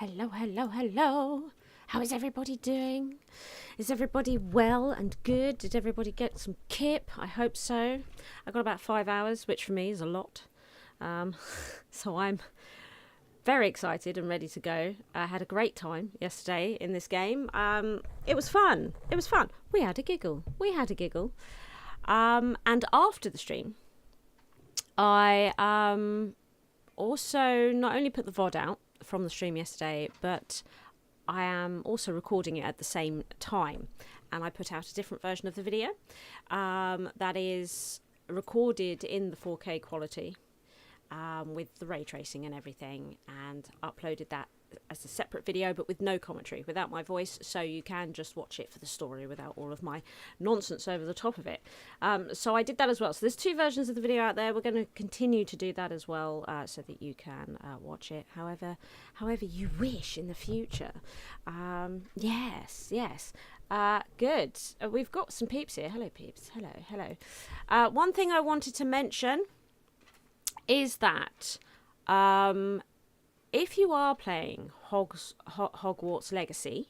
Hello, hello, hello. How is everybody doing? Is everybody well and good? Did everybody get some kip? I hope so. I got about 5 hours, which for me is a lot. So I'm very excited and ready to go. I had a great time yesterday in this game. It was fun. It was fun. We had a giggle. And after the stream, I also not only put the VOD out from the stream yesterday, but I am also recording it at the same time. And I put out a different version of the video that is recorded in the 4K quality with the ray tracing and everything, and uploaded that as a separate video but with no commentary, without my voice, so you can just watch it for the story without all of my nonsense over the top of it. So I did that as well. So there's two versions of the video out there. We're going to continue to do that as well, so that you can watch it however you wish in the future. Yes. Good. We've got some peeps here. Hello, peeps. Hello. One thing I wanted to mention is that if you are playing Hogwarts Legacy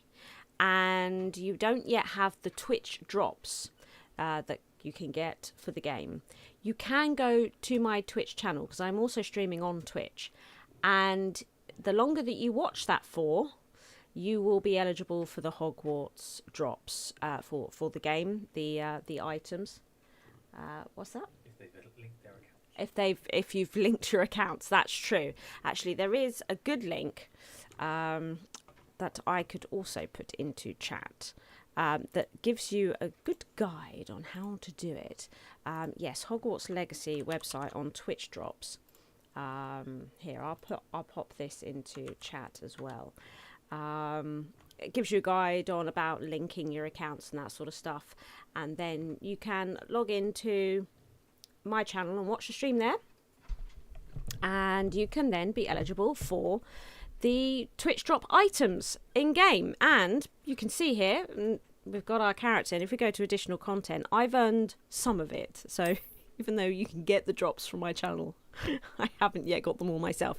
and you don't yet have the Twitch drops that you can get for the game, you can go to my Twitch channel, because I'm also streaming on Twitch, and the longer that you watch that for, you will be eligible for the Hogwarts drops for the game, the items. What's that? If you've linked your accounts, that's true. Actually, there is a good link that I could also put into chat that gives you a good guide on how to do it. Yes, Hogwarts Legacy website on Twitch drops. Here, I'll pop this into chat as well. It gives you a guide on about linking your accounts and that sort of stuff, and then you can log into my channel and watch the stream there, and you can then be eligible for the Twitch drop items in game. And you can see here, we've got our character, and if we go to additional content, I've earned some of it. So even though you can get the drops from my channel, I haven't yet got them all myself.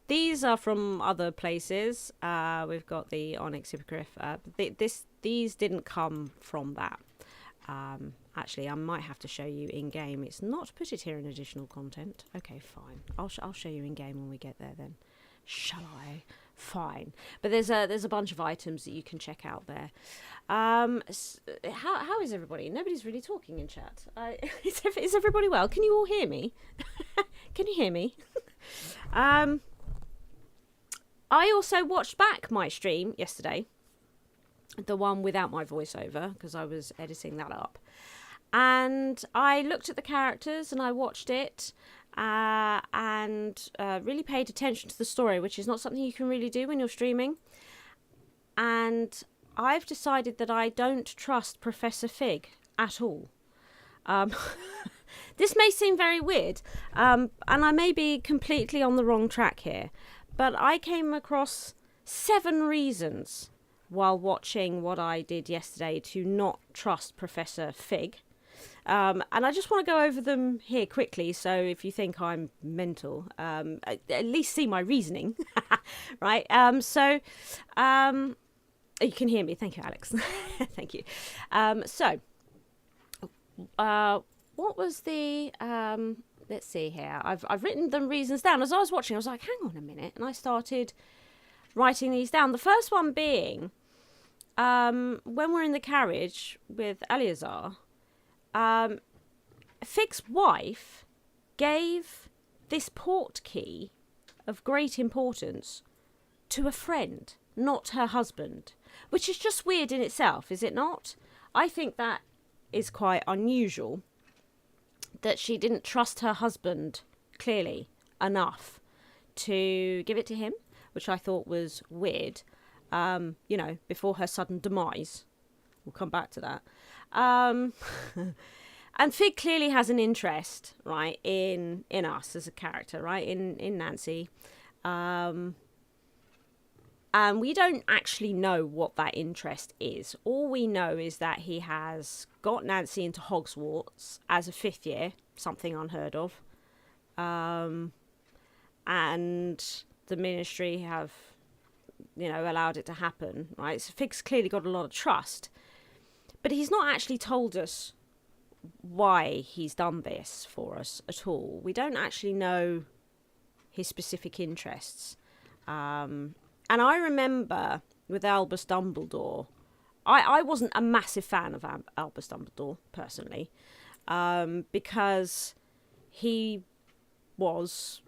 These are from other places. We've got the Onyx Hippogriff. These didn't come from that. Actually, I might have to show you in game. It's not put it here in additional content. Okay, fine. I'll show you in game when we get there then. Shall I? Fine. But there's a bunch of items that you can check out there. How is everybody? Nobody's really talking in chat. Is everybody well? Can you all hear me? Can you hear me? I also watched back my stream yesterday, the one without my voiceover, because I was editing that up. And I looked at the characters and I watched it and really paid attention to the story, which is not something you can really do when you're streaming. And I've decided that I don't trust Professor Fig at all. This may seem very weird, and I may be completely on the wrong track here, but I came across 7 reasons while watching what I did yesterday to not trust Professor Fig. And I just want to go over them here quickly, so if you think I'm mental, at least see my reasoning. Right? You can hear me. Thank you, Alex. Thank you. What was the... let's see here. I've written them reasons down. As I was watching, I was like, hang on a minute. And I started writing these down. The first one being, when we're in the carriage with Eleazar, Fig's wife gave this Portkey of great importance to a friend, not her husband, which is just weird in itself, is it not? I think that is quite unusual, that she didn't trust her husband clearly enough to give it to him, which I thought was weird, before her sudden demise. We'll come back to that. And Fig clearly has an interest, right, in us as a character, right, in Nancy. And we don't actually know what that interest is. All we know is that he has got Nancy into Hogwarts as a 5th year, something unheard of. And the Ministry have allowed it to happen, right? So Fig's clearly got a lot of trust, but he's not actually told us why he's done this for us at all. We don't actually know his specific interests. And I remember with Albus Dumbledore, I wasn't a massive fan of Albus Dumbledore personally, because he was,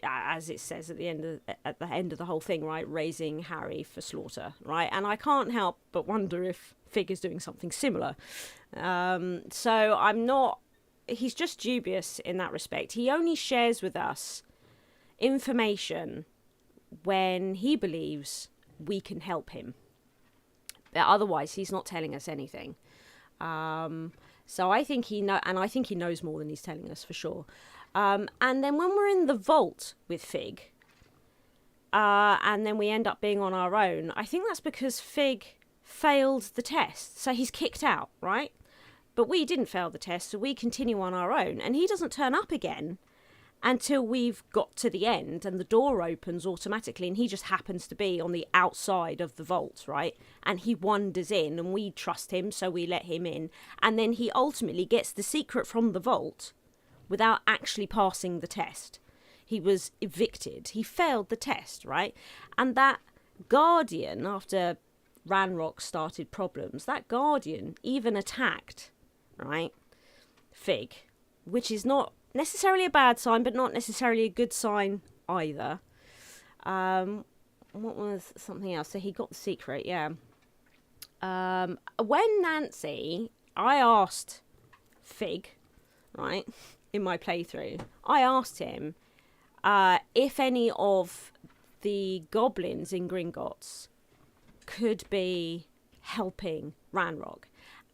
as it says at the end of the whole thing, right, raising Harry for slaughter, right? And I can't help but wonder if Fig is doing something similar. So I'm not. He's just dubious in that respect. He only shares with us information when he believes we can help him. But otherwise, he's not telling us anything. So I think I think he knows more than he's telling us for sure. And then when we're in the vault with Fig, and then we end up being on our own, I think that's because Fig failed the test. So he's kicked out, right? But we didn't fail the test, so we continue on our own. And he doesn't turn up again until we've got to the end and the door opens automatically, and he just happens to be on the outside of the vault, right? And he wanders in, and we trust him, so we let him in. And then he ultimately gets the secret from the vault without actually passing the test. He was evicted. He failed the test, right? And that Guardian, after Ranrock started problems, that Guardian even attacked, right, Fig, which is not necessarily a bad sign, but not necessarily a good sign either. What was something else? So he got the secret, yeah. When Nancy, I asked Fig, right, in my playthrough, I asked him if any of the goblins in Gringotts could be helping Ranrock.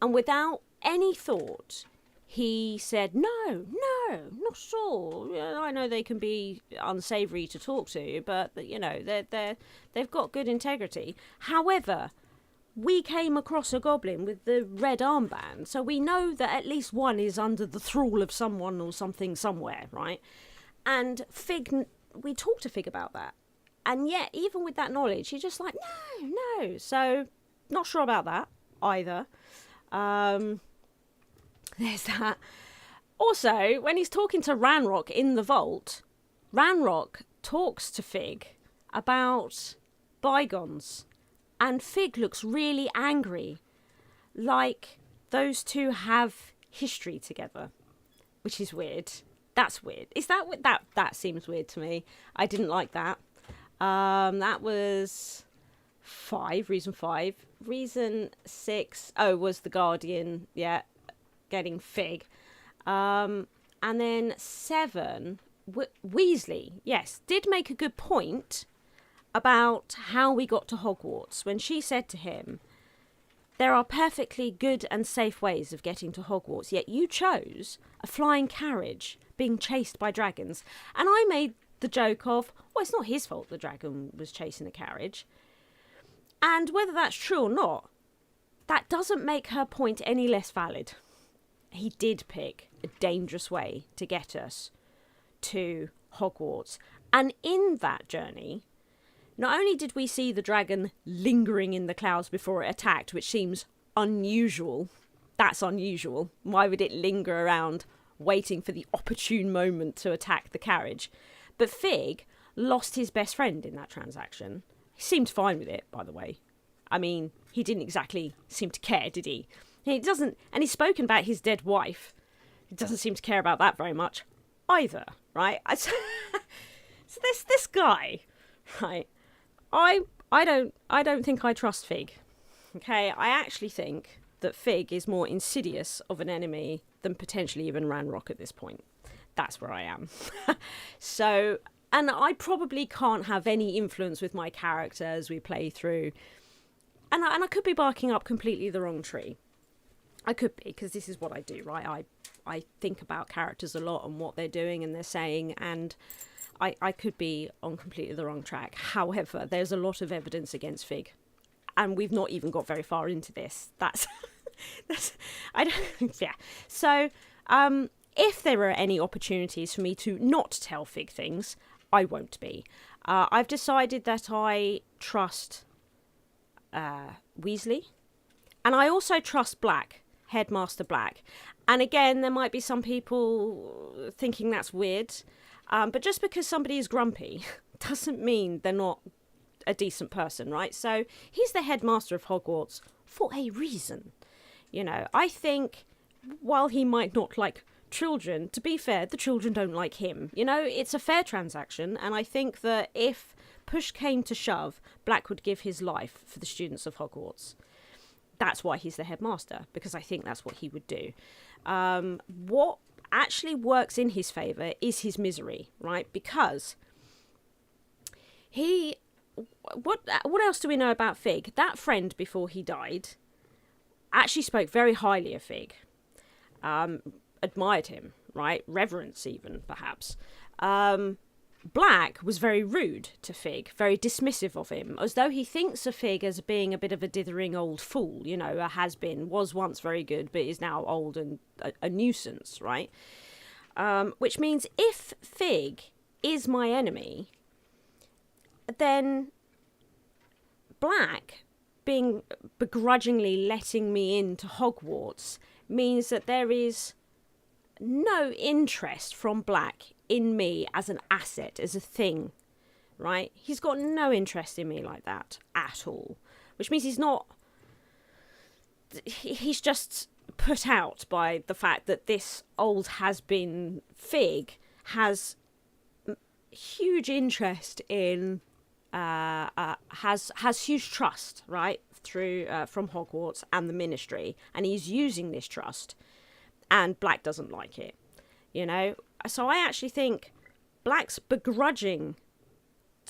And without any thought, he said, no, not at all. I know they can be unsavoury to talk to, but, they've got good integrity. However, we came across a goblin with the red armband, so we know that at least one is under the thrall of someone or something somewhere, right? And Fig, we talked to Fig about that. And yet, even with that knowledge, he's just like, no. So, not sure about that either. There's that. Also, when he's talking to Ranrock in the vault, Ranrock talks to Fig about bygones. And Fig looks really angry, like those two have history together, which is weird. That's weird. Is that that seems weird to me. I didn't like that. That was 5. Reason 5. Reason 6. Oh, was the Guardian. Yeah, getting Fig. And then 7. Weasley. Yes, did make a good point about how we got to Hogwarts when she said to him, there are perfectly good and safe ways of getting to Hogwarts, yet you chose a flying carriage being chased by dragons. And I made the joke of, well, it's not his fault the dragon was chasing the carriage. And whether that's true or not, that doesn't make her point any less valid. He did pick a dangerous way to get us to Hogwarts. And in that journey, not only did we see the dragon lingering in the clouds before it attacked, which seems unusual. That's unusual. Why would it linger around waiting for the opportune moment to attack the carriage? But Fig lost his best friend in that transaction. He seemed fine with it, by the way. I mean, he didn't exactly seem to care, did he? He doesn't, and he's spoken about his dead wife. He doesn't seem to care about that very much either, right? So this guy, right? I don't think I trust Fig. Okay, I actually think that Fig is more insidious of an enemy than potentially even Ranrock at this point. That's where I am. So, and I probably can't have any influence with my character as we play through. And I could be barking up completely the wrong tree. I could be, because this is what I do, right? I think about characters a lot and what they're doing and they're saying, and I could be on completely the wrong track. However, there's a lot of evidence against Fig. And we've not even got very far into this. That's I don't, yeah. So, if there are any opportunities for me to not tell Fig things, I won't be. I've decided that I trust Weasley, and I also trust Black, Headmaster Black. And again, there might be some people thinking that's weird, but just because somebody is grumpy doesn't mean they're not a decent person, right? So he's the headmaster of Hogwarts for a reason. You know, I think while he might not like children, to be fair, the children don't like him. You know, it's a fair transaction, and I think that if push came to shove, Black would give his life for the students of Hogwarts. That's why he's the headmaster, because I think that's what he would do. What actually works in his favour is his misery, right? Because he... What else do we know about Fig? That friend, before he died, actually spoke very highly of Fig. Admired him, right? Reverence even, perhaps. Black was very rude to Fig, very dismissive of him, as though he thinks of Fig as being a bit of a dithering old fool, you know, a has-been, was once very good, but is now old and a nuisance, right? Which means if Fig is my enemy, then Black being begrudgingly letting me into Hogwarts means that there is no interest from Black in me as an asset, as a thing, right? He's got no interest in me like that at all, which means he's just put out by the fact that this old has-been Fig has huge interest in has huge trust, right, through from Hogwarts and the Ministry, and he's using this trust, and Black doesn't like it, you know. So I actually think Black's begrudging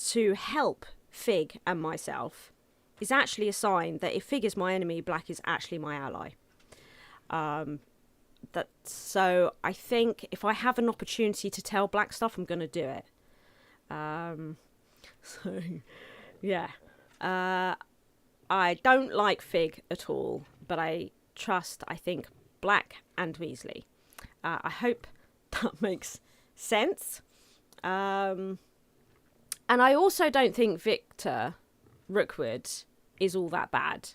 to help Fig and myself is actually a sign that if Fig is my enemy, Black is actually my ally. So I think if I have an opportunity to tell Black stuff, I'm going to do it. So, yeah. I don't like Fig at all, but I think, Black and Weasley. I hope that makes sense. And I also don't think Victor Rookwood is all that bad.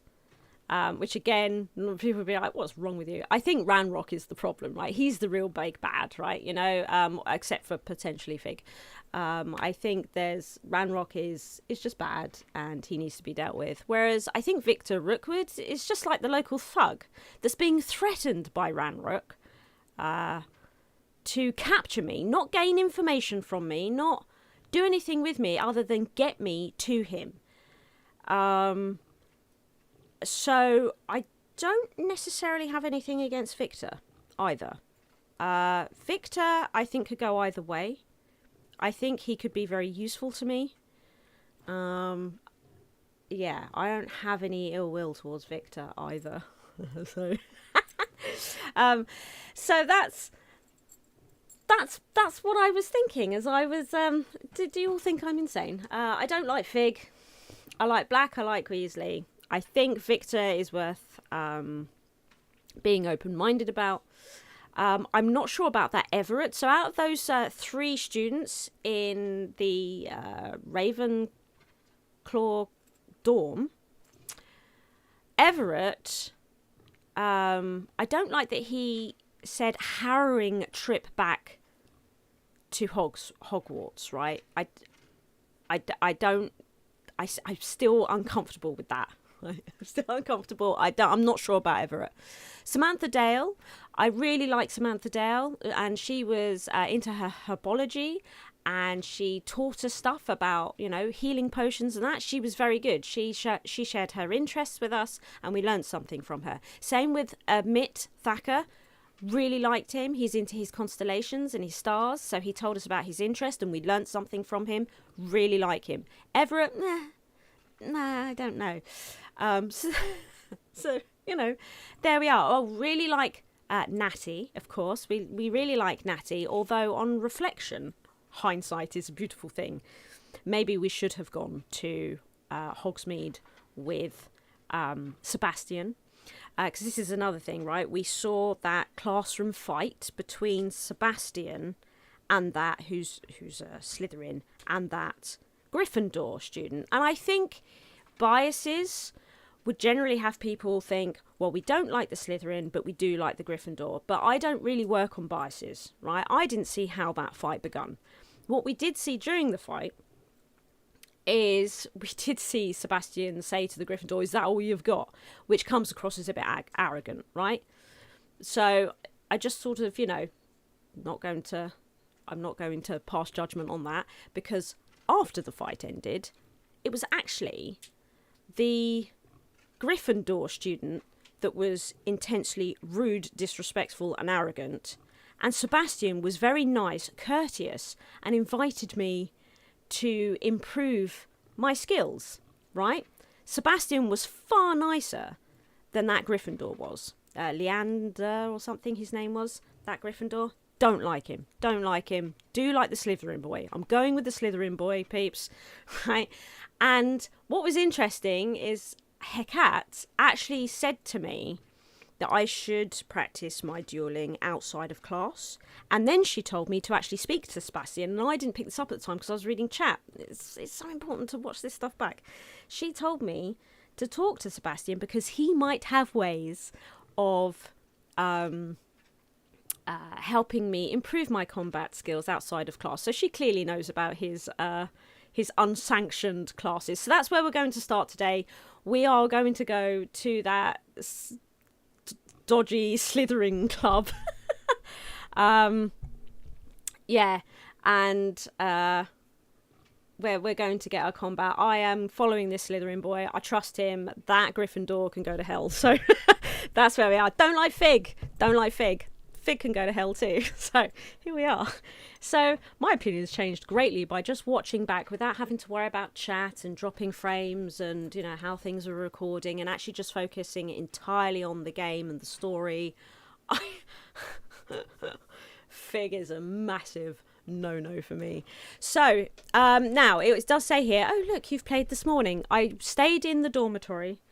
Which again, people will be like, what's wrong with you? I think Ranrock is the problem, right? He's the real big bad, right? You know, except for potentially Fig. I think Ranrock is just bad and he needs to be dealt with. Whereas I think Victor Rookwood is just like the local thug that's being threatened by Ranrock to capture me, not gain information from me, not do anything with me other than get me to him. So I don't necessarily have anything against Victor either. Victor, I think, could go either way. I think he could be very useful to me. Yeah, I don't have any ill will towards Victor either. So, so that's what I was thinking as I was. Do you all think I'm insane? I don't like Fig. I like Black. I like Weasley. I think Victor is worth being open-minded about. I'm not sure about that Everett. So out of those 3 students in the Ravenclaw dorm, Everett, I don't like that he said harrowing trip back to Hogwarts, right? I'm still uncomfortable with that. I'm still uncomfortable. I'm not sure about Everett. Samantha Dale, I really like Samantha Dale, and she was into her herbology, and she taught us stuff about, you know, healing potions and that. She was very good. She shared her interests with us, and we learned something from her. Same with Mitt Thacker. Really liked him. He's into his constellations and his stars, so he told us about his interest, and we learned something from him. Really like him. Everett, nah, I don't know. So you know, there we are. Oh, really like Natty, of course. We really like Natty, although on reflection, hindsight is a beautiful thing. Maybe we should have gone to Hogsmeade with Sebastian, because this is another thing, right? We saw that classroom fight between Sebastian and that who's a Slytherin, and that Gryffindor student. And I think biases would generally have people think, well, we don't like the Slytherin, but we do like the Gryffindor. But I don't really work on biases, right? I didn't see how that fight begun. What we did see during the fight is we did see Sebastian say to the Gryffindor, is that all you've got? Which comes across as a bit arrogant, right? So I just sort of, I'm not going to pass judgment on that, because after the fight ended, it was actually the Gryffindor student that was intensely rude, disrespectful and arrogant, and Sebastian was very nice, courteous, and invited me to improve my skills, right? Sebastian was far nicer than that Gryffindor was. Leander or something his name was, that Gryffindor. Don't like him. Do like the Slytherin boy. I'm going with the Slytherin boy, peeps, right? And what was interesting is Hecat actually said to me that I should practice my dueling outside of class. And then she told me to actually speak to Sebastian. And I didn't pick this up at the time because I was reading chat. It's so important to watch this stuff back. She told me to talk to Sebastian because he might have ways of helping me improve my combat skills outside of class. So she clearly knows about his unsanctioned classes. So that's where we're going to start today. We are going to go to that dodgy Slytherin club. Yeah, and where we're going to get our combat. I am following this Slytherin boy. I trust him. That Gryffindor can go to hell. So that's where we are. Don't like Fig. Fig can go to hell too. So here we are. So my opinion has changed greatly by just watching back without having to worry about chat and dropping frames and, how things are recording, and actually just focusing entirely on the game and the story. Fig is a massive no for me. So now it does say here, oh look, you've played this morning. I stayed in the dormitory.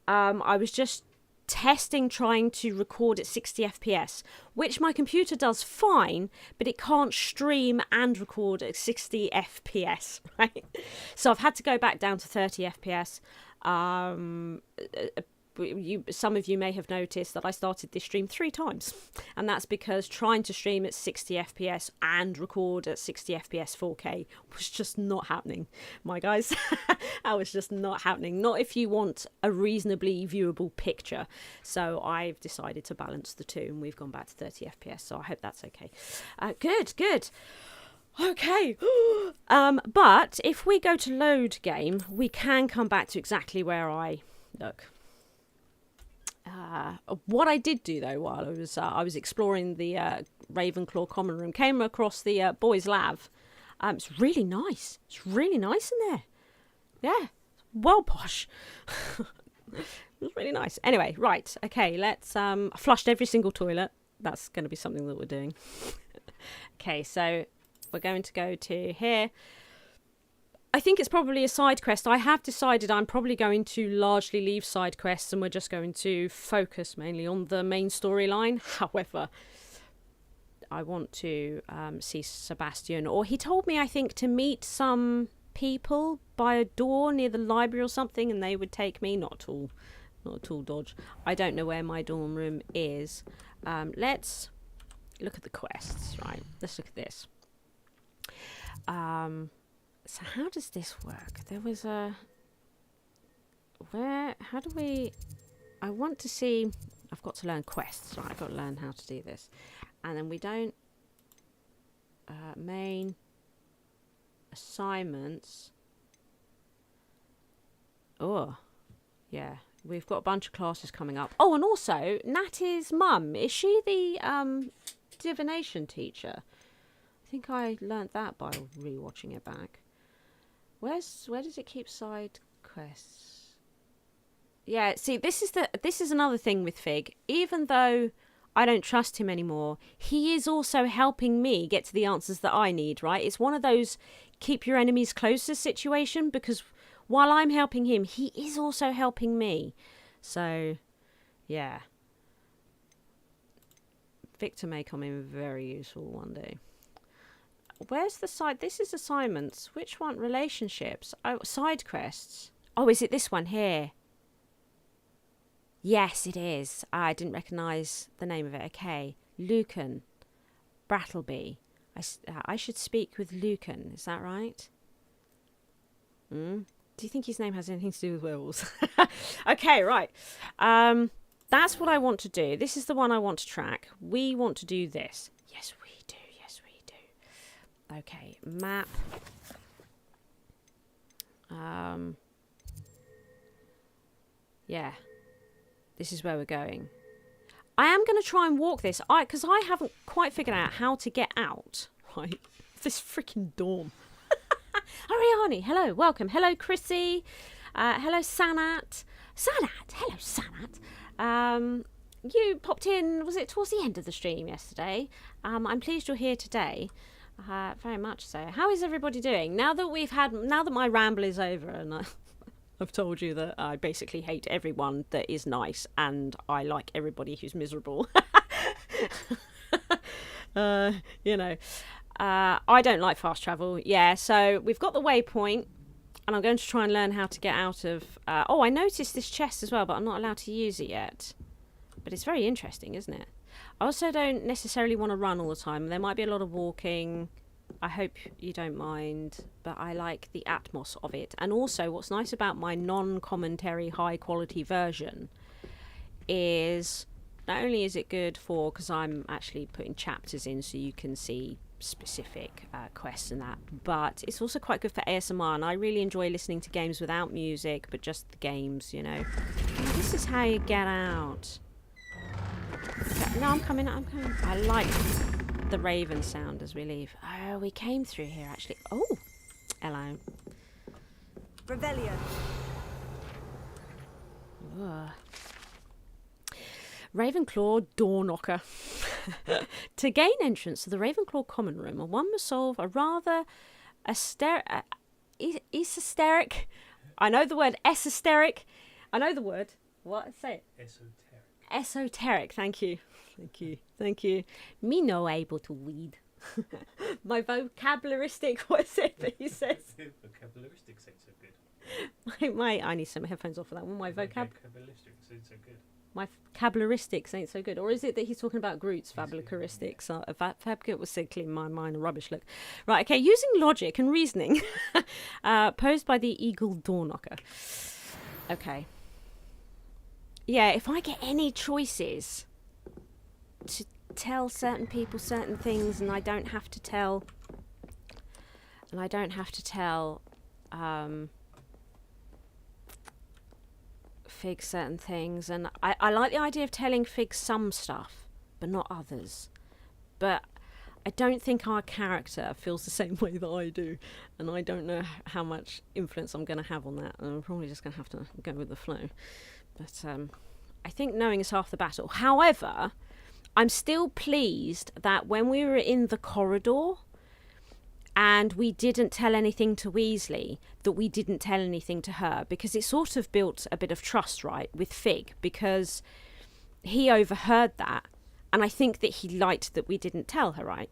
I was just trying to record at 60 FPS, which my computer does fine, but it can't stream and record at 60 FPS, right? So I've had to go back down to 30 FPS. Some of you may have noticed that I started this stream 3 times, and that's because trying to stream at 60 FPS and record at 60 FPS 4K was just not happening, my guys. That was just not happening. Not if you want a reasonably viewable picture. So I've decided to balance the two, and we've gone back to 30 FPS, so I hope that's okay. Good. Okay. But if we go to load game, we can come back to exactly where I look. What I did do though, while I was exploring the Ravenclaw common room, came across the boys' lab. It's really nice. It's really nice in there. Yeah, well posh. It was really nice. Anyway, right. Okay, let's. I flushed every single toilet. That's going to be something that we're doing. Okay, so we're going to go to here. I think it's probably a side quest. I have decided I'm probably going to largely leave side quests and we're just going to focus mainly on the main storyline. However, I want to see Sebastian, or he told me, I think, to meet some people by a door near the library or something, and they would take me. Not at all dodge. I don't know where my dorm room is. Let's look at the quests, right? Let's look at this. So how does this work? There was how do we, I want to see, I've got to learn quests, right? I've got to learn how to do this. And then we don't, main assignments. Oh, yeah. We've got a bunch of classes coming up. Oh, and also, Natty's mum, is she the divination teacher? I think I learnt that by rewatching it back. Where does it keep side quests? Yeah, see, this is another thing with Fig. Even though I don't trust him anymore, he is also helping me get to the answers that I need, right? It's one of those keep your enemies closer situation, because while I'm helping him, he is also helping me. So, yeah. Victor may come in very useful one day. Where's the side? This is assignments. Which one? Relationships. Oh, side quests. Oh, is it this one here? Yes, it is. I didn't recognise the name of it. Okay. Lucan. Brattleby. I should speak with Lucan. Is that right? Do you think his name has anything to do with werewolves? Okay, right. That's what I want to do. This is the one I want to track. We want to do this. Yes, we do. Yes, we do. Okay, map. Yeah. This is where we're going. I am going to try and walk this, because I haven't quite figured out how to get out. Right, this freaking dorm. Ariani, hello, welcome. Hello, Chrissy. Hello, Sanat. Hello, Sanat. You popped in, was it towards the end of the stream yesterday? I'm pleased you're here today. Very much so. How is everybody doing? Now that my ramble is over and I've told you that I basically hate everyone that is nice and I like everybody who's miserable. You know, I don't like fast travel. Yeah, so we've got the waypoint and I'm going to try and learn how to get out of... oh, I noticed this chest as well, but I'm not allowed to use it yet. But it's very interesting, isn't it? I also don't necessarily want to run all the time. There might be a lot of walking... I hope you don't mind, but I like the atmos of it. And also, what's nice about my non-commentary high-quality version is not only is it good for, because I'm actually putting chapters in so you can see specific quests and that, but it's also quite good for ASMR, and I really enjoy listening to games without music, but just the games, you know. Oh, this is how you get out. No, I'm coming. I like the raven sound as we leave. Oh, we came through here actually. Oh, hello. Rebellion. Ravenclaw door knocker. To gain entrance to the Ravenclaw common room, one must solve a rather esoteric. I know the word esoteric. I know the word. What? Say it. Esoteric. Thank you. Me no able to read. My vocabularistic. What is it that he says? Vocabularistic ain't so good. I need some headphones off for that one. My vocabularistics ain't so good. My vocabularistics ain't so good. Or is it that he's talking about Groot's vocabularistics? Fabgit was sickly in my mind. A rubbish look. Right. Okay. Using logic and reasoning, posed by the eagle door knocker. Okay. Yeah. If I get any choices to tell certain people certain things, and I don't have to tell Fig certain things, and I like the idea of telling Fig some stuff but not others, but I don't think our character feels the same way that I do, and I don't know how much influence I'm going to have on that, and I'm probably just going to have to go with the flow. But I think knowing is half the battle. However, I'm still pleased that when we were in the corridor and we didn't tell anything to Weasley, that we didn't tell anything to her, because it sort of built a bit of trust, right, with Fig, because he overheard that, and I think that he liked that we didn't tell her, right?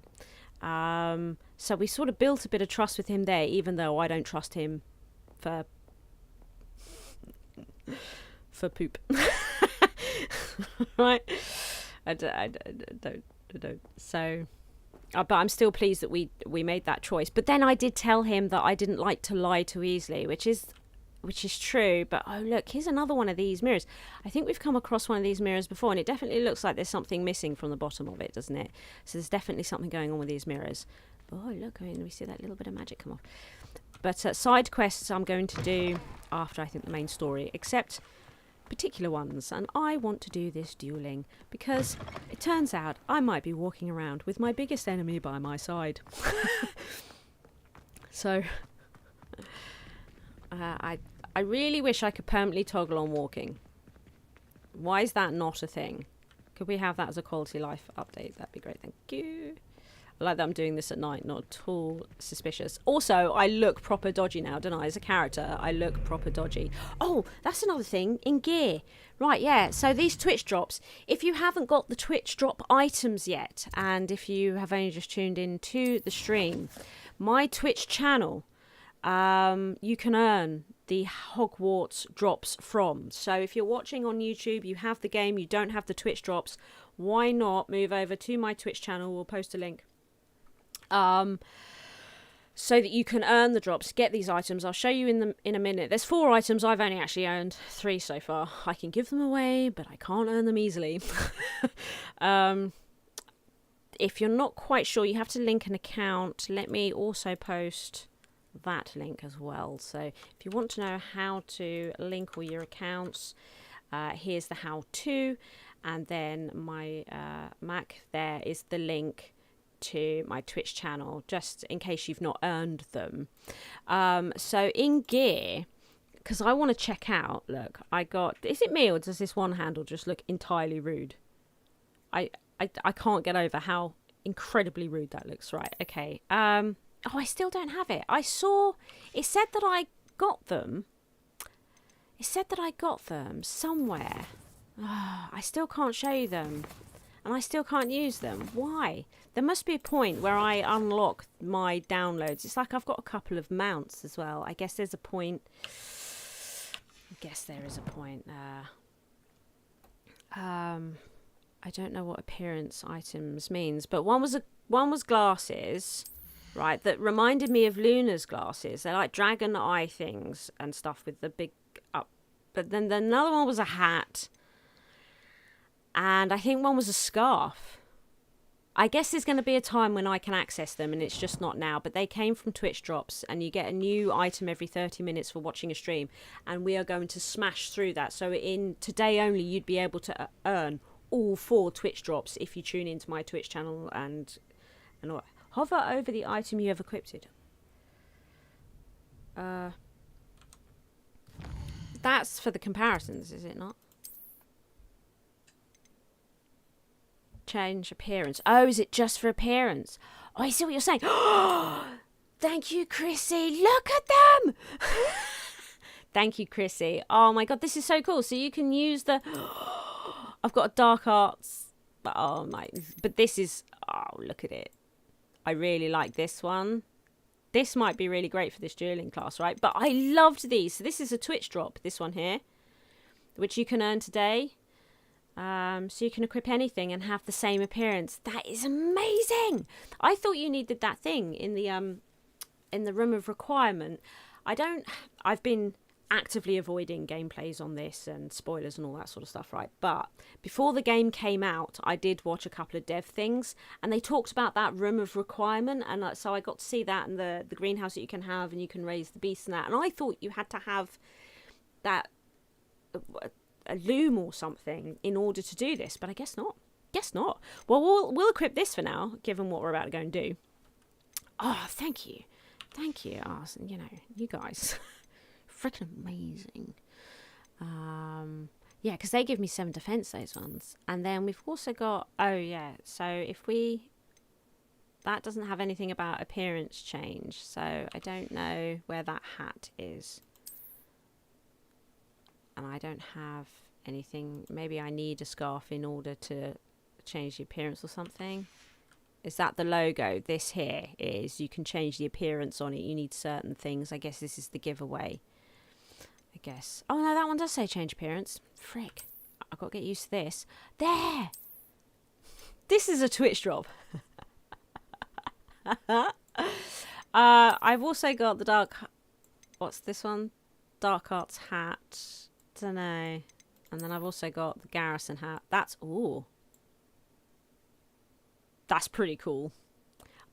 So we sort of built a bit of trust with him there, even though I don't trust him for poop. Right? I don't. So, but I'm still pleased that we made that choice. But then I did tell him that I didn't like to lie to Weasley, which is true. But oh look, here's another one of these mirrors. I think we've come across one of these mirrors before, and it definitely looks like there's something missing from the bottom of it, doesn't it? So there's definitely something going on with these mirrors. Oh look, I mean, we see that little bit of magic come off. But side quests I'm going to do after, I think, the main story, except particular ones, and I want to do this dueling because it turns out I might be walking around with my biggest enemy by my side. So I really wish I could permanently toggle on walking. Why is that not a thing? Could we have that as a quality life update? That'd be great, thank you. I like that I'm doing this at night, not at all suspicious. Also, I look proper dodgy now, don't I? As a character, I look proper dodgy. Oh, that's another thing. In gear. Right, yeah. So these Twitch drops, if you haven't got the Twitch drop items yet, and if you have only just tuned in to the stream, my Twitch channel, you can earn the Hogwarts drops from. So if you're watching on YouTube, you have the game, you don't have the Twitch drops, why not move over to my Twitch channel? We'll post a link. So that you can earn the drops, get these items. I'll show you in a minute. There's 4 items. I've only actually earned 3 so far. I can give them away, but I can't earn them easily. If you're not quite sure, you have to link an account. Let me also post that link as well. So if you want to know how to link all your accounts, here's the how-to, and then my Mac, there is the link to my Twitch channel, just in case you've not earned them. So in gear, because I want to check out, look, I got, is it me or does this one handle just look entirely rude? I can't get over how incredibly rude that looks. Right, okay. Oh, I still don't have it. I saw, it said that I got them. It said that I got them somewhere. Oh, I still can't show you them. And I still can't use them. Why? There must be a point where I unlock my downloads. It's like I've got a couple of mounts as well. I guess there's a point. I guess there is a point. I don't know what appearance items means, but one was glasses, right? That reminded me of Luna's glasses. They're like dragon eye things and stuff with the big up. But then another one was a hat. And I think one was a scarf. I guess there's going to be a time when I can access them, and it's just not now. But they came from Twitch drops, and you get a new item every 30 minutes for watching a stream. And we are going to smash through that. So in today only, you'd be able to earn all 4 Twitch drops if you tune into my Twitch channel and hover over the item you have equipped. That's for the comparisons, is it not? Change appearance. Oh, is it just for appearance? Oh, I see what you're saying. Thank you, Chrissy. Look at them. Thank you, Chrissy. Oh my god, this is so cool. So you can use the I've got a dark arts. Oh my, but this is, oh, look at it. I really like this one. This might be really great for this dueling class, right? But I loved these. So this is a Twitch drop, this one here, which you can earn today. So you can equip anything and have the same appearance. That is amazing. I thought you needed that thing in the room of requirement. I've been actively avoiding gameplays on this and spoilers and all that sort of stuff, right? But before the game came out, I did watch a couple of dev things, and they talked about that room of requirement, and so I got to see that and the greenhouse that you can have, and you can raise the beast and that. And I thought you had to have that a loom or something in order to do this, but I guess not. Guess not. Well, we'll equip this for now, given what we're about to go and do. Oh, thank you. Oh, you know, you guys, freaking amazing. Yeah, because they give me 7 defense, those ones, and then we've also got. Oh yeah, so if that doesn't have anything about appearance change, so I don't know where that hat is. And I don't have anything. Maybe I need a scarf in order to change the appearance or something. Is that the logo? This here is, you can change the appearance on it. You need certain things. I guess this is the giveaway. I guess. Oh no, that one does say change appearance. Frick. I've got to get used to this. There! This is a Twitch drop. I've also got the dark... What's this one? Dark Arts hat. Don't know. And then I've also got the Garrison hat. That's pretty cool.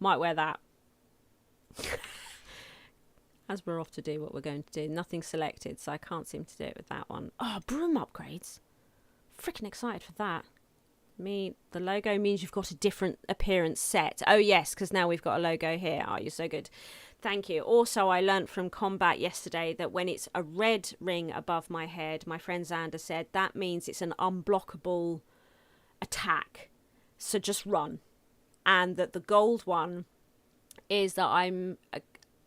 Might wear that. As we're off to do what we're going to do. Nothing selected, so I can't seem to do it with that one. Oh, broom upgrades. Freaking excited for that. The logo means you've got a different appearance set. Oh yes, because now we've got a logo here. Oh, you're so good. Thank you. Also, I learnt from combat yesterday that when it's a red ring above my head, my friend Xander said, that means it's an unblockable attack. So just run. and that the gold one is that I'm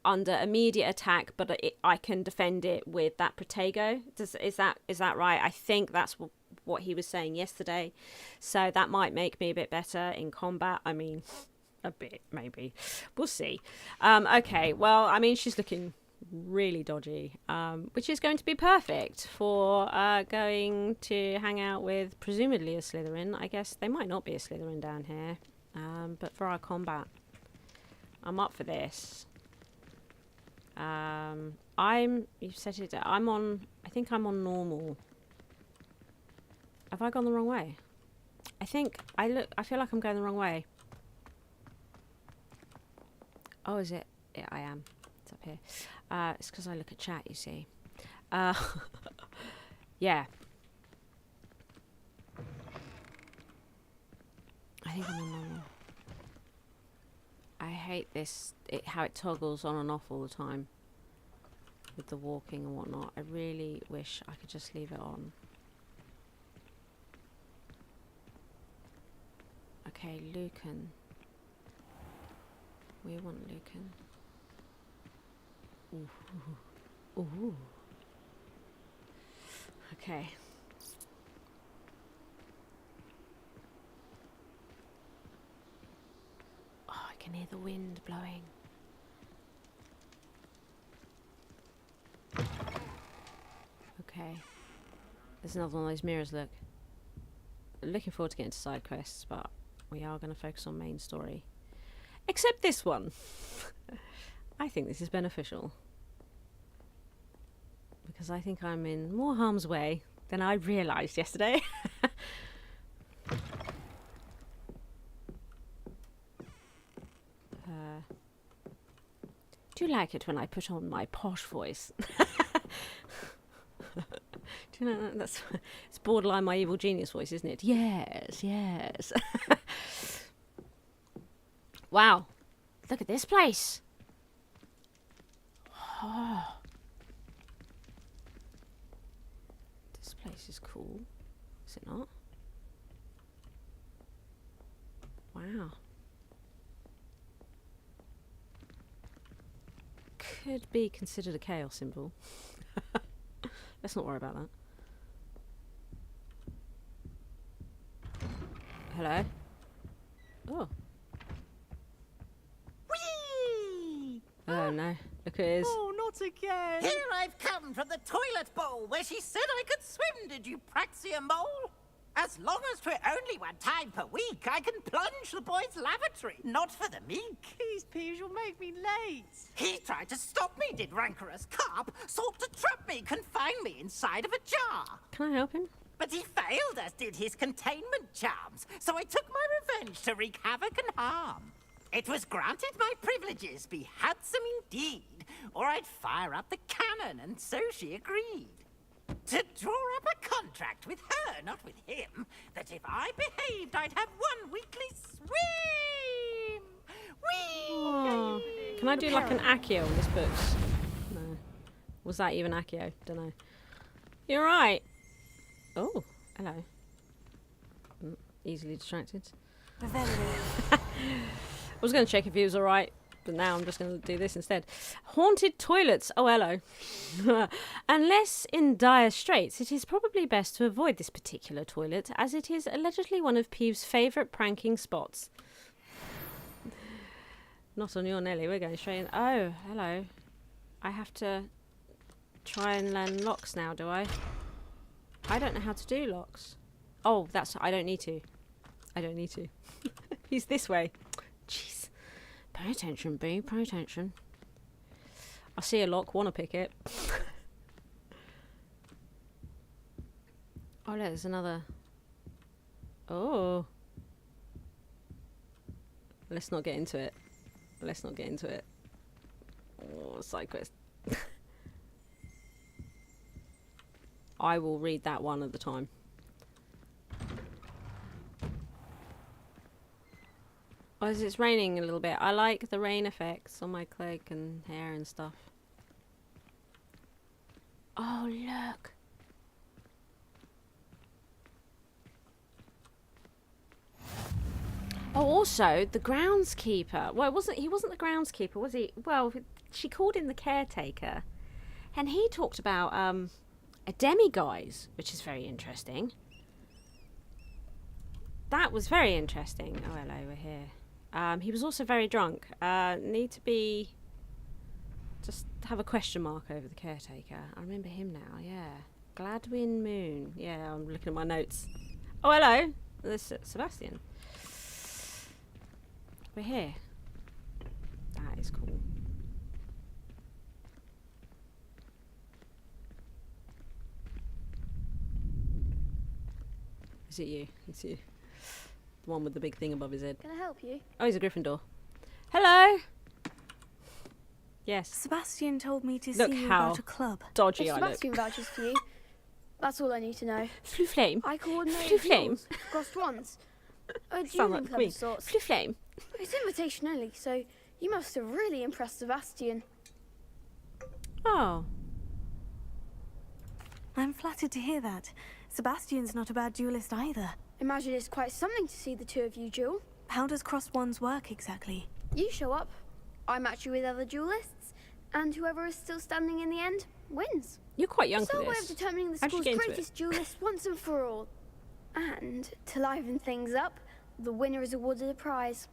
under immediate attack, but I can defend it with that Protego. Is that right? I think that's what he was saying yesterday. So that might make me a bit better in combat. I mean, a bit, maybe. We'll see. Okay, well, I mean, she's looking really dodgy, which is going to be perfect for going to hang out with presumably a Slytherin. I guess they might not be a Slytherin down here, but for our combat, I'm up for this. You said it. I think I'm on normal. Have I gone the wrong way? I feel like I'm going the wrong way. Oh, is it? Yeah, I am. It's up here. It's because I look at chat, you see. Yeah. I think I'm on normal. I hate this, how it toggles on and off all the time with the walking and whatnot. I really wish I could just leave it on. Okay, Lucan. We want Lucan. Ooh. Ooh. Okay. Oh, I can hear the wind blowing. Okay. There's another one of those mirrors, look. Looking forward to getting to side quests, but we are going to focus on main story. Except this one. I think this is beneficial. Because I think I'm in more harm's way than I realised yesterday. Do you like it when I put on my posh voice? Do you know that's it's borderline my evil genius voice, isn't it? Yes, yes. Wow, look at this place. Oh. This place is cool, is it not? Wow. Could be considered a chaos symbol. Let's not worry about that. Hello? Oh. Whee! Oh no. Look at his. Oh, not again. Here I've come from the toilet bowl where she said I could swim, did you praxia mole? As long as 'twere only one time per week, I can plunge the boy's lavatory, not for the meek. These peeves will make me late. He tried to stop me, did rancorous carp, sought to trap me, confine me inside of a jar. Can I help him? But he failed, as did his containment charms, so I took my revenge to wreak havoc and harm. It was granted my privileges be handsome indeed, or I'd fire up the cannon, and so she agreed. To draw up a contract with her, not with him, that if I behaved, I'd have one weekly swim. Whee! Oh. Can I do like an Accio on this books? No. Was that even Accio? Don't know. You're right. Oh, hello. Easily distracted. I was going to check if he was alright, but now I'm just going to do this instead. Haunted toilets. Oh, hello. Unless in dire straits, it is probably best to avoid this particular toilet, as it is allegedly one of Peeve's favourite pranking spots. Not on your Nelly, we're going straight in. Oh, hello. I have to try and learn locks now, do I? I don't know how to do locks. Oh, I don't need to. I don't need to. He's this way. Jeez. Pay attention, B. Pay attention. I see a lock, want to pick it. Oh, look, there's another. Oh. Let's not get into it. Let's not get into it. Oh, side quest. I will read that one at the time. Oh, it's raining a little bit. I like the rain effects on my cloak and hair and stuff. Oh, look. Oh, also the groundskeeper. Well, he wasn't the groundskeeper, was he? Well, she called him the caretaker, and he talked about a demiguise, which is very interesting. That was very interesting. Oh, hello, we're here. He was also very drunk. Need to be... Just have a question mark over the caretaker. I remember him now, yeah. Gladwin Moon. Yeah, I'm looking at my notes. Oh, hello. There's Sebastian. We're here. That is cool. Is it you? It's you. The one with the big thing above his head. Can I help you? Oh, he's a Gryffindor. Hello! Yes. Sebastian told me to Look see you how about a club. dodgy If I look. Sebastian vouches for you, that's all I need to know. Flame. I coordinate Flame. duels, crossed ones. A Sound dueling like club me. of sorts. Flame. It's invitation only, so you must have really impressed Sebastian. Oh. I'm flattered to hear that. Sebastian's not a bad duelist either. Imagine it's quite something to see the two of you duel. How does crossed wands work exactly? You show up, I match you with other duelists, and whoever is still standing in the end wins. You're quite young It's for our way of this. determining the How'd you school's get into greatest duelist once and for all. And to liven things up, the winner is awarded a prize.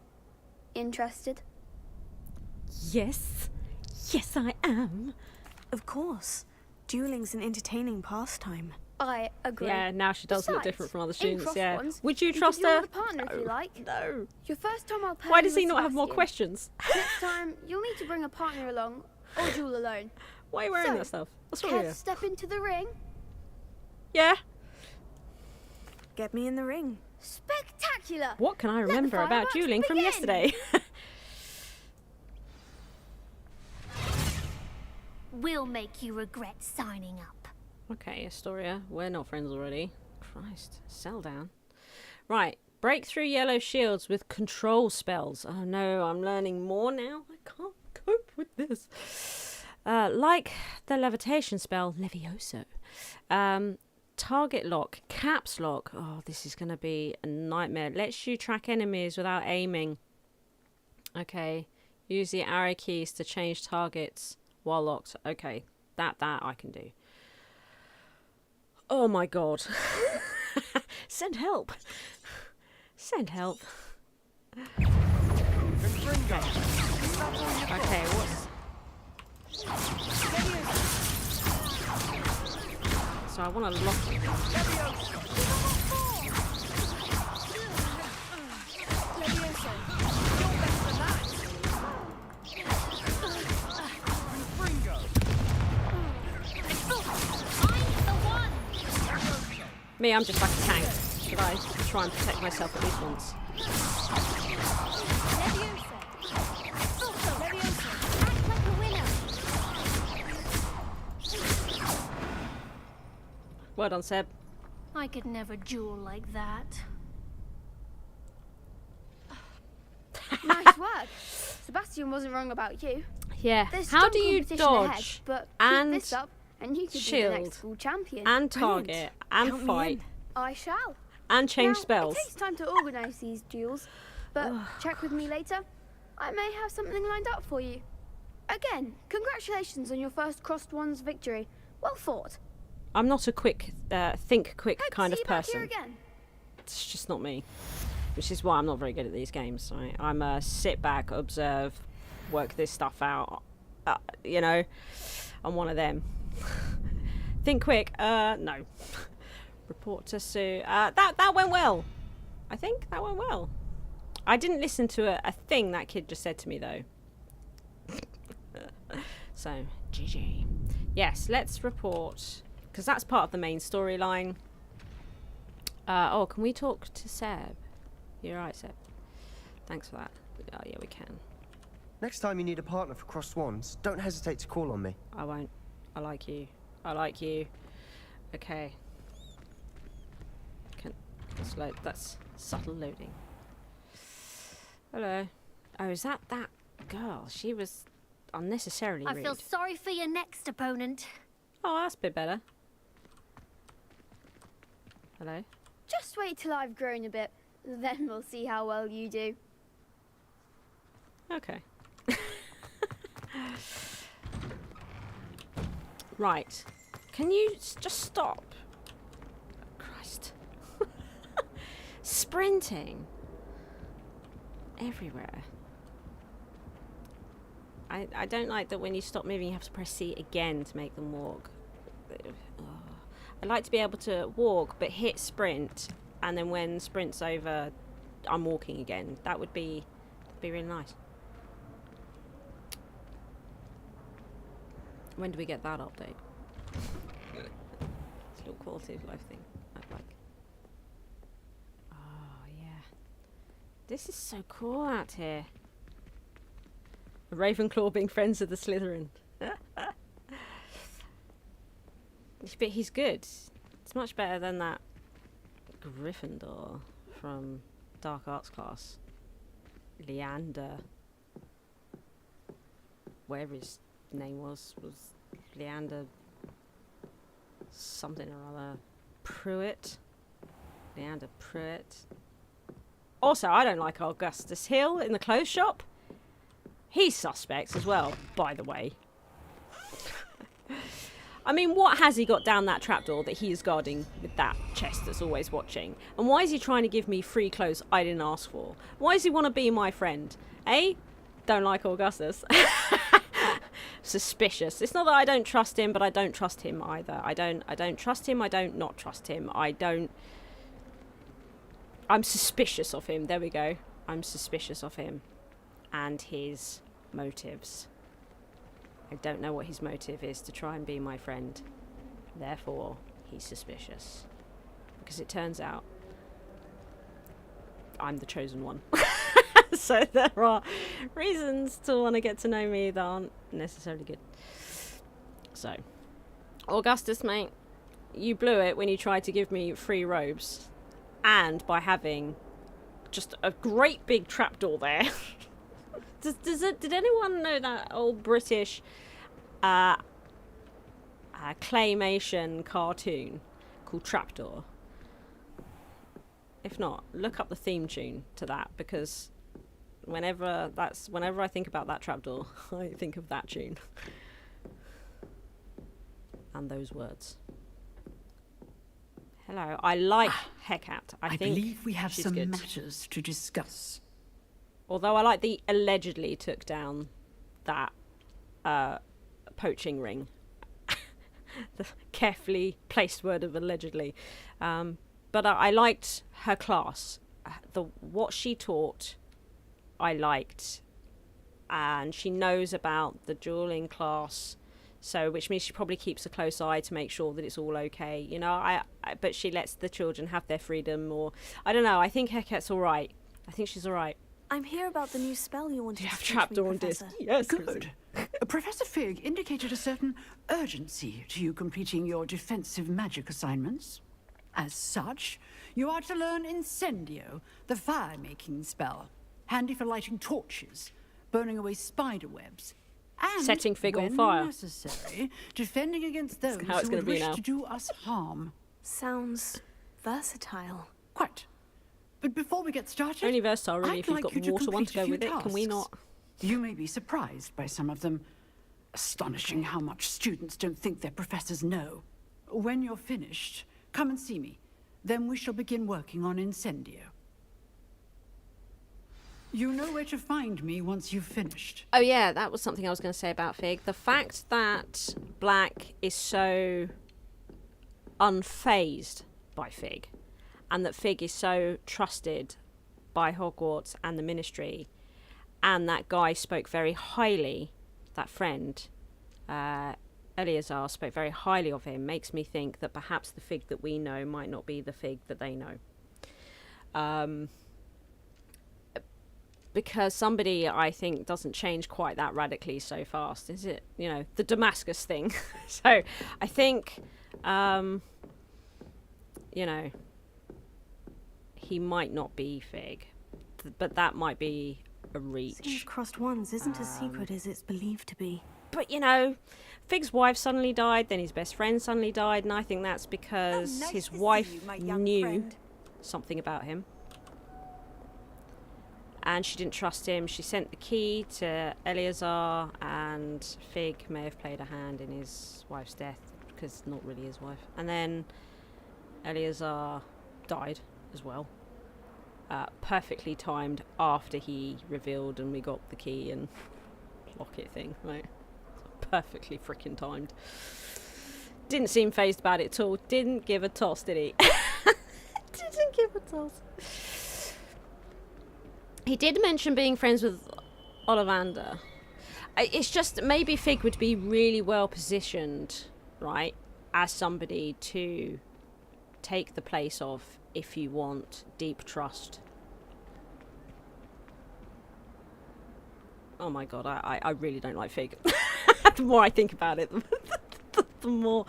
Interested? Yes. Yes, I am. Of course. Dueling's an entertaining pastime. I agree. Yeah, now she does look Besides, different from other in students, cross yeah. ones, Would you can trust duel her? with a partner if you like. No. Your first time I'll pair Why you does he with not have more Sebastian. questions? Next time, you'll need to bring a partner along, or duel alone. Why are you wearing So, that stuff? What's wrong Care with to you? step into the ring? Yeah. Get me in the ring. Spectacular! What can I the remember about fireworks dueling from begin. yesterday? We'll make you regret signing up. Okay, Astoria, we're not friends already. Christ, settle down. Right, break through yellow shields with control spells. Oh no, I'm learning more now. I can't cope with this. Like the levitation spell, Levioso. Target lock, caps lock. Oh, this is going to be a nightmare. Lets you track enemies without aiming. Okay, use the arrow keys to change targets while locked. Okay, that I can do. Oh my god. Send help. Send help. Okay, what's... So I want to lock it. Me, I'm just like a tank. Should I try and protect myself at least once? Well done, Seb. I could never duel like that. Nice work. Sebastian wasn't wrong about you. Yeah. There's How strong do you competition ahead, dodge but and keep this up and you could be the shield next school champion. and Brilliant. target and Count me fight in. I shall. and change Now, spells? It takes time to organise these duels, but check with me later. I may have something lined up for you. Again, congratulations on your first crossed ones victory. Well fought. I'm not a quick, think quick Hope kind to see of you back person. here again. It's just not me. Which is why I'm not very good at these games. Right? I'm a sit back, observe, work this stuff out. You know, I'm one of them. Think quick. No. Report to Sue. That went well. I think that went well. I didn't listen to a thing that kid just said to me though. So, GG. Yes, let's report. Because that's part of the main storyline. Oh, can we talk to Seb? You're right, Seb. Thanks for that. Oh, yeah, we can. Next time you need a partner for crossed wands, don't hesitate to call on me. I won't. I like you. I like you. Okay. That's load. That's subtle loading. Hello. Oh, is that girl? She was unnecessarily I rude. feel sorry for your next opponent. Oh, that's a bit better. Hello. Just wait till I've grown a bit. Then we'll see how well you do. Okay. Right. Can you just stop? Christ. Sprinting. Everywhere. I don't like that when you stop moving you have to press C again to make them walk. I like to be able to walk but hit sprint, and then when sprint's over I'm walking again. That would be really nice. When do we get that update? It's a little quality of life thing I'd like. Oh yeah. This is so cool out here. The Ravenclaw being friends with the Slytherin. But he's good. It's much better than that Gryffindor from Dark Arts class. Leander. Whatever his name was Leander something or other. Pruitt. Leander Pruitt. Also, I don't like Augustus Hill in the clothes shop. He's suspect as well, by the way. I mean, what has he got down that trapdoor that he is guarding with that chest that's always watching? And why is he trying to give me free clothes I didn't ask for? Why does he want to be my friend? Eh? Don't like Augustus. Suspicious. It's not that I don't trust him, but I don't trust him either. I don't trust him. I don't not trust him. I'm suspicious of him. There we go. I'm suspicious of him and his motives. I don't know what his motive is to try and be my friend. Therefore, he's suspicious. Because it turns out I'm the chosen one. So there are reasons to want to get to know me that aren't necessarily good. So, Augustus, mate, you blew it when you tried to give me free robes. And by having just a great big trapdoor there. Did anyone know that old British claymation cartoon called Trapdoor? If not, look up the theme tune to that, because whenever I think about that trapdoor, I think of that tune and those words. Hello, I like Hecat. I think believe we have some good. matters to discuss. Although I like the allegedly took down that poaching ring. The carefully placed word of allegedly. But I liked her class. What she taught, I liked. And she knows about the dueling class, so which means she probably keeps a close eye to make sure that it's all okay. You know, but she lets the children have their freedom, or I don't know. I think Hecat's all right. I think she's all right. I'm here about the new spell you wanted to have teach trapdoor me, on disc. Professor. Yes, Good. Professor Fig indicated a certain urgency to you completing your defensive magic assignments. As such, you are to learn Incendio, the fire-making spell, handy for lighting torches, burning away spider webs, and setting Fig on when fire. necessary, defending against those how it's who gonna would be wish now. to do us harm. Sounds versatile. Quite. But before we get started, Only versatile, really, I'd if you've like got you the to water one to complete go a few with it. Can we tasks. not? You may be surprised by some of them. Astonishing how much students don't think their professors know. When you're finished, come and see me. Then we shall begin working on Incendio. You know where to find me once you've finished. Oh yeah, that was something I was going to say about Fig. The fact that Black is so unfazed by Fig, and that Fig is so trusted by Hogwarts and the Ministry, and that guy spoke very highly, that friend, Eleazar, spoke very highly of him, makes me think that perhaps the Fig that we know might not be the Fig that they know. Because somebody, I think, doesn't change quite that radically so fast. Is it, you know, the Damascus thing? So I think, you know, he might not be Fig, but that might be a reach. Seems crossed wands isn't as secret as it's believed to be. But, you know, Fig's wife suddenly died, then his best friend suddenly died, and I think that's because How nice his to see wife you, my young knew friend. something about him. and she didn't trust him. She sent the key to Eleazar, and Fig may have played a hand in his wife's death, because not really his wife. And then Eleazar died as well. Perfectly timed after he revealed and we got the key and locket thing, right? Perfectly freaking timed. Didn't seem phased about it at all. Didn't give a toss, did he? Didn't give a toss. He did mention being friends with Ollivander. It's just maybe Fig would be really well positioned, right, as somebody to take the place of if you want deep trust. Oh my god, I really don't like Fig. The more I think about it, the more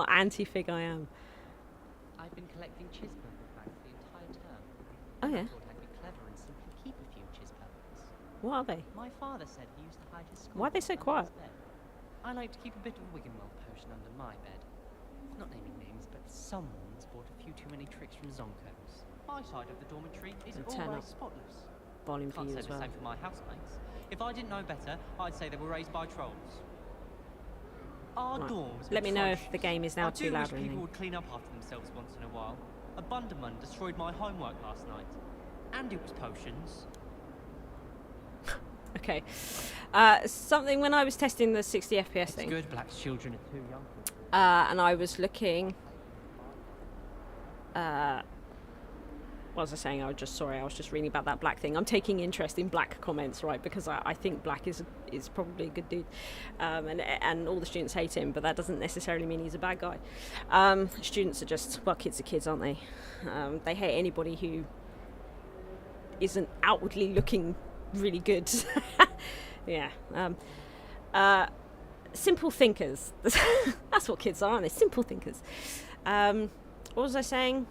anti-Fig I am. I've been collecting Chiz purple facts the entire term. Oh yeah? I thought I'd be clever and simply keep a few Chiz purples. What are they? My father said he used to hide his school. Why are they so quiet? I like to keep a bit of Wiggenweld potion under my bed. Not naming names, but someone's bought a few too many tricks from Zonko's. My side of the dormitory is always spotless. Volume for Can't you say as the well. same for my housemates. If I didn't know better, I'd say they were raised by trolls. Our Right. dorms. Let me know if the game is now I too do loud wish or people anything. would clean up after themselves once in a while. A Bunderman destroyed my homework last night, and it was potions. Okay. Something when I was testing the 60 FPS It's thing, good black children are too young. and I was looking. What was I saying? I was just reading about that black thing. I'm taking interest in black comments, right? Because I think black is probably a good dude, and all the students hate him, but that doesn't necessarily mean he's a bad guy. Students are just, well, kids are kids, aren't they? They hate anybody who isn't outwardly looking really good. Yeah. Simple thinkers. That's what kids are, aren't they? Simple thinkers. What was I saying?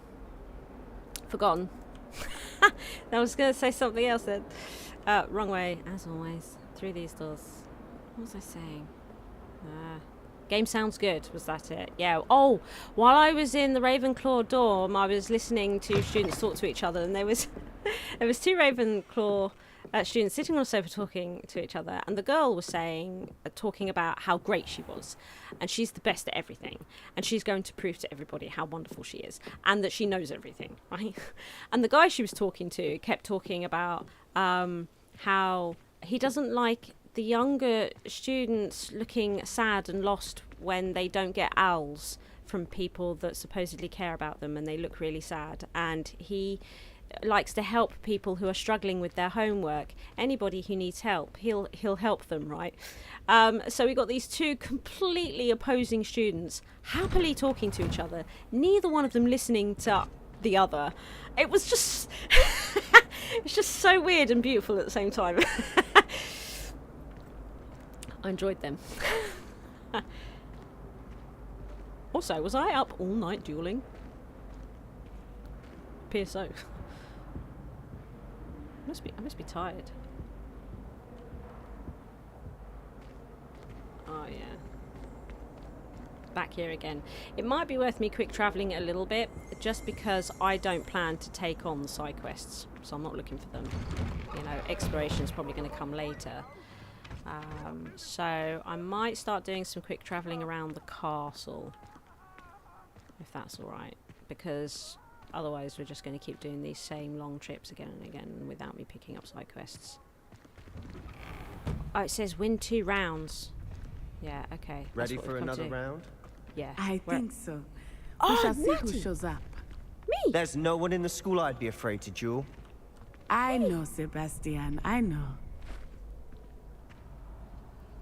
Forgotten. I was going to say something else then. Wrong way, as always. Through these doors. What was I saying? Game sounds good. Was that it? Yeah. Oh, while I was in the Ravenclaw dorm, I was listening to students talk to each other, and there was two Ravenclaw students sitting on a sofa talking to each other, and the girl was talking about how great she was, and she's the best at everything, and she's going to prove to everybody how wonderful she is, and that she knows everything, right? And the guy she was talking to kept talking about how he doesn't like the younger students looking sad and lost when they don't get owls from people that supposedly care about them, and they look really sad, and he likes to help people who are struggling with their homework. Anybody who needs help, he'll help them, right? So we got these two completely opposing students happily talking to each other, neither one of them listening to the other. It was just it's just so weird and beautiful at the same time. I enjoyed them. Also, was I up all night dueling? PSO. I must be tired. Oh yeah. Back here again. It might be worth me quick travelling a little bit, just because I don't plan to take on the side quests, so I'm not looking for them. You know, exploration is probably going to come later. So I might start doing some quick travelling around the castle, if that's alright, because otherwise we're just going to keep doing these same long trips again and again without me picking up side quests. Oh, it says win 2 rounds. Yeah, okay. Ready for another round? Yeah. I think so. Oh, We shall see Natty. who shows up. Me! There's no one in the school I'd be afraid to duel. I know, Sebastian. I know.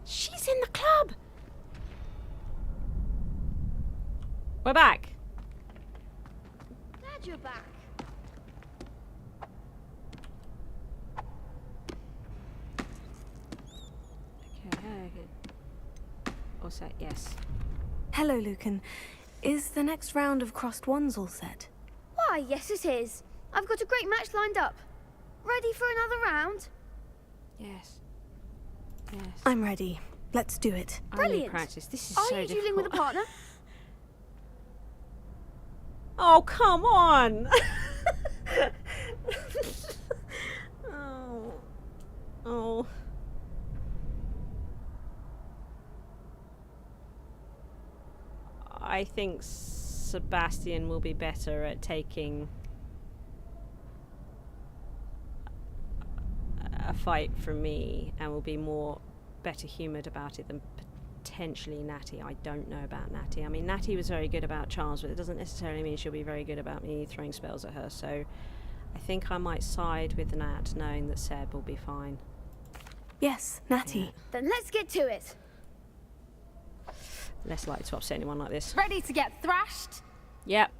She's in the club! We're back. Glad you're back. Okay. What's that? Yes. Hello, Lucan. Is the next round of crossed wands all set? Why, yes it is. I've got a great match lined up. Ready for another round? Yes. Yes. I'm ready. Let's do it. I need Brilliant. practice. This is Are so you difficult. dealing with a partner? Oh, come on! Oh. Oh. I think Sebastian will be better at taking a fight from me and will be more better humoured about it than potentially Natty. I don't know about Natty. I mean, Natty was very good about charms, but it doesn't necessarily mean she'll be very good about me throwing spells at her, so I think I might side with Nat, knowing that Seb will be fine. Yes, Natty. Yeah. Then let's get to it. Less likely to upset anyone like this. Ready to get thrashed? Yep.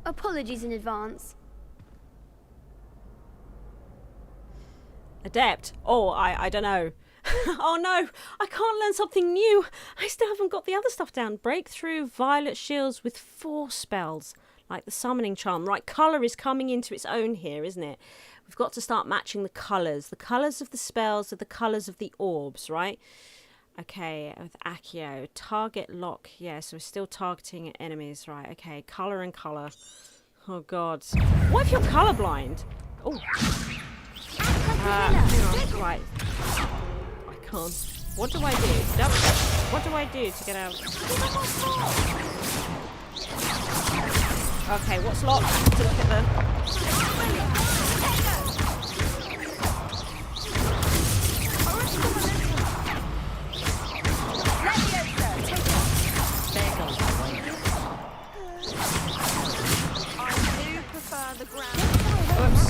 Apologies in advance. Adept. Oh, I don't know. Oh no, I can't learn something new. I still haven't got the other stuff down. Breakthrough Violet Shields with 4 spells, like the summoning charm. Right, colour is coming into its own here, isn't it? We've got to start matching the colours. The colours of the spells are the colours of the orbs, right? Okay, with Accio. Target lock. Yeah, so we're still targeting enemies, right? Okay, colour and colour. Oh god. What if you're colourblind? Oh. Hang on. Right. I can't. What do I do? What do I do to get out? Okay, what's locked? To look at the... The ground. Whoops.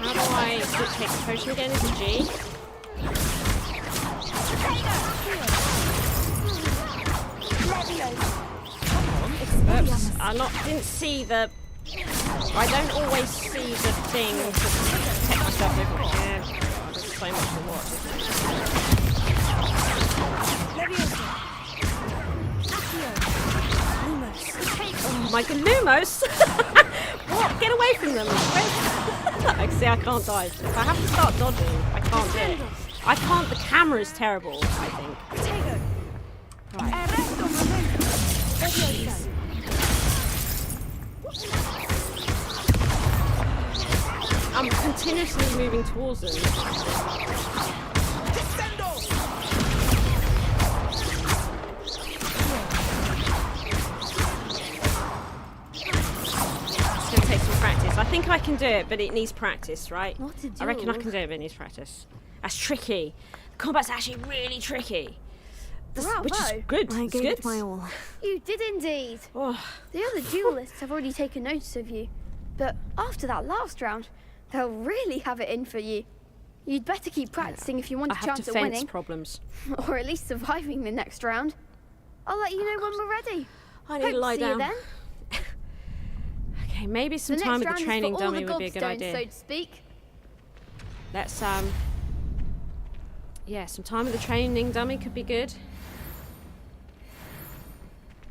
How do I take the potion again? Is it G? Oops. Didn't see the... I don't always see the thing to protect myself with. Yeah. Oh, there's so much to watch. Oh my god, Lumos! What? Get away from them! See, I can't dive. If I have to start dodging, I can't do it. I can't, the camera's terrible, I think. Right. Jeez. I'm continuously moving towards them. Take some practice. I think I can do it, but it needs practice, right? What to do? I reckon I can do it, but it needs practice. That's tricky. The combat's actually really tricky. Which is good. I it's gave good. it my all. You did indeed. Oh. The other duelists have already taken notice of you, but after that last round, they'll really have it in for you. You'd better keep practicing if you want a chance at winning. Problems. Or at least surviving the next round. I'll let you know when we're ready. I need to lie down. See you then. Okay, maybe some time with the training dummy would be a good idea. So to speak. Let's yeah, some time with the training dummy could be good.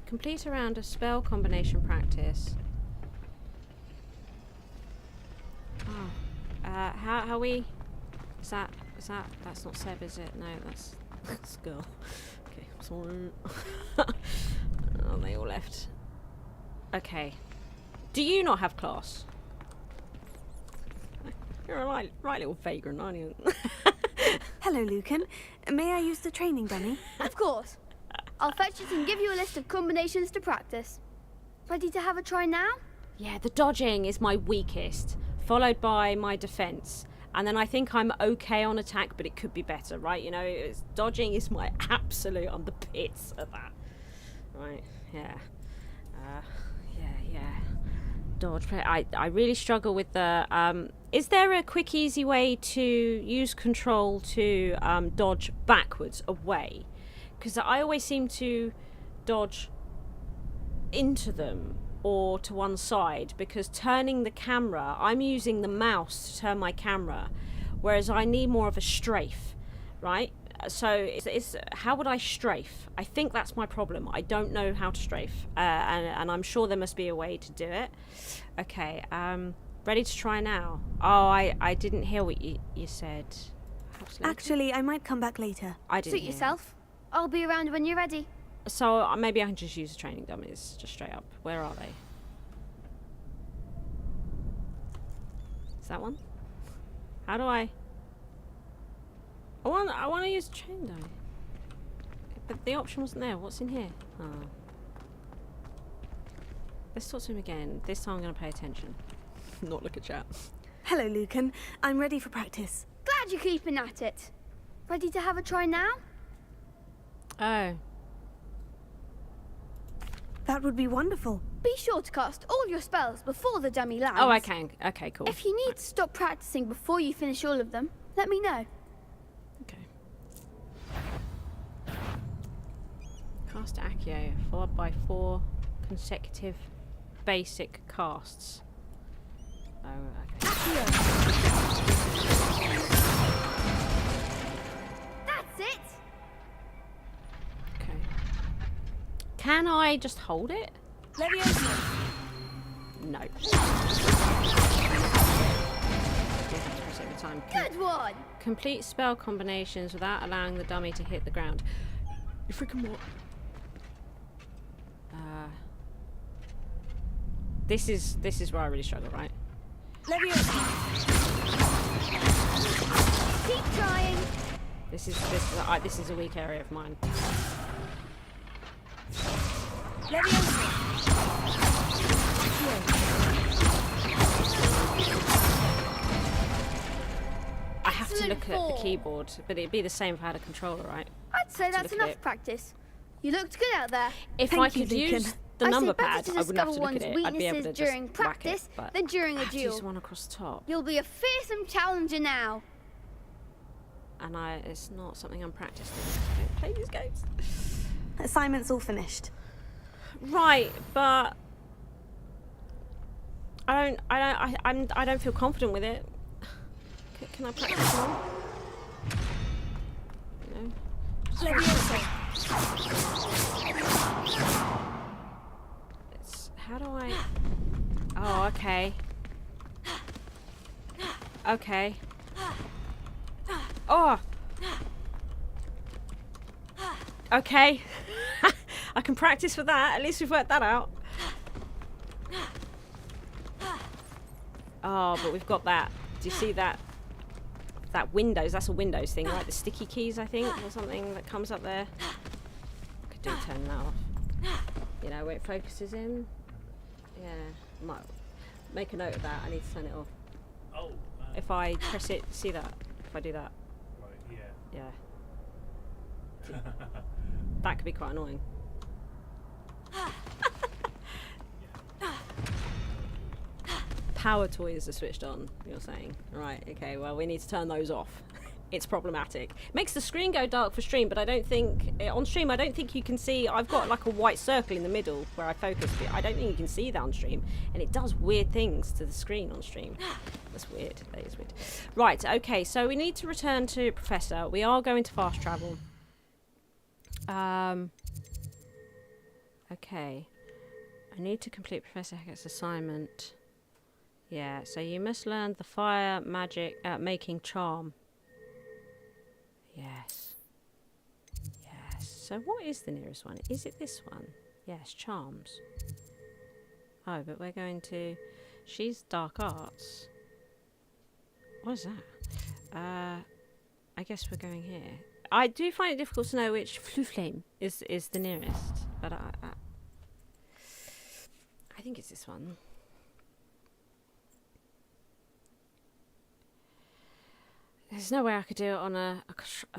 Complete a round of spell combination practice. Oh. How we... Is that... That's not Seb, is it? No, that's girl. Okay, sorry. Oh, they all left. Okay. Do you not have class? You're a right little vagrant, aren't you? Hello, Lucan. May I use the training dummy? Of course. I'll fetch it and give you a list of combinations to practice. Ready to have a try now? Yeah, the dodging is my weakest, followed by my defense. And then I think I'm okay on attack, but it could be better, right? You know, dodging is my absolute... I'm the pits at that. Right, yeah. Yeah. Dodge. I really struggle with the... is there a quick, easy way to use control to dodge backwards, away? Because I always seem to dodge into them or to one side, because turning the camera, I'm using the mouse to turn my camera, whereas I need more of a strafe, right? So it's how would I strafe? I think that's my problem. I don't know how to strafe, and I'm sure there must be a way to do it. Okay, ready to try now? Oh, I didn't hear what you said. Actually, I might come back later. I didn't Suit hear. yourself. I'll be around when you're ready. So maybe I can just use the training dummies, just straight up. Where are they? Is that one? How do I want to use chain die. But the option wasn't there. What's in here? Oh. Let's talk to him again. This time I'm going to pay attention. Not look at chat. Hello, Lucan. I'm ready for practice. Glad you're keeping at it. Ready to have a try now? Oh. That would be wonderful. Be sure to cast all your spells before the dummy lands. Oh, I can. Okay, cool. If you need to stop practicing before you finish all of them, let me know. Okay. Cast Accio, followed by 4 consecutive basic casts. Oh, okay. Accio! That's it! Okay. Can I just hold it? Leviosa! No. Time. Good one! Complete spell combinations without allowing the dummy to hit the ground. You freaking what? This is where I really struggle, right? Leviosa! Keep trying! This is a weak area of mine. Leviosa! I have to look at the keyboard, but it'd be the same if I had a controller, right? I'd say that's enough practice. You looked good out there. If I could use the number pad, I wouldn't have to look at it. I'd be able to just during practice whack it, than during a I have to duel. use one across the top. You'll be a fearsome challenger now. And it's not something I'm practicing. I don't play these games. Assignment's all finished. Right, but I don't feel confident with it. Can I practice more? No. How do I? Oh, okay. Okay. Oh. Okay. I can practice for that. At least we've worked that out. Oh, but we've got that. Do you see that? That Windows. That's a Windows thing, right? The sticky keys, I think, or something that comes up there. I could do turn that off. You know, where it focuses in. Yeah. Might make a note of that. I need to turn it off. Oh. If I press it, see that? If I do that. Right. Yeah. Yeah. That could be quite annoying. Power toys are switched on, you're saying. Right, okay, well, we need to turn those off. It's problematic. Makes the screen go dark for stream, but I don't think, on stream, I don't think you can see, I've got like a white circle in the middle where I focus, but I don't think you can see that on stream, and it does weird things to the screen on stream. That's weird, that is weird. Right, okay, so we need to return to Professor. We are going to fast travel. Okay. I need to complete Professor Hecat's assignment. Yeah, so you must learn the fire magic making charm. Yes. Yes. So what is the nearest one? Is it this one? Yes, charms. Oh, but we're going to... She's dark arts. What is that? I guess we're going here. I do find it difficult to know which flame is the nearest, but I think it's this one. There's no way I could do it on a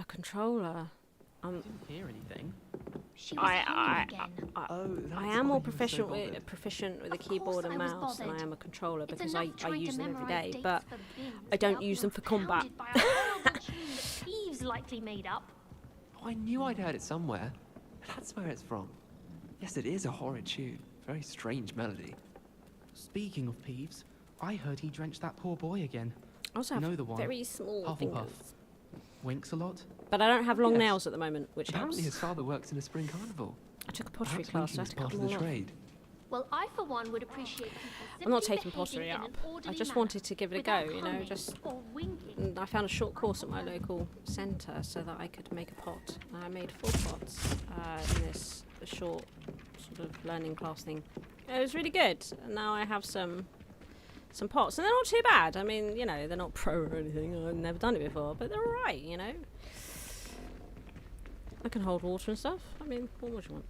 controller. I didn't hear anything. I am more proficient with a keyboard and mouse than I am a controller because I use them every day, but I don't use them for combat. Thieves likely made up. Oh, I knew I'd heard it somewhere. That's where it's from. Yes, it is a horrid tune. Very strange melody. Speaking of Peeves, I heard he drenched that poor boy again. I also have the one? very small Hufflepuff. fingers. Winks a lot. But I don't have long nails at the moment, which Apparently helps. his father works in a spring carnival. I took a pottery Perhaps class, so I winking have is to part cut of them the all off. trade. Well, I for one would appreciate people I'm not simply taking pottery behaving in up. an I orderly just manner, wanted to give it a go, without you know, humming just... or winking. And I found a short course at my local centre so that I could make a pot. I made 4 pots in this short sort of learning class thing. It was really good. And now I have some some pots, and they're not too bad. I mean, you know, they're not pro or anything. I've never done it before, but they're alright, you know. I can hold water and stuff. I mean, what more do you want?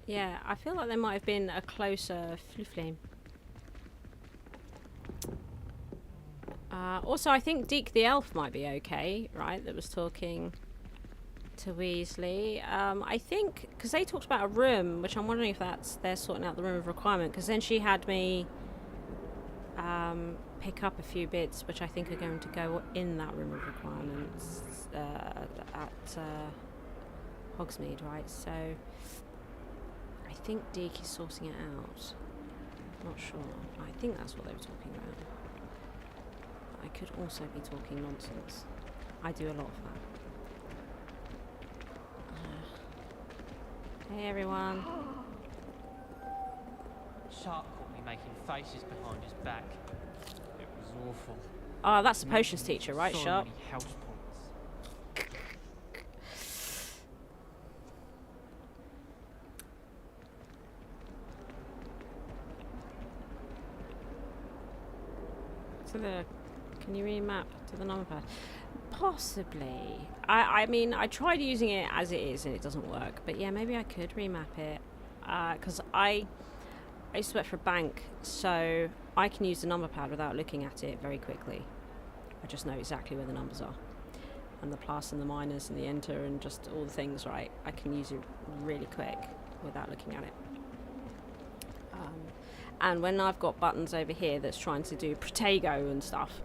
Yeah, I feel like there might have been a closer flame. Also, I think Deke the elf might be okay, right? That was talking to Weasley. I think, because they talked about a room, which I'm wondering if they're sorting out the room of requirement, because then she had me pick up a few bits, which I think are going to go in that room of requirements at Hogsmeade, right? So I think Deke is sorting it out. I'm not sure. I think that's what they were talking about. I could also be talking nonsense. I do a lot of that. Hey everyone. Shark caught me making faces behind his back. It was awful. Oh, that's the potions teacher, right, So Sharp? many health points. Can you remap to the number pad? Possibly. I mean, I tried using it as it is and it doesn't work. But yeah, maybe I could remap it. Because I used to work for a bank, so I can use the number pad without looking at it very quickly. I just know exactly where the numbers are. And the plus and the minus and the enter and just all the things, right? I can use it really quick without looking at it. And when I've got buttons over here that's trying to do Protego and stuff,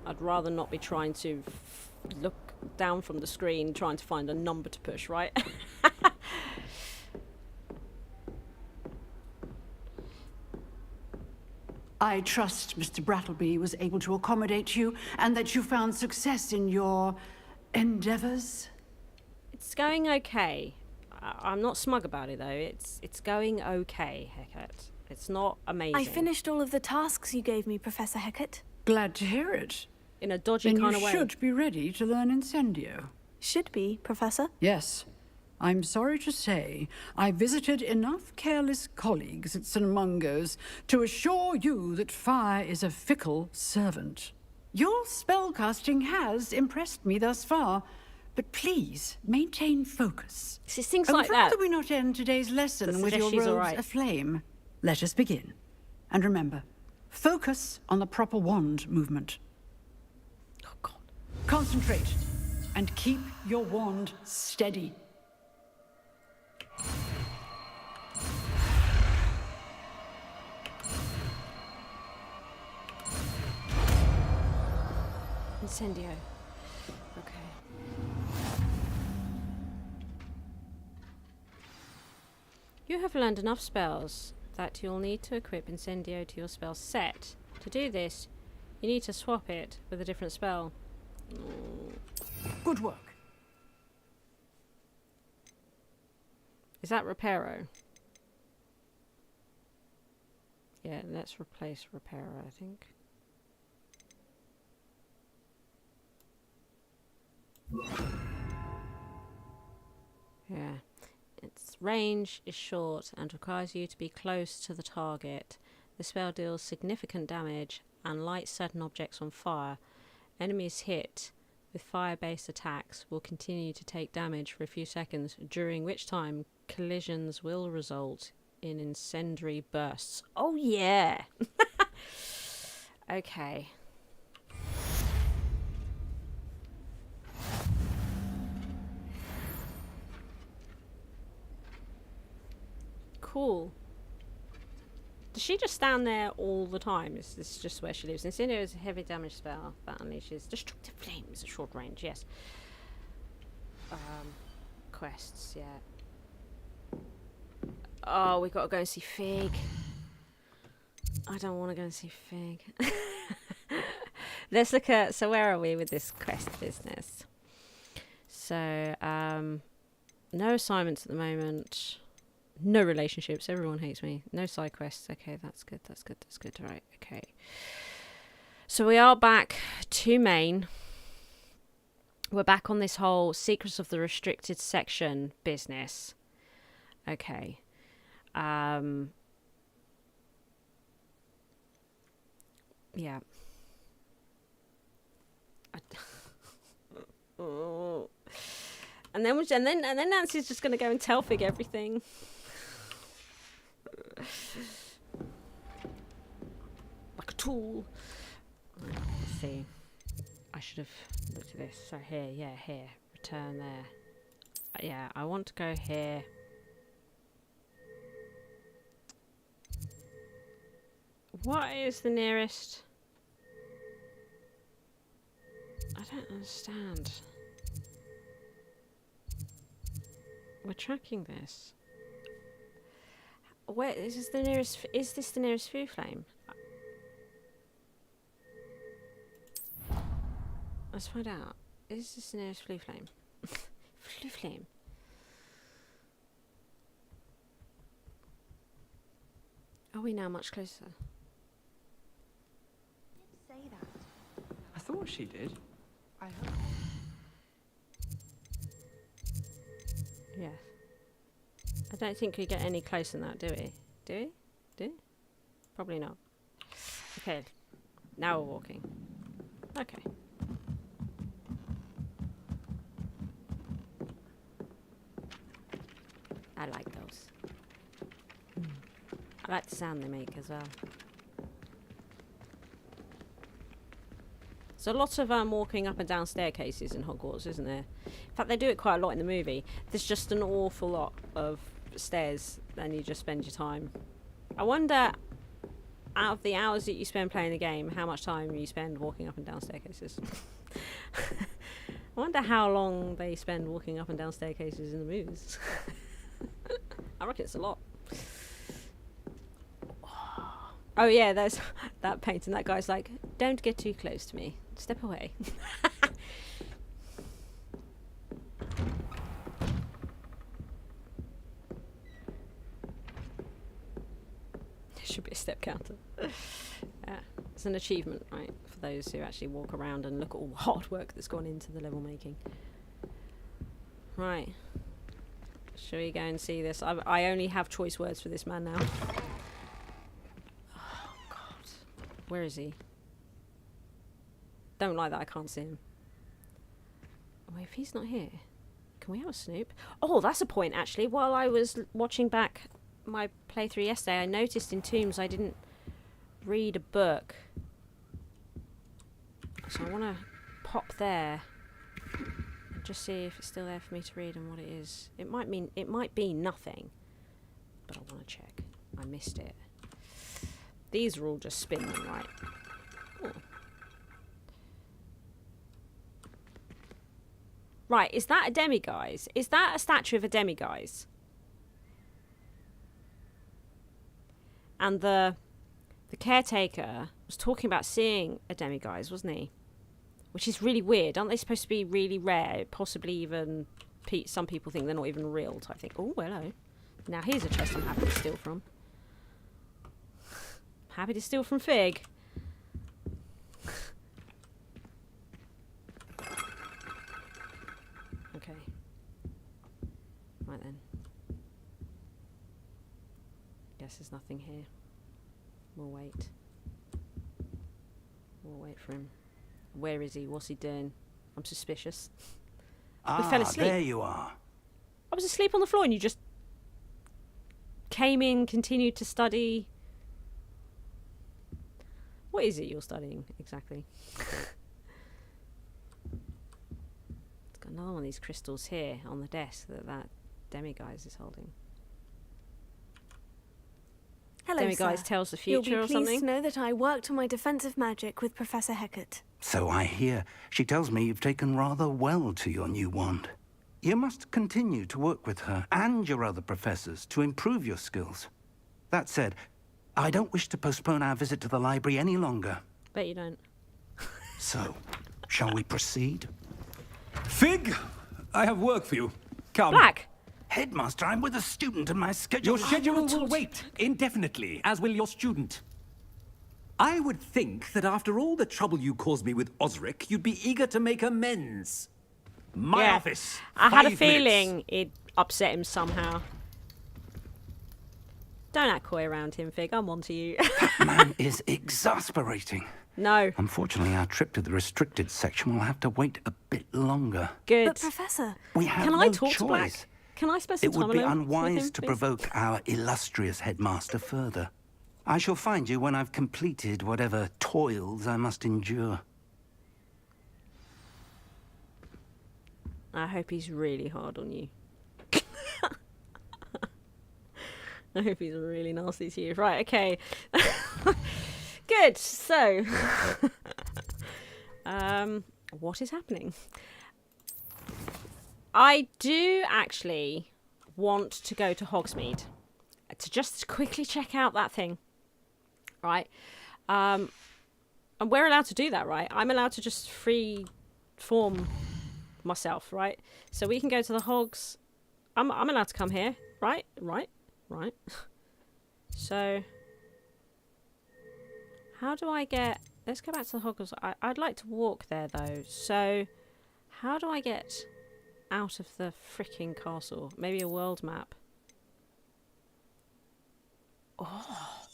I'd rather not be trying to look down from the screen trying to find a number to push, right? I trust Mr. Brattleby was able to accommodate you and that you found success in your endeavors. It's going okay. I'm not smug about it though. It's going okay, Hecat. It's not amazing. I finished all of the tasks you gave me, Professor Hecat. Glad to hear it. In a dodgy kind of way. You should be ready to learn Incendio. Should be, Professor. Yes. I'm sorry to say, I visited enough careless colleagues at St. Mungo's to assure you that fire is a fickle servant. Your spellcasting has impressed me thus far, but please maintain focus. It's things I'm like afraid that. that we not end today's lesson with your she's robes alright. aflame. Let us begin. And remember, focus on the proper wand movement. Oh God. Concentrate and keep your wand steady. Incendio. Okay. You have learned enough spells that you'll need to equip Incendio to your spell set. To do this, you need to swap it with a different spell. Good work. Is that Reparo? Yeah, let's replace Reparo, I think. Yeah. Its range is short and requires you to be close to the target. The spell deals significant damage and lights certain objects on fire. Enemies hit with fire-based attacks will continue to take damage for a few seconds, during which time collisions will result in incendiary bursts. Oh yeah! Okay. Cool. Does she just stand there all the time? Is this just where she lives? Incendio is a heavy damage spell that unleashes destructive flames at short range, yes. Quests, yeah. Oh, we gotta go and see Fig. I don't want to go and see Fig. Let's look at, so where are we with this quest business? So, no assignments at the moment. No relationships. Everyone hates me. No side quests. Okay, that's good. That's good. That's good. Right. Okay. So we are back to main. We're back on this whole Secrets of the Restricted Section business. Okay. Yeah. Oh. And then Nancy's just gonna go and tell Fig everything. Like a tool. Right, let's see. I should have looked at this. So here, yeah, here. Return there. Yeah, I want to go here. What is the nearest? I don't understand. We're tracking this. Where is this the nearest? Is this the nearest flue flame? Let's find out. Is this the nearest flue flame? Flue flame. Are we now much closer? Say that. I thought she did. I hope. Yes. I don't think we get any closer than that, do we? Do we? Do we? Probably not. Okay. Now we're walking. Okay. I like those. I like the sound they make as well. There's a lot of walking up and down staircases in Hogwarts, isn't there? In fact, they do it quite a lot in the movie. There's just an awful lot of stairs, and you just spend your time. I wonder, out of the hours that you spend playing the game, how much time you spend walking up and down staircases. I wonder how long they spend walking up and down staircases in the movies. I reckon it's a lot. Oh yeah, there's that painting. That guy's like, don't get too close to me. Step away. Should be a step counter. Yeah, it's an achievement, right, for those who actually walk around and look at all the hard work that's gone into the level making. Right. Shall we go and see this? I only have choice words for this man now. Oh, God. Where is he? Don't like that I can't see him. Wait, if he's not here, can we have a snoop? Oh, that's a point, actually. While I was watching back my playthrough yesterday, I noticed in Tombs I didn't read a book. So I want to pop there and just see if it's still there for me to read and what it is. It might be nothing, but I want to check. I missed it. These are all just spinning, right? Ooh. Right, is that a demiguise? Is that a statue of a demiguise? And the caretaker was talking about seeing a demiguise, wasn't he? Which is really weird. Aren't they supposed to be really rare? Possibly even some people think they're not even real type thing. Oh, hello. Now here's a chest I'm happy to steal from. Happy to steal from Fig. Okay. Right then. Guess there's nothing here. We'll wait. We'll wait for him. Where is he? What's he doing? I'm suspicious. We fell asleep. There you are. I was asleep on the floor and you just came in, continued to study. What is it you're studying exactly? It's got another one of these crystals here on the desk that demiguise is holding. Hello, Demiguise sir. tells the future or something? You'll be pleased to know that I worked on my defensive magic with Professor Hecat. So I hear. She tells me you've taken rather well to your new wand. You must continue to work with her and your other professors to improve your skills. That said, I don't wish to postpone our visit to the library any longer. Bet you don't. So, shall we proceed? Fig, I have work for you. Come. Black! Headmaster, I'm with a student and my schedule... Your schedule will wait indefinitely, as will your student. I would think that after all the trouble you caused me with Osric, you'd be eager to make amends. My office. I had a 5 feeling minutes. it upset him somehow. Don't act coy around him, Fig. I'm on to you. That man is exasperating. No. Unfortunately, our trip to the restricted section will have to wait a bit longer. Good. But Professor, We have Can no I talk choice. to Black? Can I spend some It would time be alone with unwise him, to please? provoke our illustrious headmaster further. I shall find you when I've completed whatever toils I must endure. I hope he's really hard on you. I hope he's really nasty to you. Right, okay. Good, so... what is happening? I do actually want to go to Hogsmeade to just quickly check out that thing. Right? And we're allowed to do that, right? I'm allowed to just free form myself, right? So we can go to the Hogs. I'm allowed to come here, right? Right. So how do I get... Let's go back to the Hogwarts. I'd like to walk there though. So how do I get out of the freaking castle? Maybe a world map. Oh.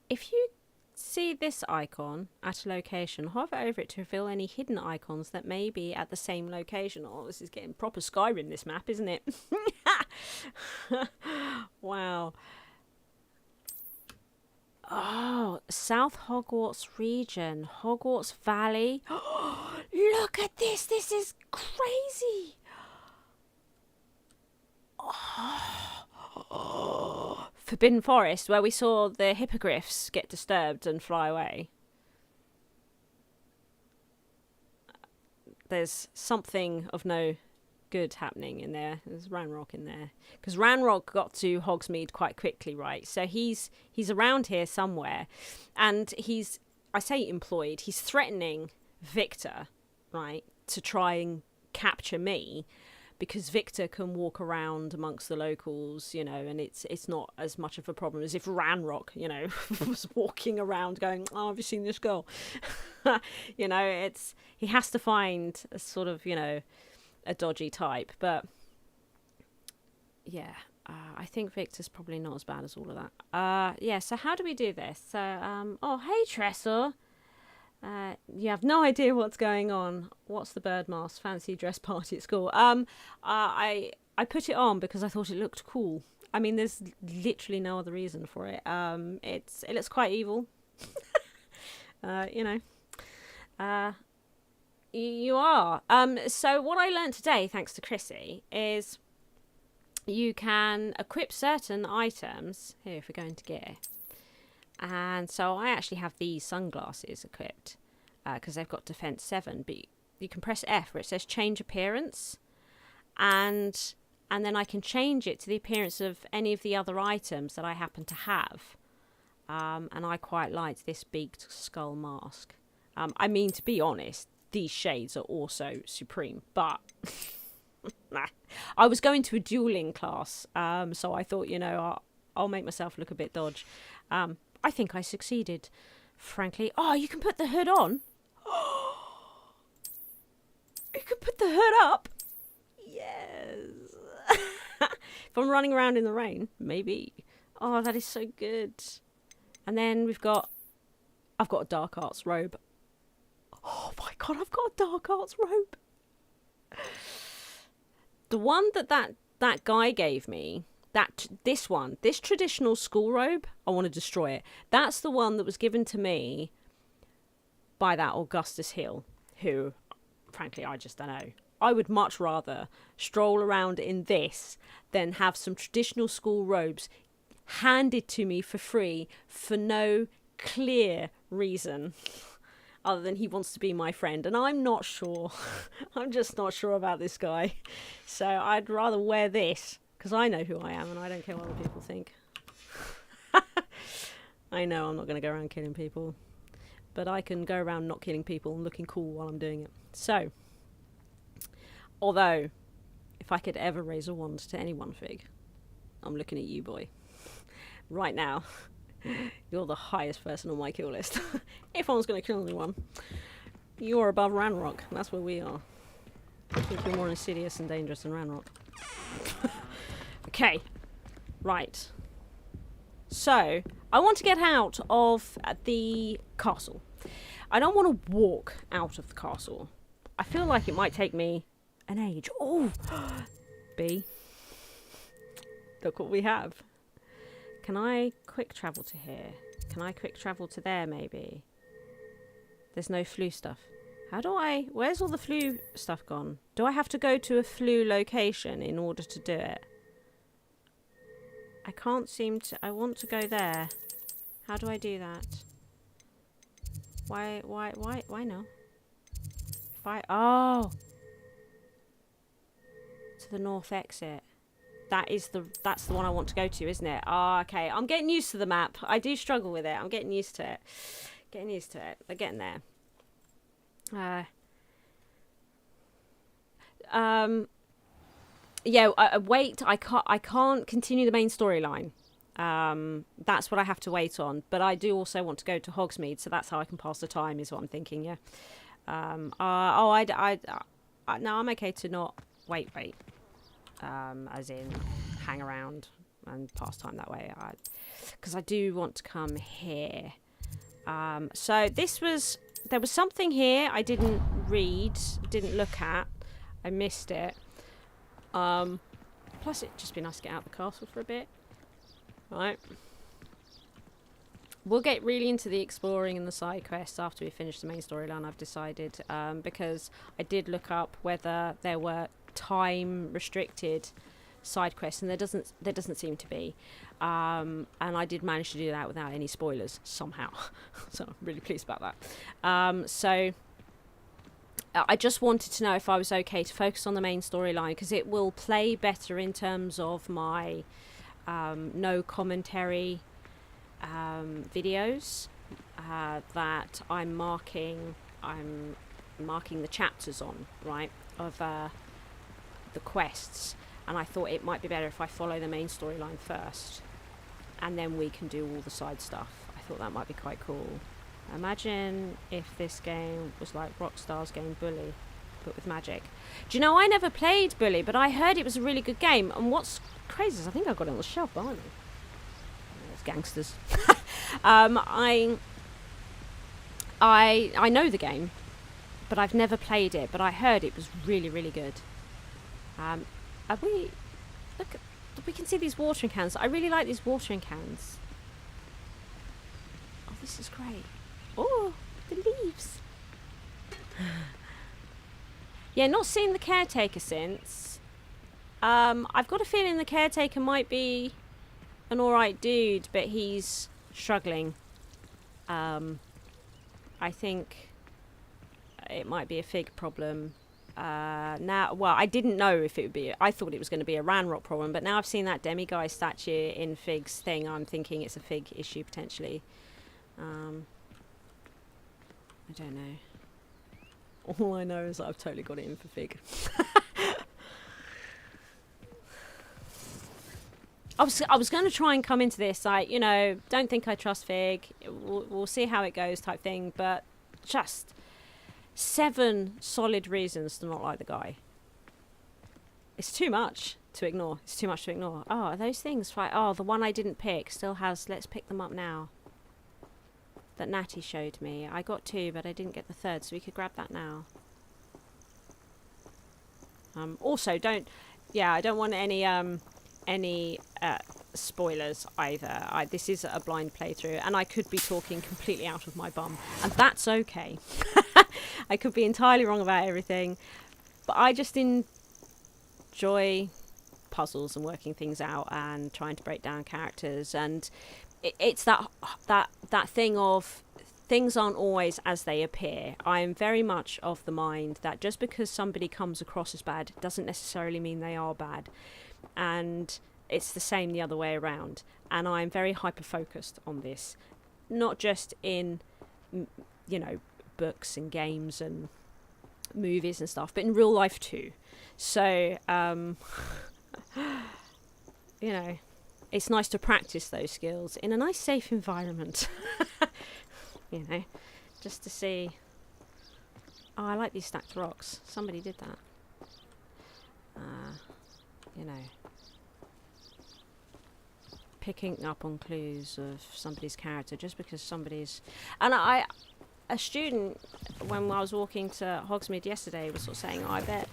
If you see this icon at a location, hover over it to reveal any hidden icons that may be at the same location. Oh, this is getting proper Skyrim, this map, isn't it? Wow. Oh, South Hogwarts region, Hogwarts Valley. Look at this. This is crazy. Oh. Forbidden Forest, where we saw the hippogriffs get disturbed and fly away. There's something of no good happening in there. There's Ranrock in there. Because Ranrock got to Hogsmeade quite quickly, right? So he's around here somewhere. And he's, I say employed, he's threatening Victor, right? To try and capture me. Because Victor can walk around amongst the locals, you know, and it's not as much of a problem as if Ranrock, you know, was walking around going, oh, have you seen this girl? You know, he has to find a sort of, you know, a dodgy type. But, yeah, I think Victor's probably not as bad as all of that. Yeah, so how do we do this? So, oh, hey, Tressor. You have no idea what's going on. What's the bird mask? Fancy dress party at school. I put it on because I thought it looked cool. I mean, there's literally no other reason for it. It looks quite evil. You know. You are. So what I learned today, thanks to Chrissy, is you can equip certain items. Here, if we go into gear. And so I actually have these sunglasses equipped because they've got defense 7. But you can press F where it says change appearance, and then I can change it to the appearance of any of the other items that I happen to have. And I quite liked this beaked skull mask. I mean, to be honest, these shades are also supreme, but I was going to a dueling class, so I thought, you know, I'll make myself look a bit dodge. I think I succeeded, frankly. Oh, you can put the hood on. You can put the hood up. Yes. If I'm running around in the rain, maybe. Oh, that is so good. And then I've got a dark arts robe. Oh my god, I've got a dark arts robe. The one that guy gave me, this traditional school robe, I want to destroy it. That's the one that was given to me by that Augustus Hill, who, frankly, I just don't know. I would much rather stroll around in this than have some traditional school robes handed to me for free for no clear reason other than he wants to be my friend. And I'm not sure. I'm just not sure about this guy. So I'd rather wear this because I know who I am and I don't care what other people think. I know I'm not going to go around killing people, but I can go around not killing people and looking cool while I'm doing it. So, although, if I could ever raise a wand to anyone, Fig, I'm looking at you, boy. Right now, you're the highest person on my kill list. If I was going to kill anyone, you're above Ranrock. That's where we are. I think you're more insidious and dangerous than Ranrock. Okay. Right. So, I want to get out of the castle. I don't want to walk out of the castle. I feel like it might take me an age. Oh! B. Look what we have. Can I quick travel to here? Can I quick travel to there, maybe? There's no flu stuff. How do I... Where's all the flu stuff gone? Do I have to go to a flu location in order to do it? I can't seem to... I want to go there. How do I do that? Why no? If I... Oh! To the north exit. That's the one I want to go to, isn't it? Oh, okay. I'm getting used to the map. I do struggle with it. I'm getting used to it. Getting used to it. We're getting there. Yeah, wait. I can't continue the main storyline. That's what I have to wait on. But I do also want to go to Hogsmeade, so that's how I can pass the time, is what I'm thinking. Yeah. No, I'm okay to not wait. As in hang around and pass time that way. Because I do want to come here. So there was something here I didn't read, didn't look at. I missed it. Plus it'd just be nice to get out of the castle for a bit. Right. We'll get really into the exploring and the side quests after we finish the main storyline, I've decided. Because I did look up whether there were time restricted side quests, and there doesn't seem to be. And I did manage to do that without any spoilers somehow. So I'm really pleased about that. So I just wanted to know if I was okay to focus on the main storyline, because it will play better in terms of my no commentary videos that I'm marking the chapters on, right, of the quests. And I thought it might be better if I follow the main storyline first, and then we can do all the side stuff. I thought that might be quite cool. Imagine if this game was like Rockstar's game Bully, but with magic. Do you know, I never played Bully, but I heard it was a really good game. And what's crazy is I think I got it on the shelf behind me. It's gangsters. I know the game, but I've never played it. But I heard it was really, really good. We can see these watering cans. I really like these watering cans. Oh, this is great. Oh, the leaves. Yeah, not seen the caretaker since. I've got a feeling the caretaker might be an alright dude, but he's struggling. I think it might be a Fig problem. Now, well, I didn't know if it would be. I thought it was going to be a Ranrock problem, but now I've seen that demiguise statue in Fig's thing. I'm thinking it's a Fig issue potentially. I don't know. All I know is that I've totally got it in for Fig. I was going to try and come into this like, you know, don't think I trust Fig. We'll see how it goes type thing, but just 7 solid reasons to not like the guy. It's too much to ignore. It's too much to ignore. Oh, are those things right? Oh, the one I didn't pick still has. Let's pick them up now. That Natty showed me. I got 2, but I didn't get the 3rd, so we could grab that now. Also, I don't want any spoilers either. This is a blind playthrough, and I could be talking completely out of my bum, and that's okay. I could be entirely wrong about everything, but I just enjoy puzzles and working things out and trying to break down characters, and it's that thing of things aren't always as they appear. I am very much of the mind that just because somebody comes across as bad doesn't necessarily mean they are bad, and it's the same the other way around. And I'm very hyper focused on this, not just in, you know, books and games and movies and stuff, but in real life too. So you know, it's nice to practice those skills in a nice safe environment. You know, just to see. Oh, I like these stacked rocks. Somebody did that. You know, picking up on clues of somebody's character just because somebody's... And a student, when I was walking to Hogsmeade yesterday, was sort of saying, I bet,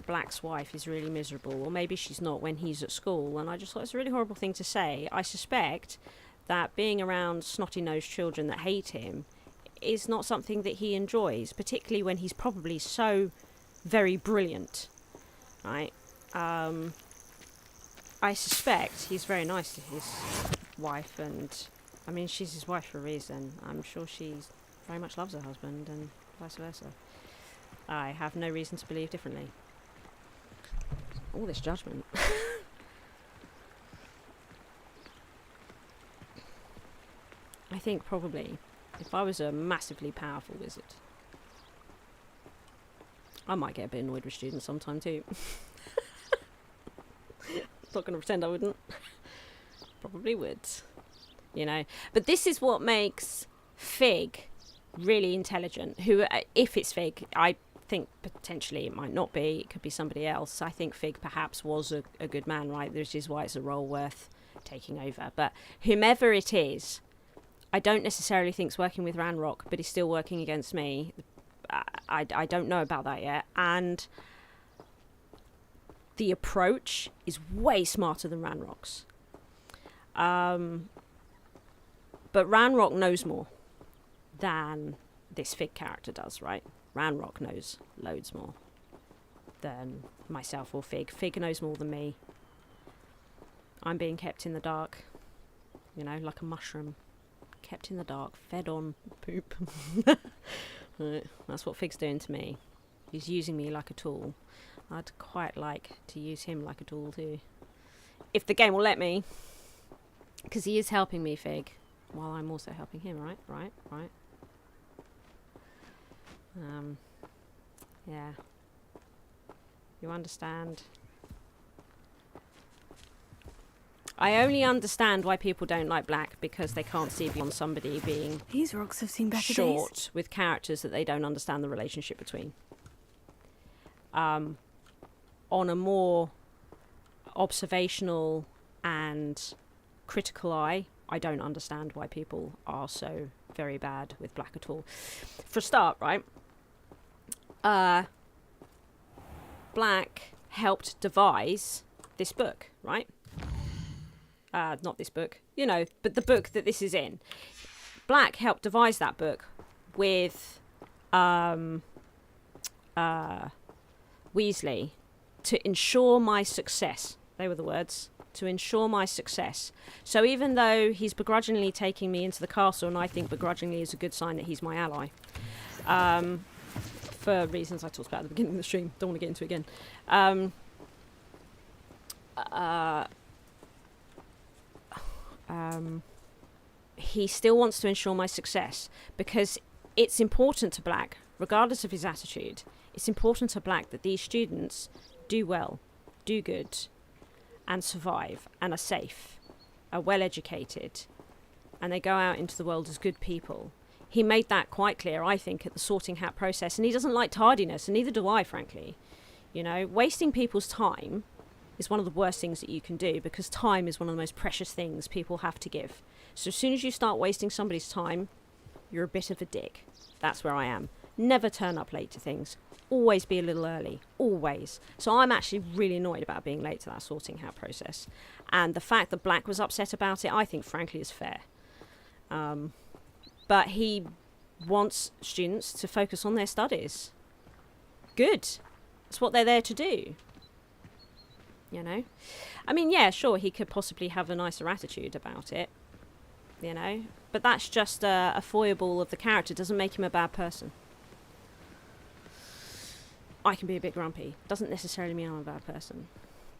Black's wife is really miserable, or maybe she's not when he's at school. And I just thought it's a really horrible thing to say. I suspect that being around snotty-nosed children that hate him is not something that he enjoys, particularly when he's probably so very brilliant, right? I suspect he's very nice to his wife, and I mean, she's his wife for a reason. I'm sure she very much loves her husband, and vice versa. I have no reason to believe differently. All this judgment. I think probably if I was a massively powerful wizard, I might get a bit annoyed with students sometime too. Not going to pretend I wouldn't. Probably would. But this is what makes Fig really intelligent. Who, if it's Fig, I think potentially it might not be. It could be somebody else. I think Fig perhaps was a good man, right? Which is why it's a role worth taking over. But whomever it is, I don't necessarily think is working with Ranrock, but he's still working against me. I don't know about that yet. And the approach is way smarter than Ranrock's. But Ranrock knows more than this Fig character does, right? Ranrock knows loads more than myself or Fig. Fig knows more than me. I'm being kept in the dark, like a mushroom. Kept in the dark, fed on poop. Right, that's what Fig's doing to me. He's using me like a tool. I'd quite like to use him like a tool too. If the game will let me. Because he is helping me, Fig. While I'm also helping him, right? Yeah. You understand? I only understand why people don't like Black because they can't see beyond somebody being These rocks have seen better short days. with characters that they don't understand the relationship between. On a more observational and critical eye, I don't understand why people are so very bad with Black at all. For a start, right? Black helped devise this book, right? Not this book, but the book that this is in. Black helped devise that book with Weasley to ensure my success. They were the words. To ensure my success. So even though he's begrudgingly taking me into the castle, and I think begrudgingly is a good sign that he's my ally, for reasons I talked about at the beginning of the stream, don't want to get into it again. He still wants to ensure my success because it's important to Black, regardless of his attitude, it's important to Black that these students do well, do good, and survive, and are safe, are well educated, and they go out into the world as good people. He made that quite clear, I think, at the sorting hat process, and he doesn't like tardiness, and neither do I, frankly. Wasting people's time is one of the worst things that you can do because time is one of the most precious things people have to give. So as soon as you start wasting somebody's time, you're a bit of a dick. That's where I am. Never turn up late to things. Always be a little early. Always. So I'm actually really annoyed about being late to that sorting hat process. And the fact that Black was upset about it, I think, frankly, is fair. But he wants students to focus on their studies. Good. That's what they're there to do. I mean, yeah, sure, he could possibly have a nicer attitude about it, but that's just a foible of the character. Doesn't make him a bad person. I can be a bit grumpy. Doesn't necessarily mean I'm a bad person,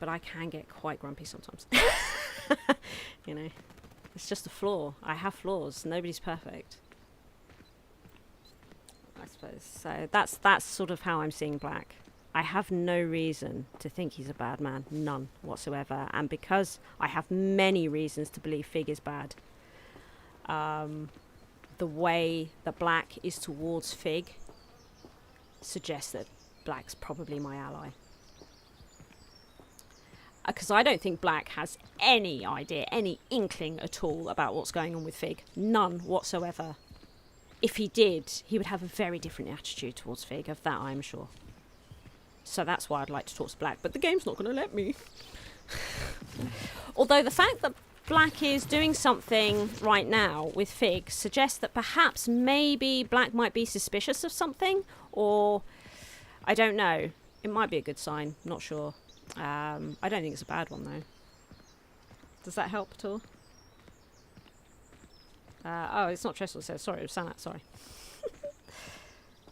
but I can get quite grumpy sometimes. It's just a flaw. I have flaws. Nobody's perfect, I suppose. So that's sort of how I'm seeing Black. I have no reason to think he's a bad man. None whatsoever. And because I have many reasons to believe Fig is bad, the way that Black is towards Fig suggests that Black's probably my ally. Because I don't think Black has any idea, any inkling at all about what's going on with Fig. None whatsoever. If he did, he would have a very different attitude towards Fig, of that I'm sure. So that's why I'd like to talk to Black, but the game's not going to let me. Although the fact that Black is doing something right now with Fig suggests that perhaps maybe Black might be suspicious of something, or I don't know. It might be a good sign, not sure. I don't think it's a bad one though. Does that help at all? Oh, it's not Trestle says. Sorry, it was Sanat, sorry.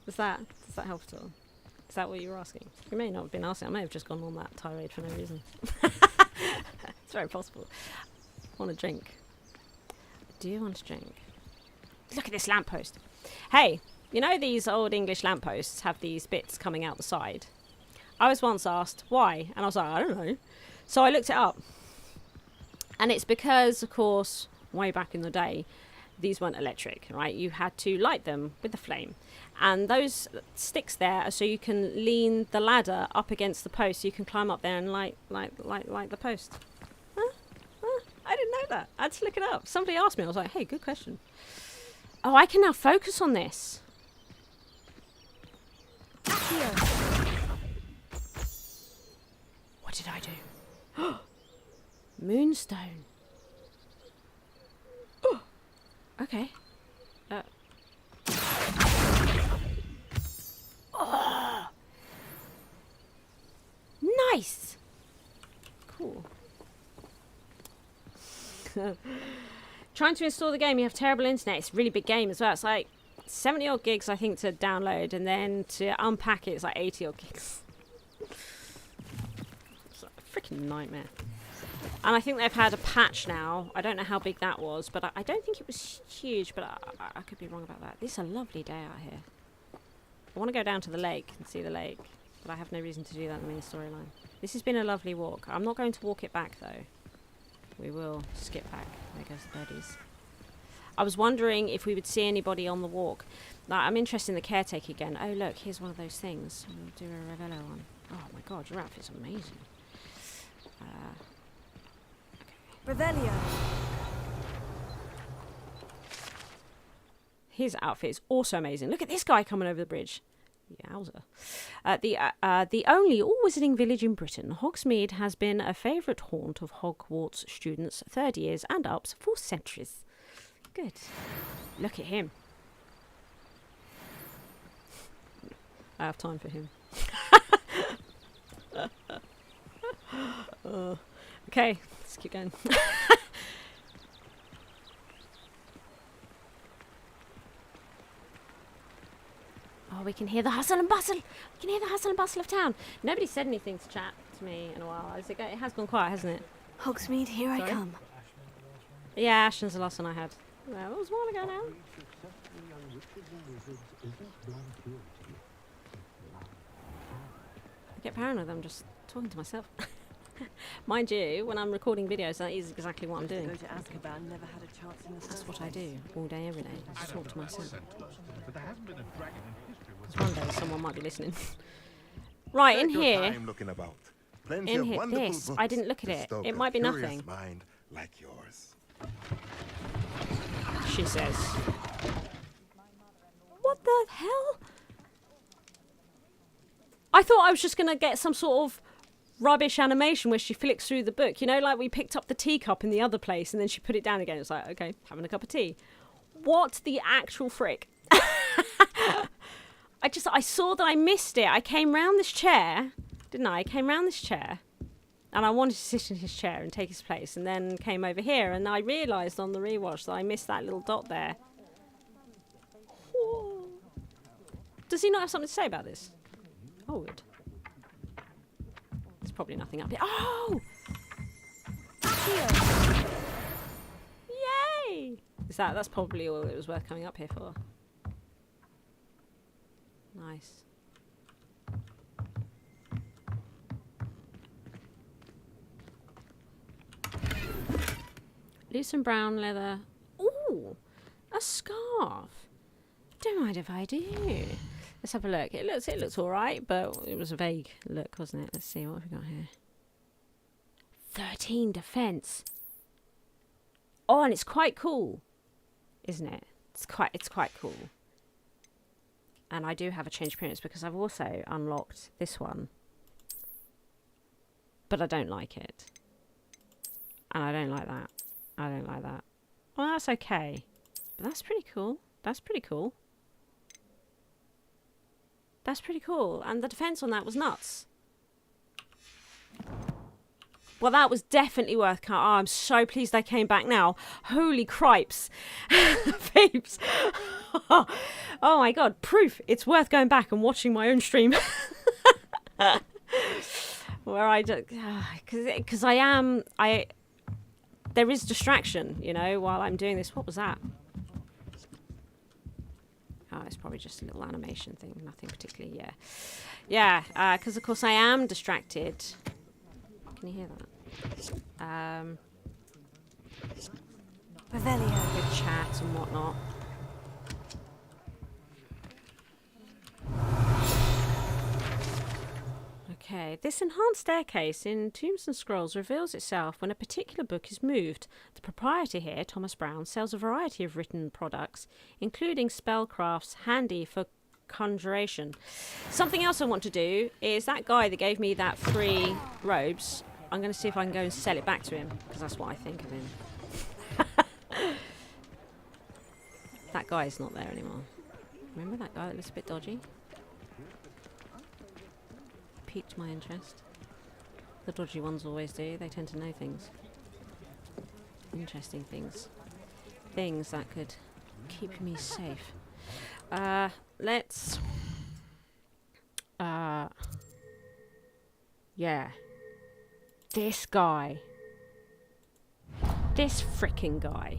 Does that help at all? Is that what you were asking? You may not have been asking. I may have just gone on that tirade for no reason. It's very possible. I want a drink. I do want a drink. Look at this lamppost. Hey, you know these old English lampposts have these bits coming out the side? I was once asked why, and I was like, I don't know. So I looked it up. And it's because, of course, way back in the day, these weren't electric, right? You had to light them with a flame. And those sticks there are so you can lean the ladder up against the post so you can climb up there and light the post. Huh? I didn't know that. I had to look it up. Somebody asked me. I was like, hey, good question. Oh, I can now focus on this. Here. What did I do? Moonstone. Oh, okay. Oh, nice. Cool. Trying to install the game, you have terrible internet. It's a really big game as well. It's like 70 odd gigs, I think, to download, and then to unpack it, it's like 80 odd gigs. It's like a freaking nightmare. And I think they've had a patch now. I don't know how big that was, but I don't think it was huge, but I could be wrong about that. This is a lovely day out here. I want to go down to the lake and see the lake, but I have no reason to do that in the main storyline. This has been a lovely walk. I'm not going to walk it back, though. We will skip back. There goes the birdies. I was wondering if we would see anybody on the walk. Now, I'm interested in the caretaker again. Oh, look, here's one of those things. We'll do a Ravello one. Oh, my God, your outfit's amazing. Revelio. His outfit is also amazing. Look at this guy coming over the bridge. Yowza. The only all-wizarding village in Britain, Hogsmeade has been a favourite haunt of Hogwarts students, third years and ups for centuries. Good. Look at him. I have time for him. Okay, let's keep going. Oh, we can hear the hustle and bustle. We can hear the hustle and bustle of town. Nobody said anything to chat to me in a while. It has gone quiet, hasn't it? Hogsmeade, here I come. Yeah, Ashton's the last one I had. That was a while ago now. I get paranoid. I'm just talking to myself. Mind you, when I'm recording videos, that is exactly what I'm doing. That's what I do all day, every day. Just talk to myself. Because one day someone might be listening. Right, in here. In here, this. I didn't look at it. It might be nothing. Mind like yours. She says. What the hell? I thought I was just going to get some sort of rubbish animation where she flicks through the book. You know, like we picked up the teacup in the other place and then she put it down again. It's like, okay, having a cup of tea. What the actual frick? I saw that I missed it. I came round this chair, didn't I? I came round this chair and I wanted to sit in his chair and take his place, and then came over here and I realised on the rewatch that I missed that little dot there. Whoa. Does he not have something to say about this? Oh, good. There's probably nothing up here. Oh! Here. Yay! That's probably all it was worth coming up here for. Nice. Loose and brown leather. Ooh! A scarf. Don't mind if I do. Let's have a look. It looks alright, but it was a vague look, wasn't it? Let's see what have we got here. 13 defense. Oh, and it's quite cool, isn't it? It's quite cool. And I do have a change appearance because I've also unlocked this one. But I don't like it. And I don't like that. I don't like that. Well, that's okay. But that's pretty cool. That's pretty cool. That's pretty cool. And the defense on that was nuts. Well, that was definitely worth cut. Oh, I'm so pleased I came back now. Holy cripes. Peeps. Oh my god. Proof. It's worth going back and watching my own stream. Where I do... Because there is distraction, you know, while I'm doing this. What was that? Oh, it's probably just a little animation thing. Nothing particularly, yeah. Yeah, because of course I am distracted. Can you hear that? Revelio. Good chat and whatnot. Okay, this enhanced staircase in Tombs and Scrolls reveals itself when a particular book is moved. The proprietor here, Thomas Brown, sells a variety of written products, including spellcrafts handy for conjuration. Something else I want to do is that guy that gave me that free robes, I'm going to see if I can go and sell it back to him, because that's what I think of him. That guy is not there anymore. Remember that guy that looks a bit dodgy? Piqued my interest. The dodgy ones always do. They tend to know things. Interesting things. Things that could keep me safe. Let's... yeah. This guy. This frickin' guy.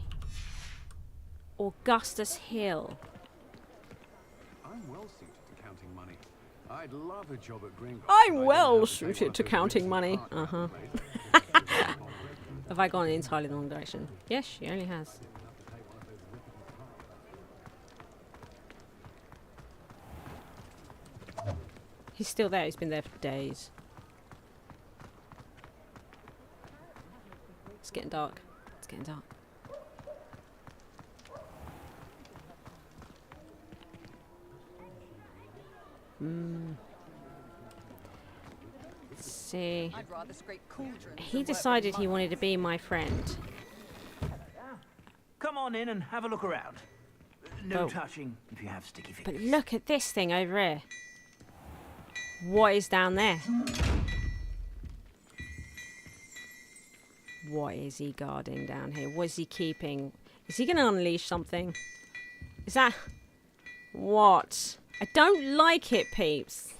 Augustus Hill. I'm well suited to counting money. I'd love a job at Gringotts. I'm well suited to counting money. Uh-huh. Have I gone entirely the wrong direction? Yes, she only has. He's still there. He's been there for days. It's getting dark. It's getting dark. Let's see. He decided he wanted to be my friend. Come on in and have a look around. No Oh. touching if you have sticky fingers. But look at this thing over here. What is down there? What is he guarding down here? What is he keeping? Is he going to unleash something? Is that... What? I don't like it, peeps.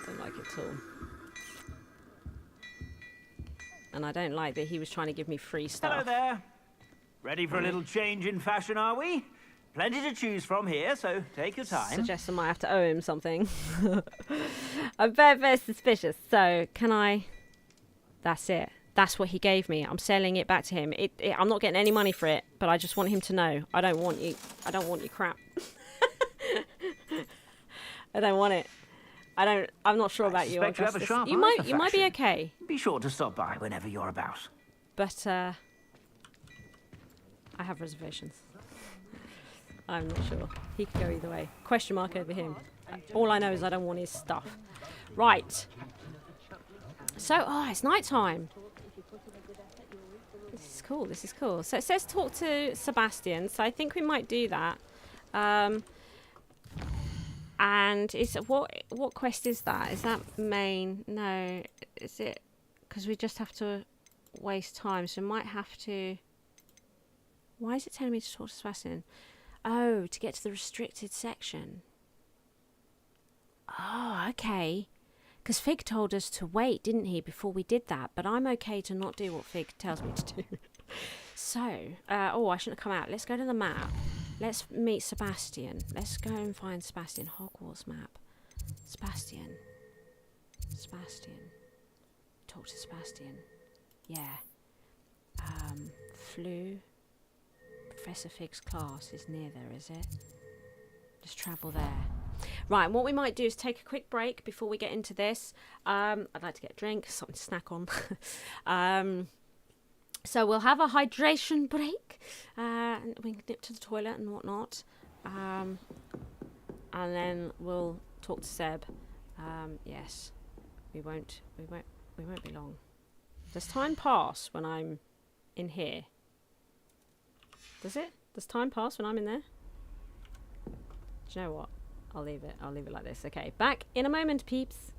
Don't like it at all. And I don't like that he was trying to give me free stuff. Hello there. Ready for a little change in fashion, are we? Plenty to choose from here, so take your time. Suggests I might have to owe him something. I'm very, very suspicious. So, can I... That's it. That's what he gave me. I'm selling it back to him. I'm not getting any money for it, but I just want him to know. I don't want you crap. I don't want it. I'm not sure about you. I suspect you have a sharp You eye might for you might be fashion. okay. Be sure to stop by whenever you're about. But I have reservations. I'm not sure. He could go either way. Question mark over him. All I know is I don't want his stuff. Right. So, it's night time. This is cool. This is cool. So it says talk to Sebastian. So I think we might do that. And is what quest is that? Is that main? No. Is it? Because we just have to waste time. So we might have to. Why is it telling me to talk to Sebastian? Oh, to get to the restricted section. Oh, okay. Because Fig told us to wait, didn't he, before we did that? But I'm okay to not do what Fig tells me to do. So, I shouldn't have come out. Let's go to the map. Let's meet Sebastian. Let's go and find Sebastian. Hogwarts map. Sebastian. Talk to Sebastian. Yeah. Flew. Professor Fig's class is near there, is it? Just travel there. Right, and what we might do is take a quick break before we get into this. I'd like to get a drink, something to snack on. So we'll have a hydration break. And we can nip to the toilet and whatnot. And then we'll talk to Seb. Yes, we won't be long. Does time pass when I'm in here? Does it? Does time pass when I'm in there? Do you know what? I'll leave it like this. Okay, back in a moment, peeps.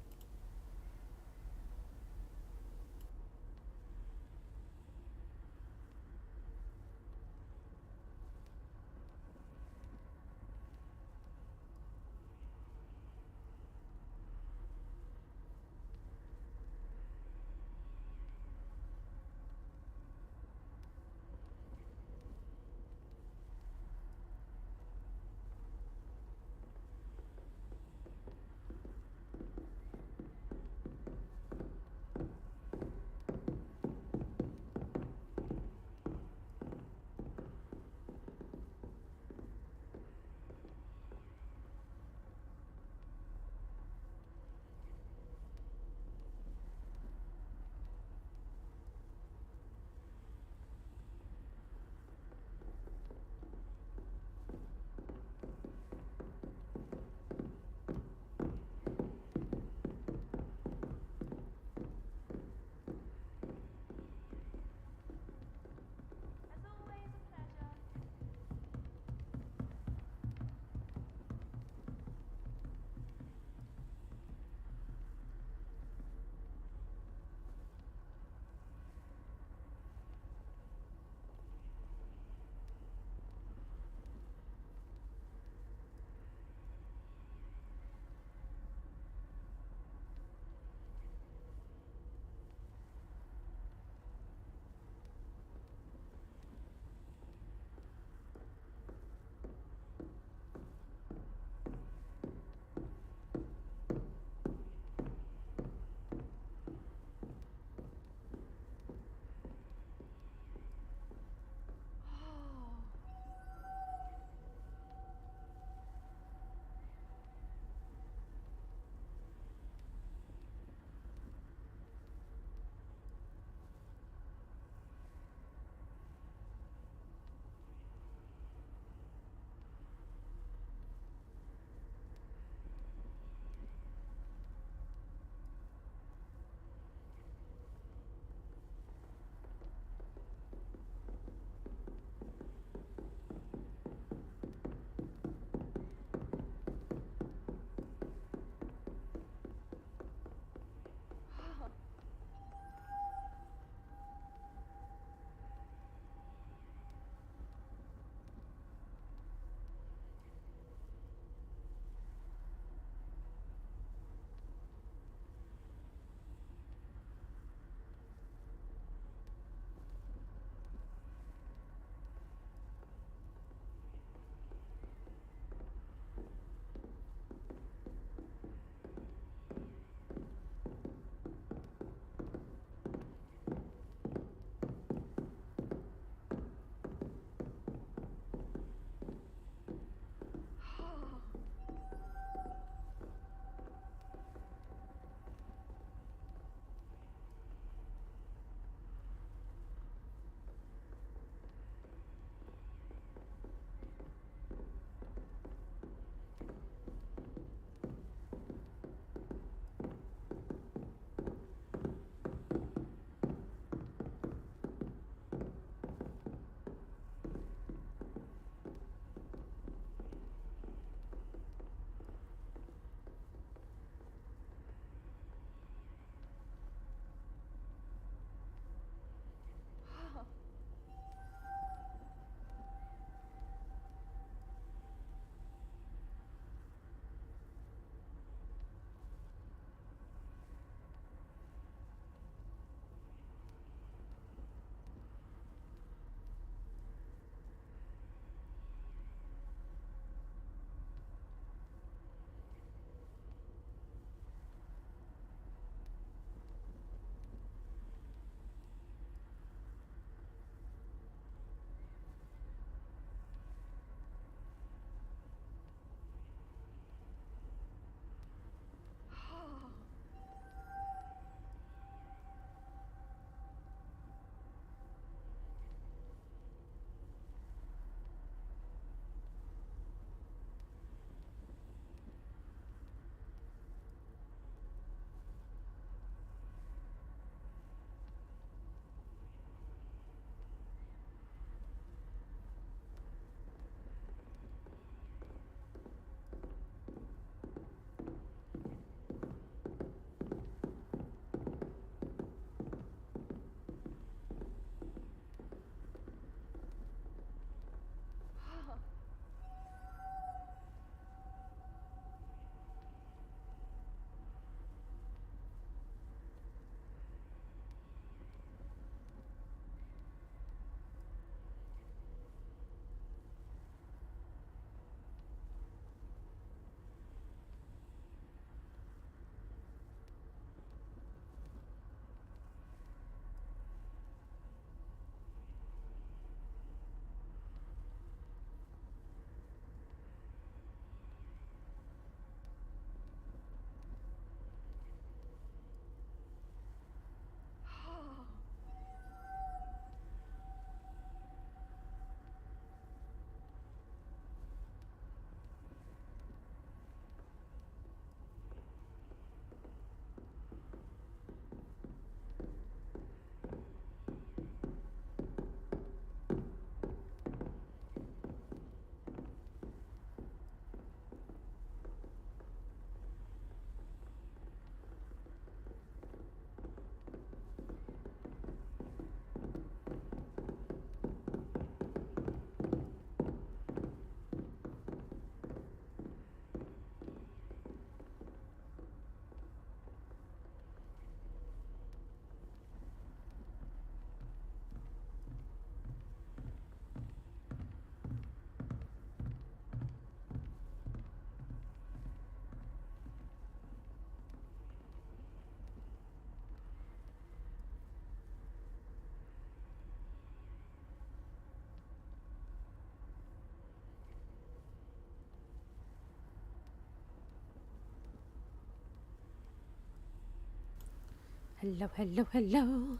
Hello, hello, hello.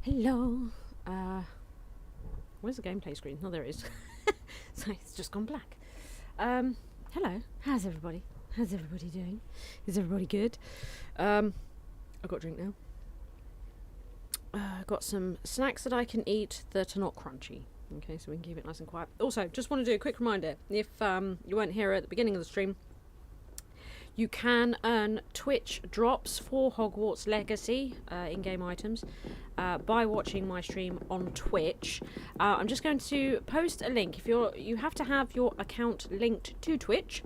Hello. Where's the gameplay screen? Oh, there it is. Sorry, it's just gone black. Hello. How's everybody? How's everybody doing? Is everybody good? I've got a drink now. I've got some snacks that I can eat that are not crunchy. Okay, so we can keep it nice and quiet. Also, just want to do a quick reminder. If you weren't here at the beginning of the stream, you can earn Twitch drops for Hogwarts Legacy in-game items by watching my stream on Twitch. I'm just going to post a link. If you have to have your account linked to Twitch.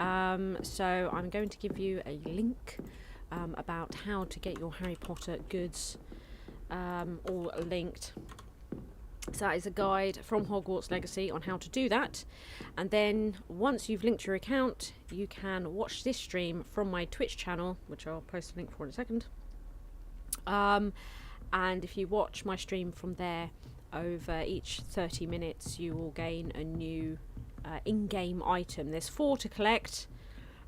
So I'm going to give you a link about how to get your Harry Potter goods all linked. So that is a guide from Hogwarts Legacy on how to do that. And then once you've linked your account, you can watch this stream from my Twitch channel, which I'll post a link for in a second. And if you watch my stream from there, over each 30 minutes, you will gain a new in-game item. There's 4 to collect,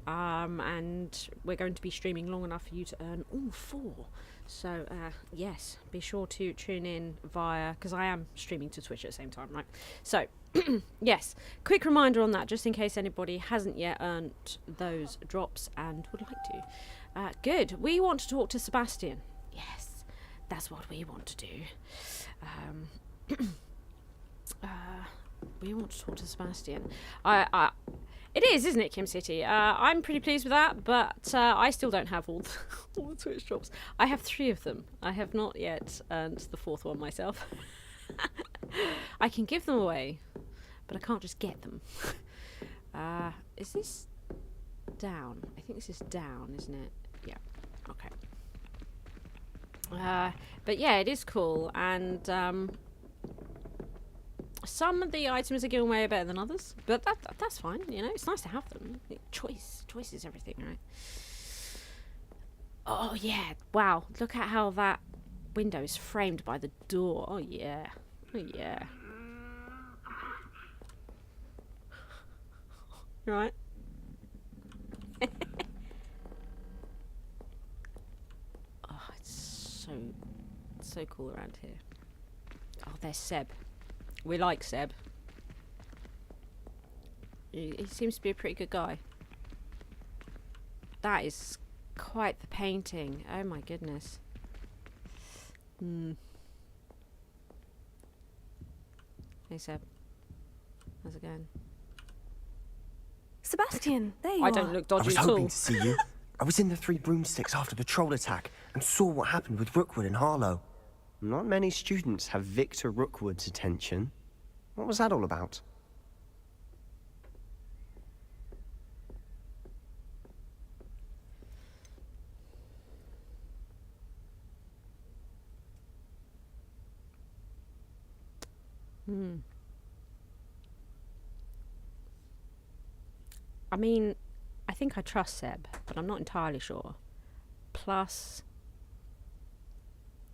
and we're going to be streaming long enough for you to earn all 4. So, yes, be sure to tune in via, because I am streaming to Twitch at the same time, right? So, yes, quick reminder on that, just in case anybody hasn't yet earned those drops and would like to. Good. We want to talk to Sebastian. Yes, that's what we want to do. We want to talk to Sebastian. It is, isn't it, Kim City? I'm pretty pleased with that, but I still don't have all the Twitch drops. I have 3 of them. I have not yet earned the 4th one myself. I can give them away, but I can't just get them. Is this down? I think this is down, isn't it? Yeah. Okay. But yeah, it is cool, and some of the items are given away better than others, but that's fine, you know, it's nice to have them. Choice is everything, right? Oh yeah, wow, look at how that window is framed by the door. Oh yeah, oh yeah. Right. Oh, it's so cool around here. Oh, there's Seb. We like Seb. He seems to be a pretty good guy. That is quite the painting. Oh my goodness. Hey Seb. How's it going? Sebastian, there you are. I don't look dodgy at all. I was hoping to see you. I was in the 3 broomsticks after the troll attack and saw what happened with Rookwood and Harlow. Not many students have Victor Rookwood's attention. What was that all about? I mean, I think I trust Seb, but I'm not entirely sure. Plus,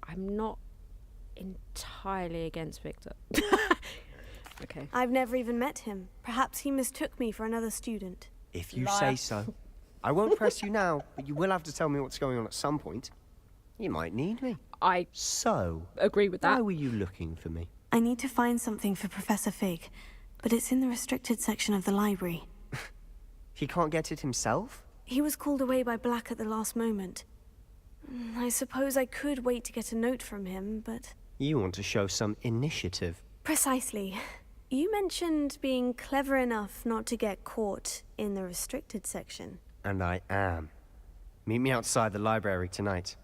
I'm not entirely against Victor. Okay. I've never even met him. Perhaps he mistook me for another student. If you say so. I won't press you now, but you will have to tell me what's going on at some point. You might need me. So, agree with that. Why were you looking for me? I need to find something for Professor Fig, but it's in the restricted section of the library. He can't get it himself? He was called away by Black at the last moment. I suppose I could wait to get a note from him, but... You want to show some initiative. Precisely. You mentioned being clever enough not to get caught in the restricted section. And I am. Meet me outside the library tonight,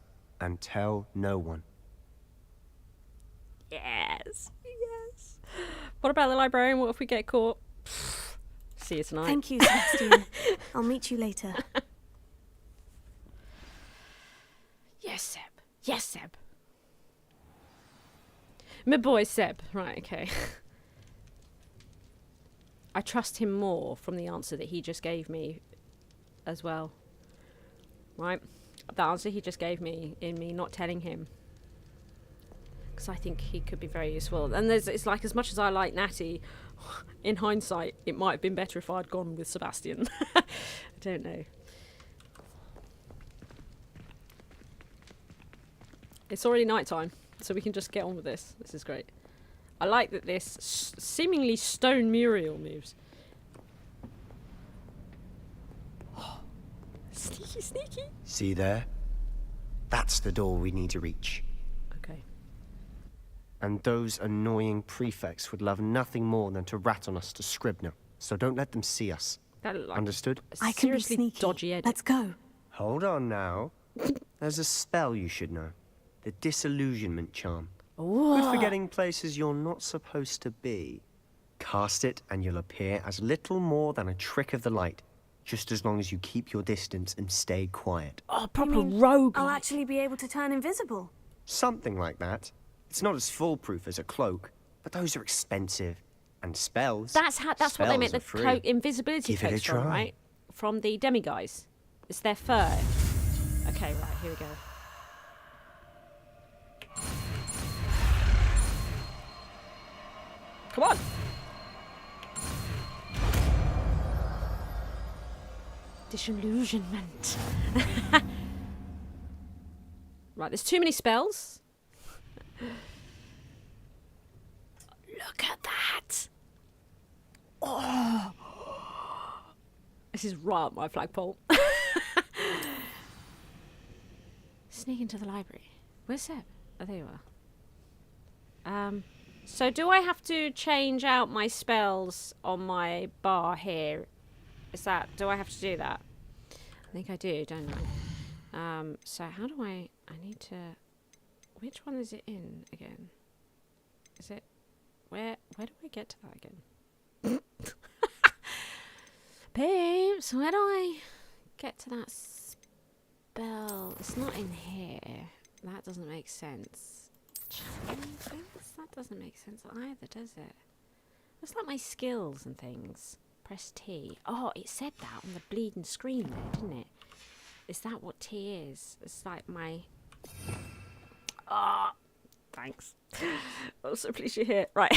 and tell no one. Yes. Yes. What about the librarian? What if we get caught? See you tonight. Thank you, Sebastian. I'll meet you later. Yes, Seb. Yes, Seb. My boy Seb. Right, okay. I trust him more from the answer that he just gave me as well. Right? The answer he just gave me in me not telling him. Because I think he could be very useful. And it's like, as much as I like Natty, in hindsight, it might have been better if I'd gone with Sebastian. I don't know. It's already nighttime, so we can just get on with this. This is great. I like that this seemingly stone Muriel moves. Sneaky, sneaky. See there? That's the door we need to reach. Okay. And those annoying prefects would love nothing more than to rat on us to Scribner. So don't let them see us. That looked like Understood? I can be seriously sneaky. dodgy edit. Let's go. Hold on now. There's a spell you should know. The Disillusionment Charm. Good for getting places you're not supposed to be. Cast it and you'll appear as little more than a trick of the light. Just as long as you keep your distance and stay quiet. Oh, proper rogue. I'll actually be able to turn invisible. Something like that. It's not as foolproof as a cloak, but those are expensive. And spells. That's what they make the free. cloak invisibility Give it a cloaks from, try. right? From the demiguise. It's their fur. Okay, right, here we go. Come on! Disillusionment. Right, there's too many spells. Look at that! Oh! This is right up my flagpole. Sneak into the library. Where's Seb? Oh, there you are. So do I have to change out my spells on my bar here? Do I have to do that? I think I do, don't I? So how do I need to, which one is it in again? Is it, where do I get to that again? Babes, where do I get to that spell? It's not in here. That doesn't make sense. That doesn't make sense either, does it? It's like my skills and things. Press T. Oh, it said that on the bleeding screen there, didn't it? Is that what T is? It's like my... Oh, thanks. I'm so pleased you're here. Right.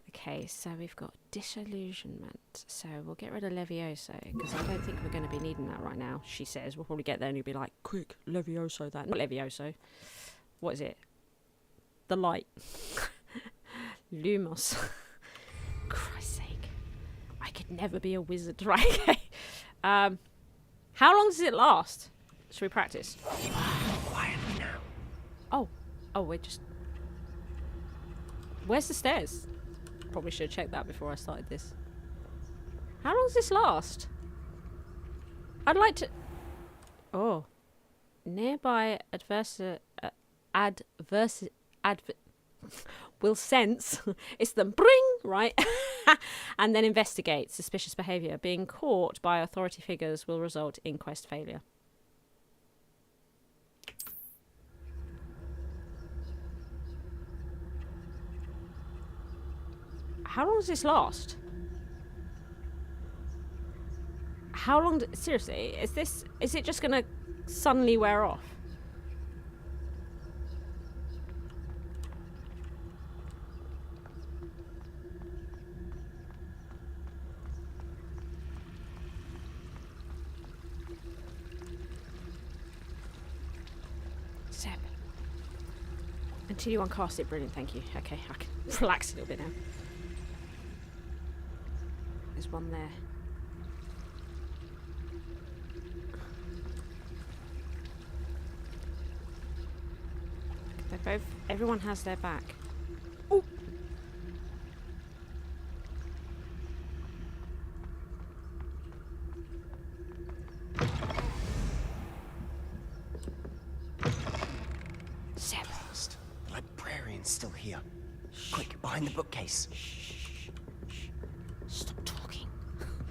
Okay, so we've got Disillusionment. So we'll get rid of Levioso, because I don't think we're going to be needing that right now, she says. We'll probably get there and you'll be like, quick, Levioso that. Not Levioso. What is it? The light. Lumos. Christ's sake. I could never be a wizard. Right, okay. How long does it last? Should we practice? Quietly now. Oh, we're just... Where's the stairs? Probably should have checked that before I started this. How long does this last? I'd like to... Oh. Nearby will sense it's the bring, right? And then investigate suspicious behaviour. Being caught by authority figures will result in quest failure. How long does this last? How long? Seriously, is it just gonna suddenly wear off? Seb. Until you uncast it, brilliant, thank you. Okay, I can relax a little bit now. There's one there. They're both... Everyone has their back. Ooh. Seb. The librarian's still here. Quick, behind the bookcase. Stop talking.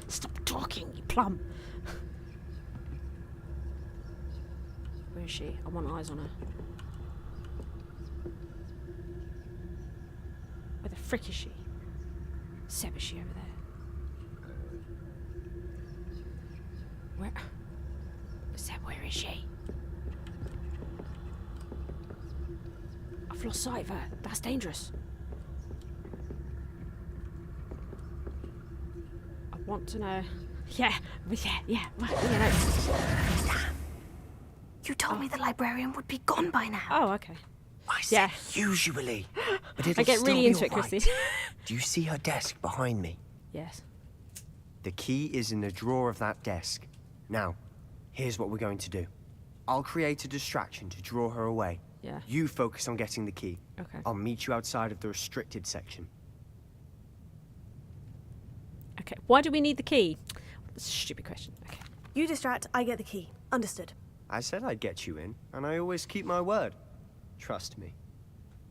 Stop talking, you plum. Where is she? I want eyes on her. Where the frick is she? Seb, is she over there? Where? Seb, where is she? I've lost sight of her. That's dangerous. I want to know. Yeah. Well, you know. You told me the librarian would be gone by now. Oh, okay. I said usually, but it'll I get still really be into it, all right. Christy. Do you see her desk behind me? Yes. The key is in the drawer of that desk. Now, here's what we're going to do. I'll create a distraction to draw her away. Yeah. You focus on getting the key. Okay. I'll meet you outside of the restricted section. Okay. Why do we need the key? That's a stupid question. Okay. You distract, I get the key. Understood. I said I'd get you in, and I always keep my word. Trust me.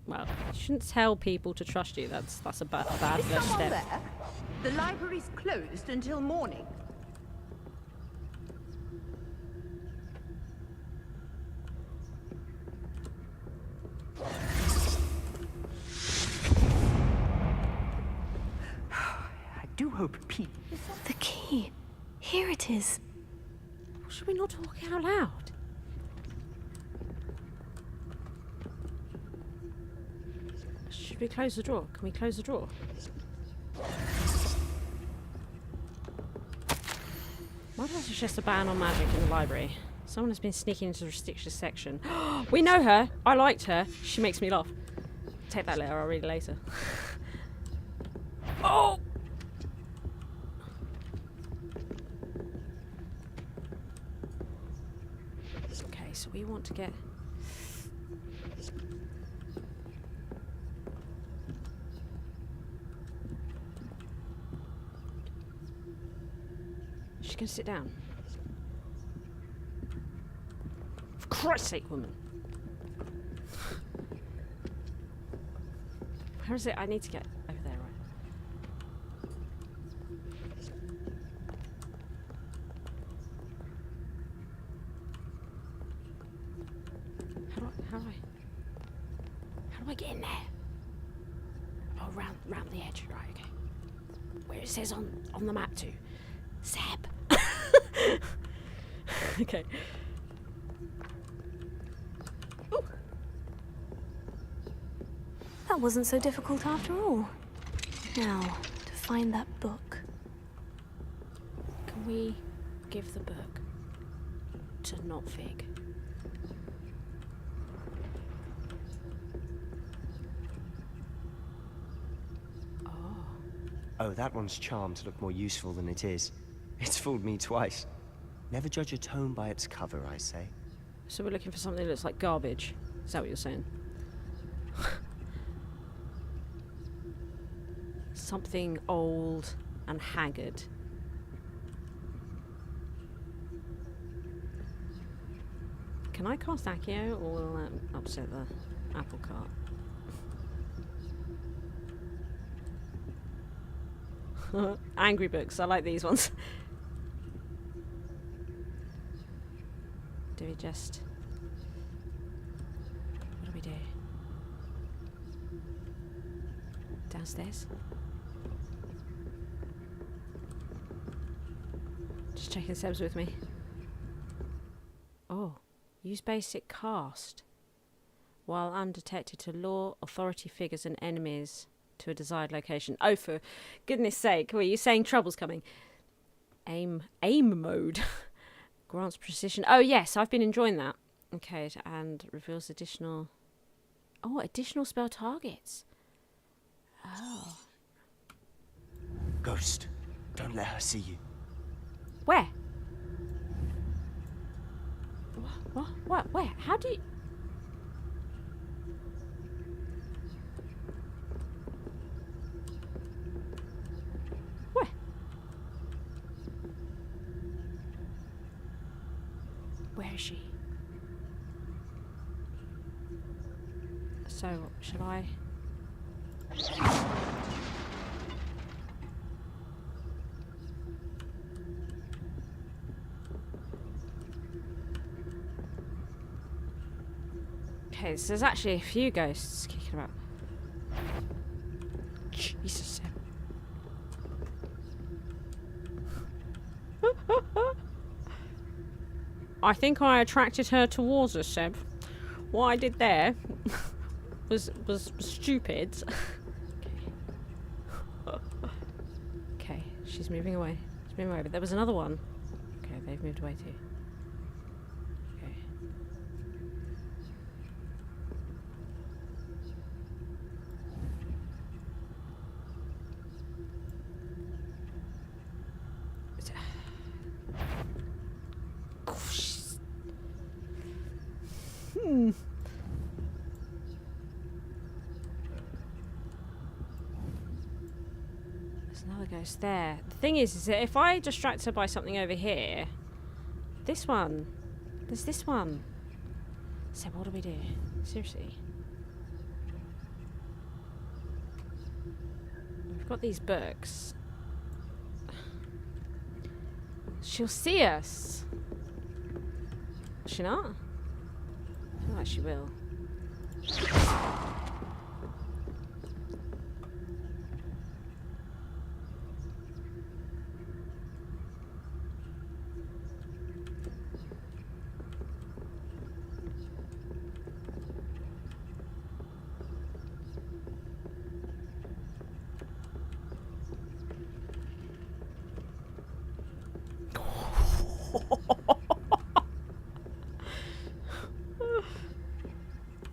Well, you shouldn't tell people to trust you. That's a bad first step. There? The library's closed until morning. I do hope Pete... The key. Here it is. Should we not talk out loud? Should we close the drawer? Can we close the drawer? Why did I suggest a ban on magic in the library? Someone has been sneaking into the restricted section. We know her. I liked her. She makes me laugh. Take that letter. I'll read it later. Oh! Okay, so we want to get... She's gonna sit down. For Christ's sake, woman. Where is it? I need to get over there, right? How do I get in there? Oh, round the edge, right? Okay. Where it says on the map too. Seb. Okay. Ooh. That wasn't so difficult after all. Now, to find that book. Can we give the book to Not Fig? Oh, that one's charmed to look more useful than it is. It's fooled me twice. Never judge a tome by its cover, I say. So we're looking for something that looks like garbage. Is that what you're saying? Something old and haggard. Can I cast Accio, or will that upset the apple cart? Angry books, I like these ones. Do we just... What do we do? Downstairs? Just checking Seb's with me. Oh, use basic cast. While undetected to lure authority figures and enemies to a desired location. Oh, for goodness sake, were you saying trouble's coming? Aim mode. Grants precision. Oh, yes, I've been enjoying that. Okay, and reveals additional... Oh, additional spell targets. Oh. Ghost, don't let her see you. Where? What? Where? How do you... Where? Where is she? So, should I... Okay, so there's actually a few ghosts kicking about. Jesus. I think I attracted her towards us, Seb. What I did there was stupid. Okay, she's moving away. She's moving away, but there was another one. Okay, they've moved away too. Okay. ghost there. The thing is that if I distract her by something over here, this one, there's this one. So what do we do? Seriously. We've got these books. She'll see us. Will she not? I feel like she will.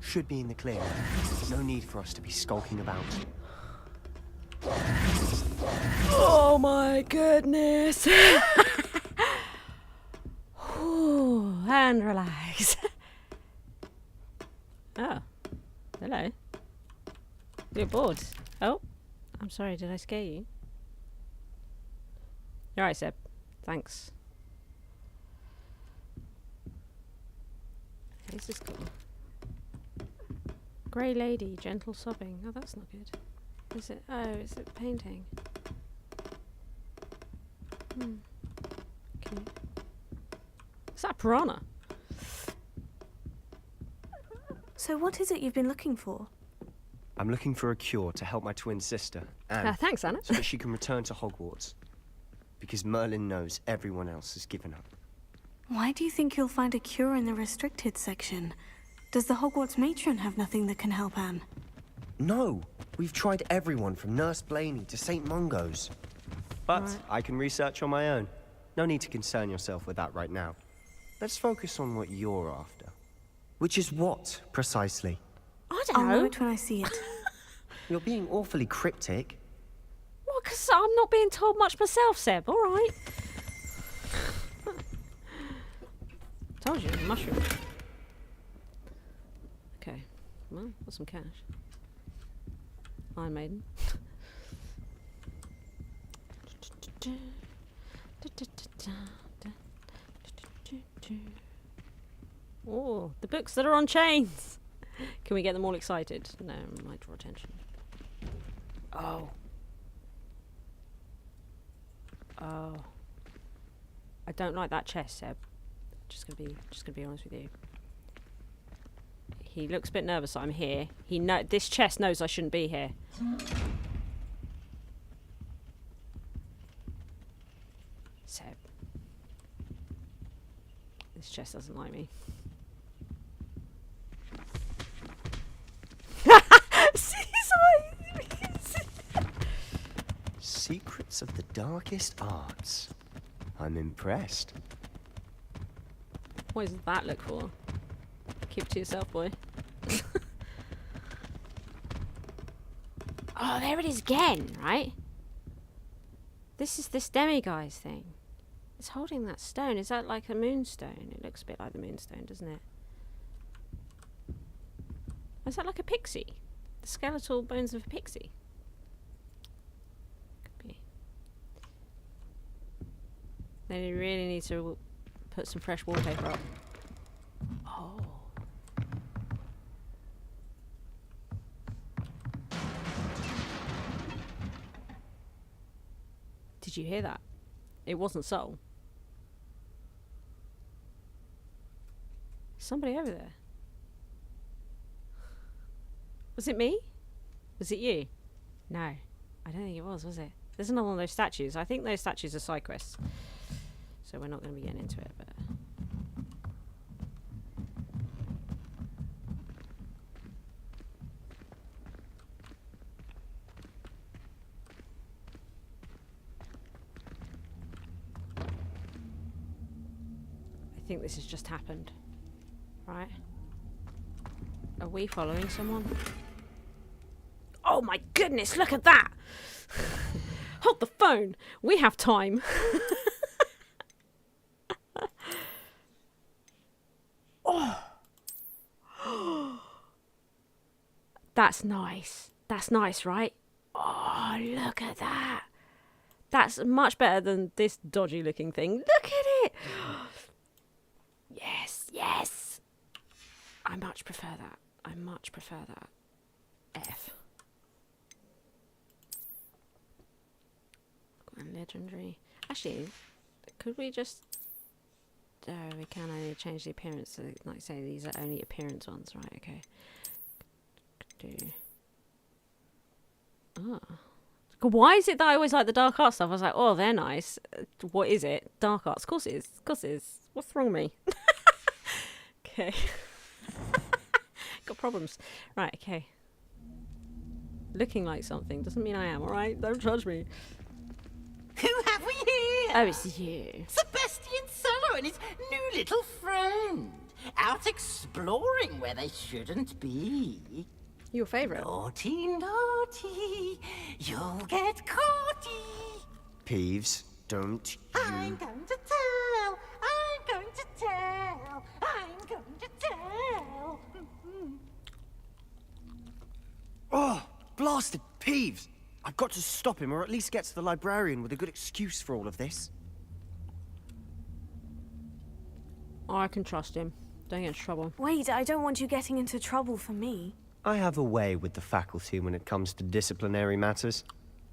Should be in the clear. No need for us to be skulking about. Oh my goodness. Ooh, and relax. Oh, hello. You're bored. Oh, I'm sorry, did I scare you? You're right, Seb. Thanks. This is cool. Grey lady, gentle sobbing. Oh, that's not good. Is it? Oh, is it painting? Okay. Is that a piranha? So what is it you've been looking for? I'm looking for a cure to help my twin sister, Anne. Thanks, Anna. So that she can return to Hogwarts. Because Merlin knows everyone else has given up. Why do you think you'll find a cure in the restricted section? Does the Hogwarts matron have nothing that can help Anne? No! We've tried everyone from Nurse Blaney to St. Mungo's. But Right. I can research on my own. No need to concern yourself with that right now. Let's focus on what you're after. Which is what, precisely? I don't I'll know. know it when I see it. You're being awfully cryptic. Well, because I'm not being told much myself, Seb. All right. Told you, mushroom. Okay. Well, got some cash. Iron Maiden. Oh, the books that are on chains. Can we get them all excited? No, it might draw attention. Oh. Oh. I don't like that chest, Seb. Just gonna be honest with you. He looks a bit nervous that I'm here. This chest knows I shouldn't be here. Seb. This chest doesn't like me. See his eyes. Secrets of the darkest arts. I'm impressed. What does that look for? Keep it to yourself, boy. Oh, there it is again, right? This is this demiguise thing. It's holding that stone. Is that like a moonstone? It looks a bit like the moonstone, doesn't it? Is that like a pixie? The skeletal bones of a pixie? Could be. Then you really need to put some fresh wallpaper up. Oh. Did you hear that? It wasn't Soul. Somebody over there. Was it me? Was it you? No. I don't think it was it? There's another one of those statues. I think those statues are side quests. So we're not going to be getting into it, but... I think this has just happened. Right? Are we following someone? Oh my goodness, look at that! Hold the phone! We have time! Oh! That's nice. That's nice, right? Oh, look at that! That's much better than this dodgy looking thing. Look at it! Yes, yes! I much prefer that. I much prefer that. F. And legendary. Actually, could we just... we can only change the appearance. So, like say, these are only appearance ones. Right, okay. Do... Oh. Why is it that I always like the dark art stuff? I was like, oh, they're nice. What is it? Dark arts. Of course it is. Of course it is. What's wrong with me? Okay. Got problems. Right, okay. Looking like something doesn't mean I am, alright? Don't judge me. Who have we here? Oh, it's you. Sebastian Sallow and his new little friend. Out exploring where they shouldn't be. Your favourite? Naughty, naughty. You'll get caughty. Peeves, don't you... I'm going to tell. I'm going to tell. I'm going to tell. Oh, blasted Peeves! I've got to stop him, or at least get to the librarian with a good excuse for all of this. I can trust him. Don't get into trouble. Wait, I don't want you getting into trouble for me. I have a way with the faculty when it comes to disciplinary matters.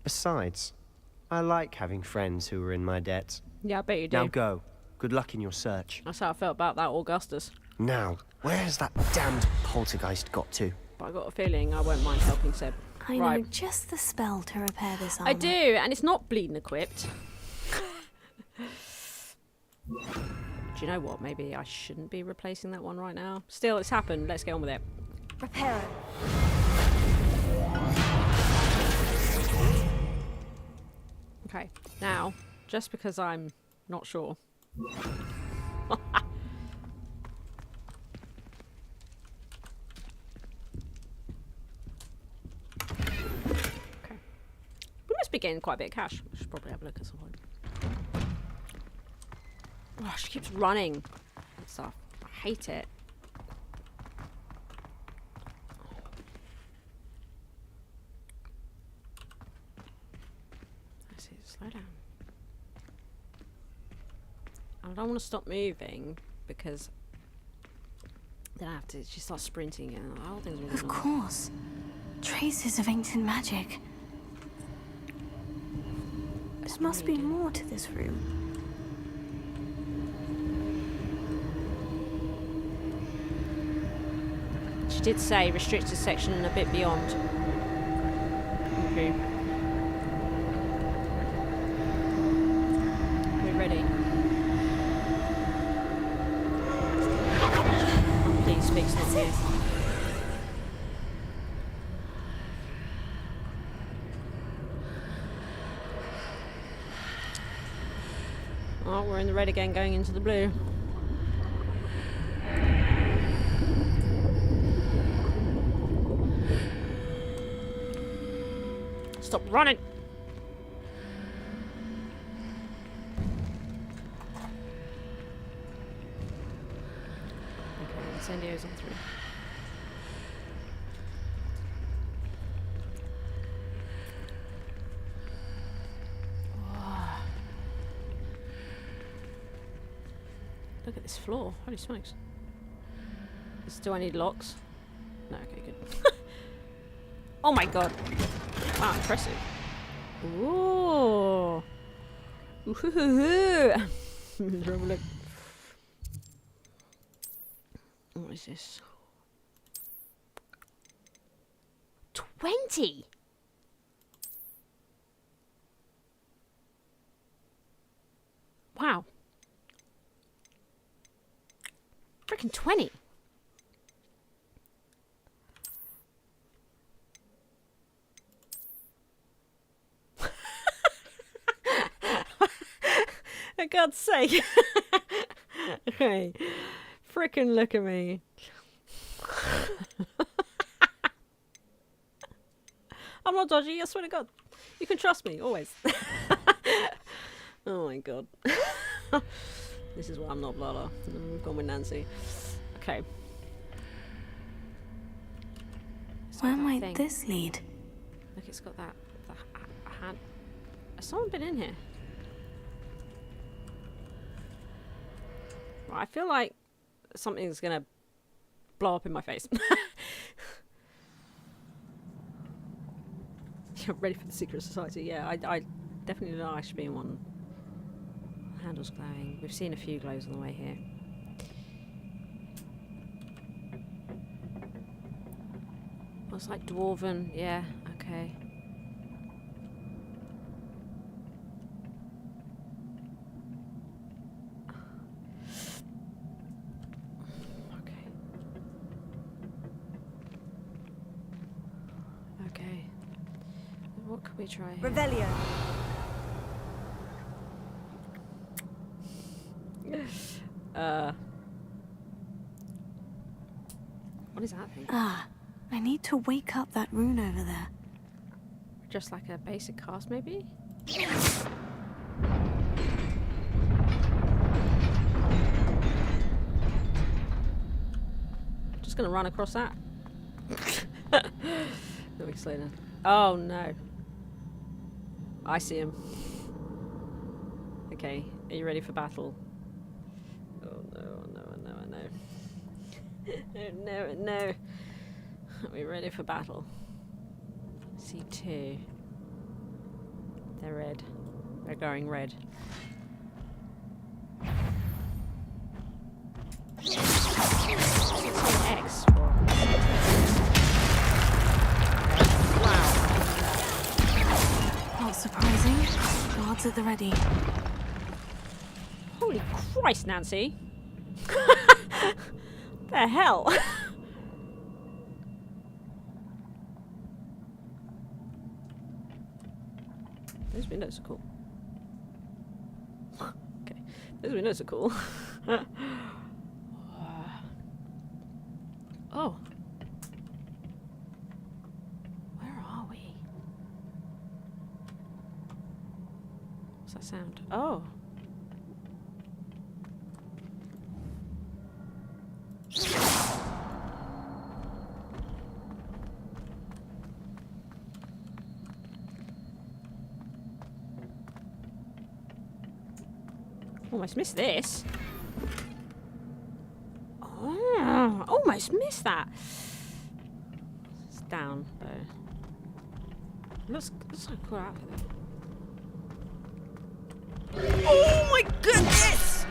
Besides, I like having friends who are in my debt. Yeah, I bet you do. Now go. Good luck in your search. That's how I felt about that Augustus. Now, where's that damned poltergeist got to? But I got a feeling I won't mind helping Seb. I know just the spell to repair this armor. I do, and it's not bleeding equipped. Do you know what? Maybe I shouldn't be replacing that one right now. Still, it's happened. Let's get on with it. Repair it. Okay, now, just because I'm not sure. Okay. We must be getting quite a bit of cash. I should probably have a look at some point. Oh, she keeps running and stuff. I hate it. Slow down. I don't want to stop moving because then I have to. She starts sprinting and all things are Of course, traces of ancient magic. There must be more to this room. She did say restricted section and a bit beyond. Okay. Ready. Please fix not here. Oh, we're in the red again, going into the blue. Stop running! Incendios on 3. Whoa. Look at this floor. Holy smokes. Do I need locks? No, okay, good. Oh my god. Wow, impressive. Ooh. Ooh. Look. What is this? 20! Wow. Freaking 20. For God's sake. Okay. Frickin' look at me. I'm not dodgy, I swear to God. You can trust me, always. Oh my God. This is why I'm not Blarla. We've gone with Nancy. Okay. Where might this lead? Look, it's got that Has someone been in here? Right, I feel like something's gonna blow up in my face. You're ready for the secret society? Yeah, I definitely know I should be in one. Handles glowing. We've seen a few glows on the way here. Oh, it's like dwarven. Yeah, okay. Okay. What can we try here? Revelio. What is that thing? Ah, I need to wake up that rune over there. Just like a basic cast, maybe? Just gonna run across that. Let me slow down. Oh no. I see him. Okay, are you ready for battle? Oh no, no, no, no. No, no. Are we ready for battle? C2. They're red. They're going red. X. Wow. Not surprising. Guards at the ready. Holy Christ, Nancy! The hell? Those windows are cool. Okay, those windows are cool. Oh. Where are we? What's that sound? Oh. Almost missed this. Oh, almost missed that. It's down though. Looks like a cool outfit though. Oh my goodness!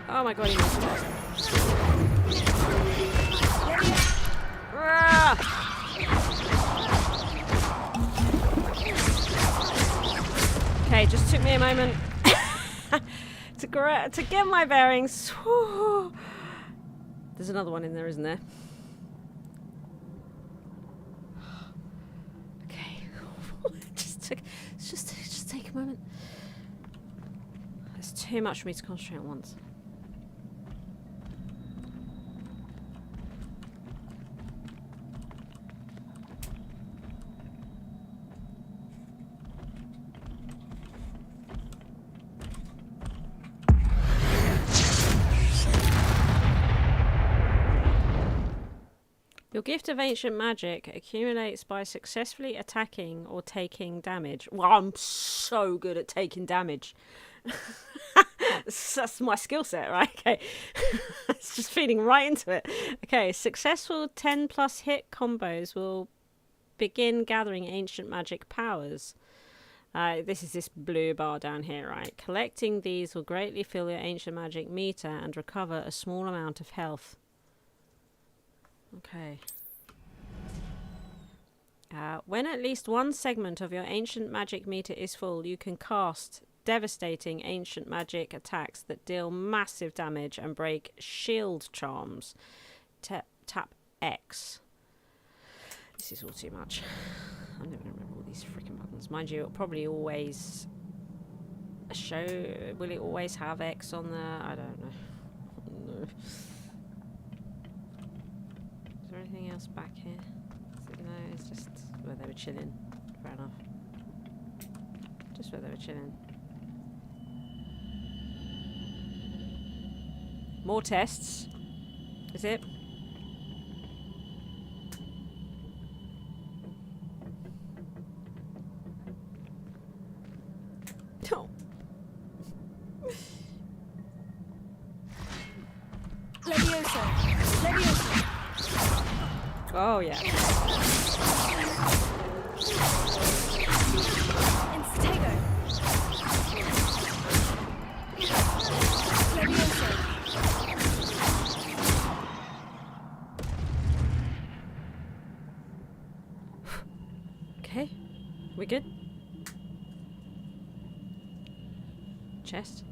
Oh my god, he missed it. Okay, just took me a moment to get my bearings. Whew. There's another one in there, isn't there? Okay, just take a moment. It's too much for me to concentrate at once. Your gift of ancient magic accumulates by successfully attacking or taking damage. Well, I'm so good at taking damage. That's my skill set, right? Okay. It's just feeding right into it. Okay, successful 10+ hit combos will begin gathering ancient magic powers. This is this blue bar down here, right? Collecting these will greatly fill your ancient magic meter and recover a small amount of health. Okay. When at least one segment of your ancient magic meter is full, you can cast devastating ancient magic attacks that deal massive damage and break shield charms. Tap X. This is all too much. I'm never going to remember all these freaking buttons. Mind you, it'll probably always show... Will it always have X on there? I don't know. No. Is there anything else back here? No, it's just where they were chilling. Fair enough. Just where they were chilling. More tests. Is it? Oh, yeah. Instago. Okay. We good? Chest.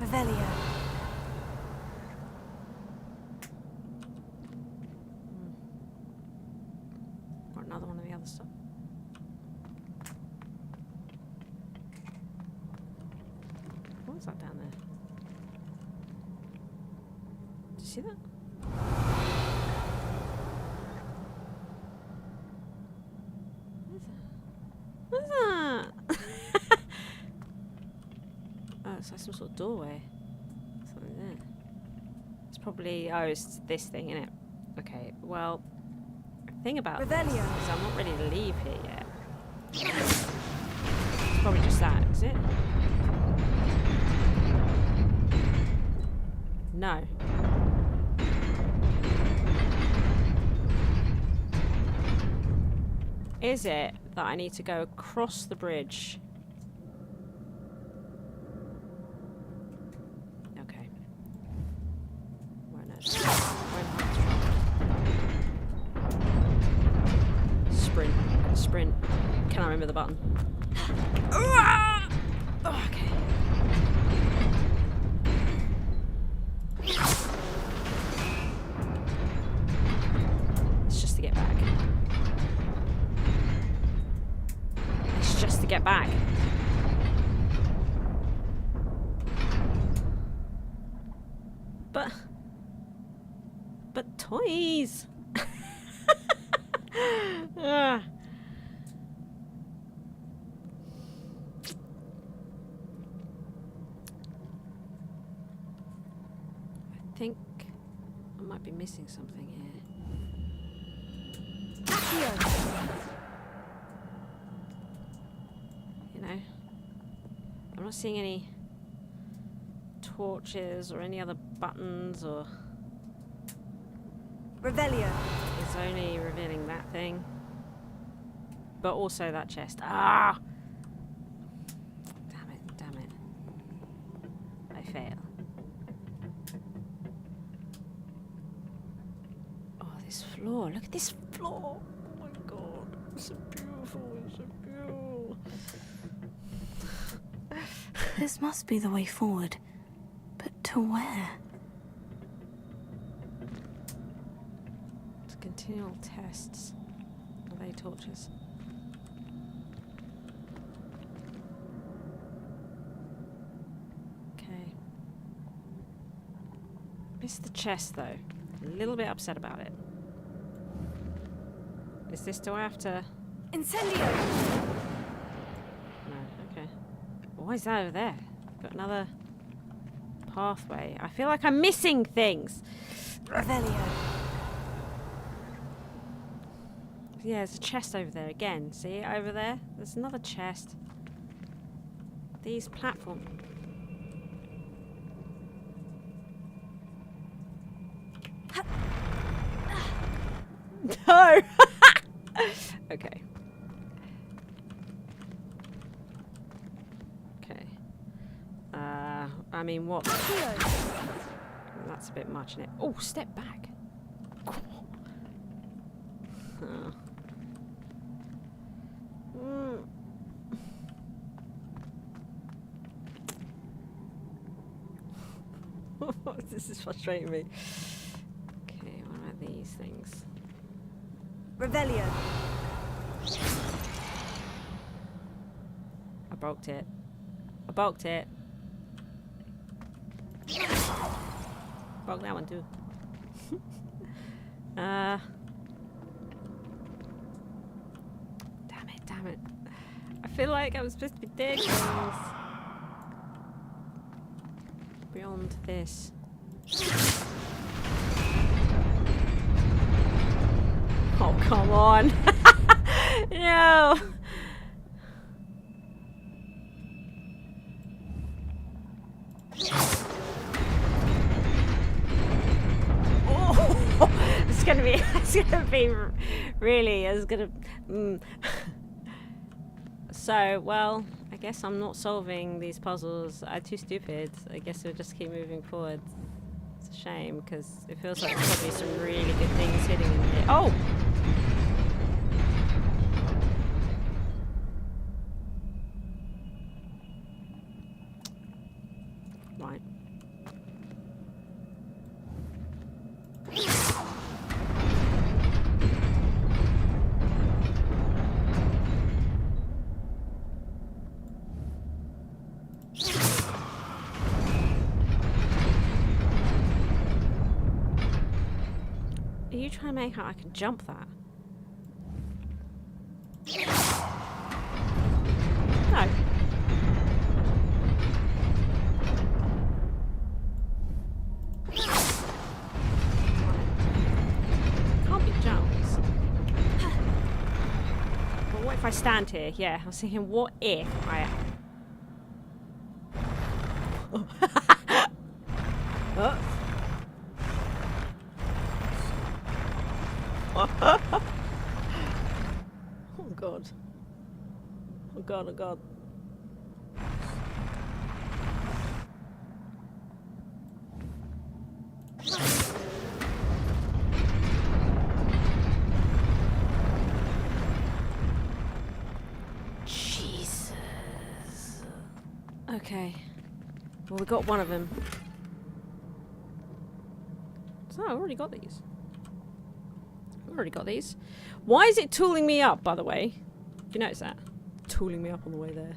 Revelio. Or another one of the other stuff. What was that down there? Did you see that? What is that? Oh, it's like some sort of doorway. Something there. It's probably... Oh, it's this thing, isn't it? Okay, well... The thing about this is I'm not ready to leave here yet. It's probably just that, is it? No. Is it that I need to go across the bridge? Okay. Won't Sprint. Sprint. Can I remember the button? Oh, okay. It's just to get back. It's just to get back. But toys. I think I might be missing something here. You know, I'm not seeing any torches or any other buttons or... Revelio. It's only revealing that thing. But also that chest. Ah! Damn it, damn it. I fail. Oh, this floor. Look at this floor. Oh my god. It's so beautiful. It's so beautiful. This must be the way forward. But to where? It's continual tests. Are they torches? Okay. Missed the chest though. A little bit upset about it. Is this, do I have to... Incendio! No, okay. Why is that over there? Got another pathway. I feel like I'm missing things. Revelio. Yeah, there's a chest over there again. See it over there? There's another chest. These platforms. No! Okay. Okay. I mean, what? That's a bit much, isn't it? Oh, step back. This is frustrating me. Okay, what about these things? Revelio. I bulked it. I bulked it. Bulked that one too. Damn it, damn it. I feel like I was supposed to be dead. Beyond this. Oh, come on. No. So, well, I guess I'm not solving these puzzles. I'm too stupid. I guess we'll just keep moving forward. It's a shame, because it feels like there's probably some really good things hidden in here. Oh! Right. Are you trying to make out I can jump that? No. Can't be jumps. But what if I stand here? Yeah, I was thinking, what if I... Oh. Oh god. Oh god, oh god. Jesus. Okay. Well, we got one of them. So I already got these. I've already got these. Why is it tooling me up, by the way? Do you notice that? Tooling me up on the way there.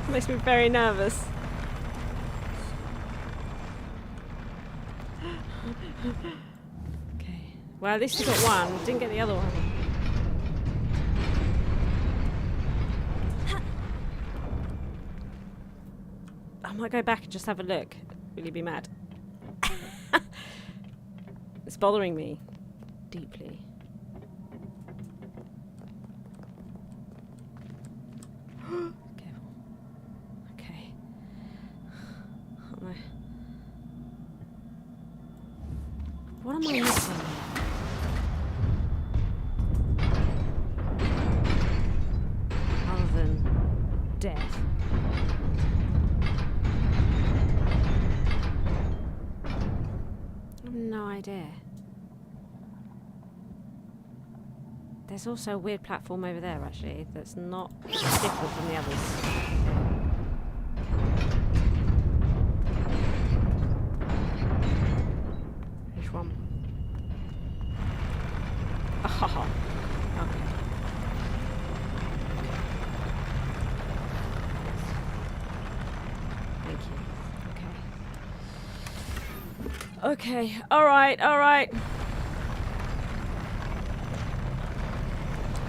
Makes me very nervous. Okay. Well, at least we got one. Didn't get the other one. I might go back and just have a look. Really be mad. It's bothering me deeply. Careful. Okay. What am I missing? Other than death. No idea. There's also a weird platform over there, actually, that's not different from the others. Which one? Oh, okay. Thank you. Okay, alright, alright.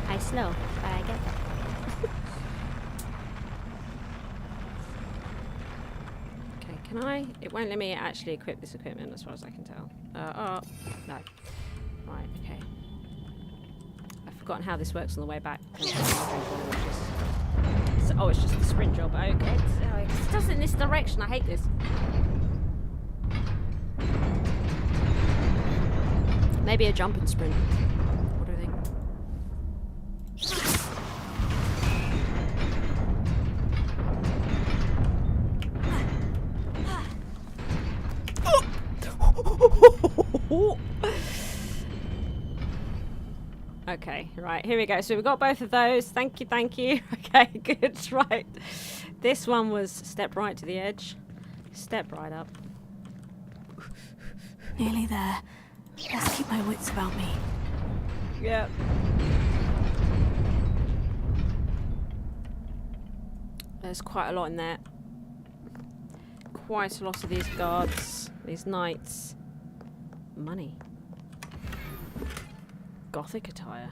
I slow, but I get that. Okay, can I? It won't let me actually equip this equipment as far as I can tell. Oh, no. Right, okay. I've forgotten how this works on the way back. Oh, it's just the sprint job. Okay, it does it in this direction. I hate this. Maybe a jump and sprint. What do you think? Okay, right, here we go. So we've got both of those. Thank you, thank you. Okay, good, right. This one was step right to the edge. Step right up. Nearly there. Let's keep my wits about me. Yep. There's quite a lot in there. Quite a lot of these guards, these knights. Money. Gothic attire.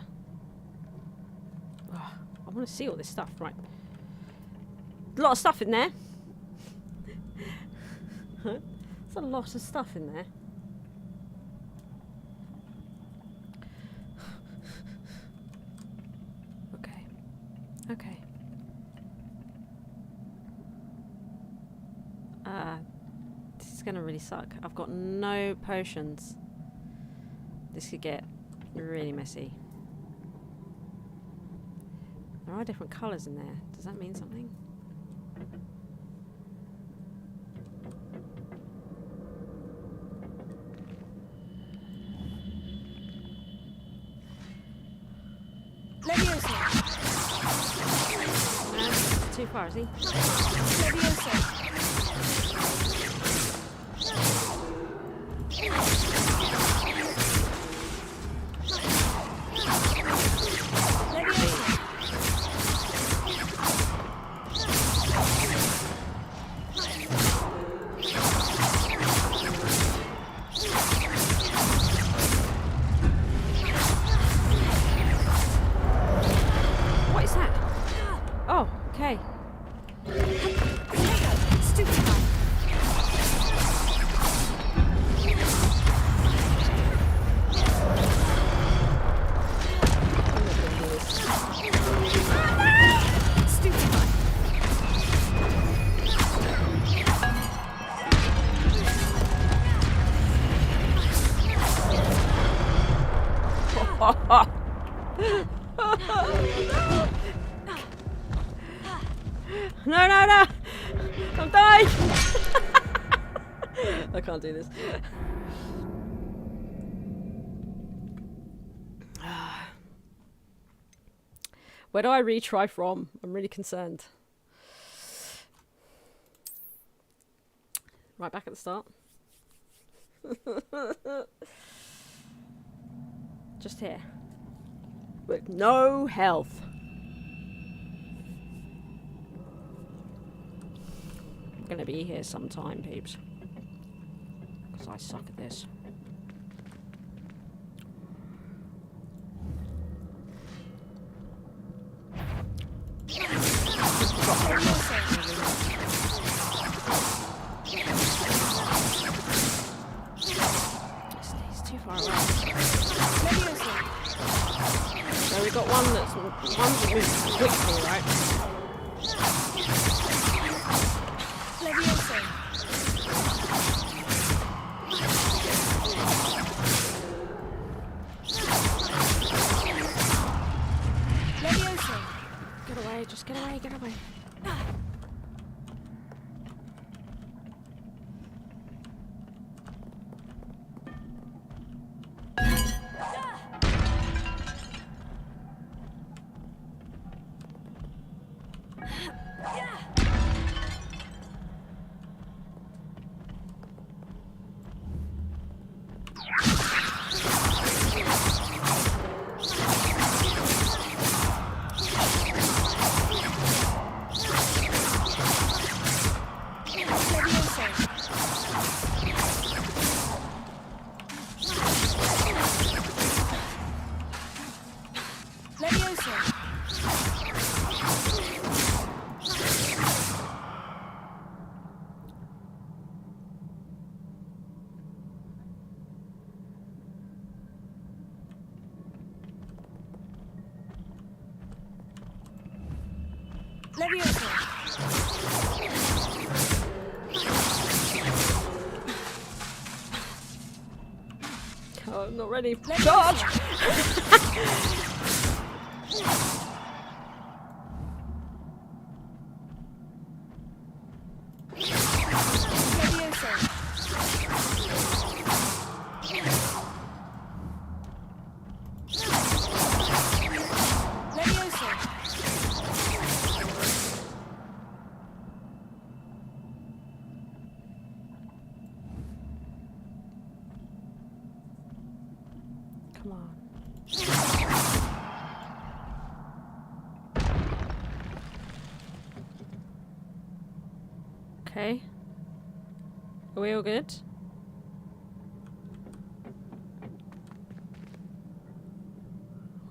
Oh, I want to see all this stuff. Right. A lot of stuff in there. There's a lot of stuff in there. Okay. This is gonna really suck. I've got no potions. This could get really messy. There are different colours in there. Does that mean something? Too far, is he? What is that? Oh, okay. No, no, no! I'm dying! I can't do this. Where do I retry from? I'm really concerned. Right back at the start. Just here. With no health. I'm gonna be here sometime, peeps. Because I suck at this. It's too far away. So we got one that moves quickly, right? Get away, just get away, get away. Oh, I'm not ready. Charge! Come on. Okay. Are we all good?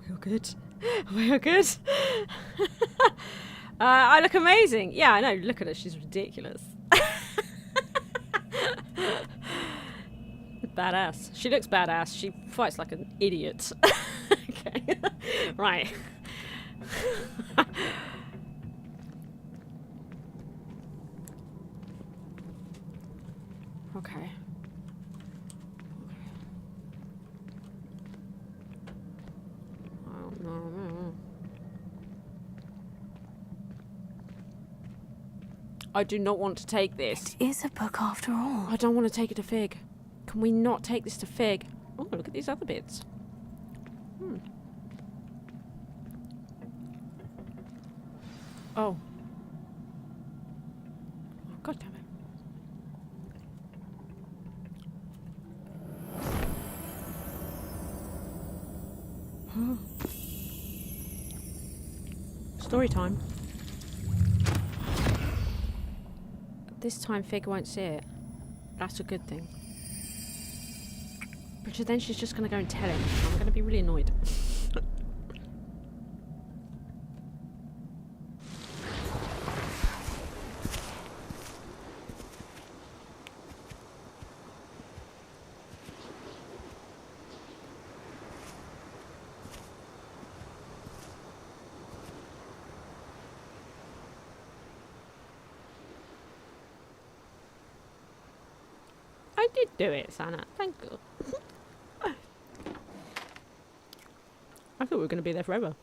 Are we all good? Are we all good? I look amazing. Yeah, I know. Look at her. She's ridiculous. Badass. She looks badass. She fights like an idiot. Okay. Right. I do not want to take this. It is a book after all. I don't want to take it to Fig. Can we not take this to Fig? Oh, look at these other bits. Oh. God damn it. Story time. This time Fig won't see it. That's a good thing. But then she's just going to go and tell him. I'm going to be really annoyed. I did do it, Sana. Thank you. I thought we were going to be there forever.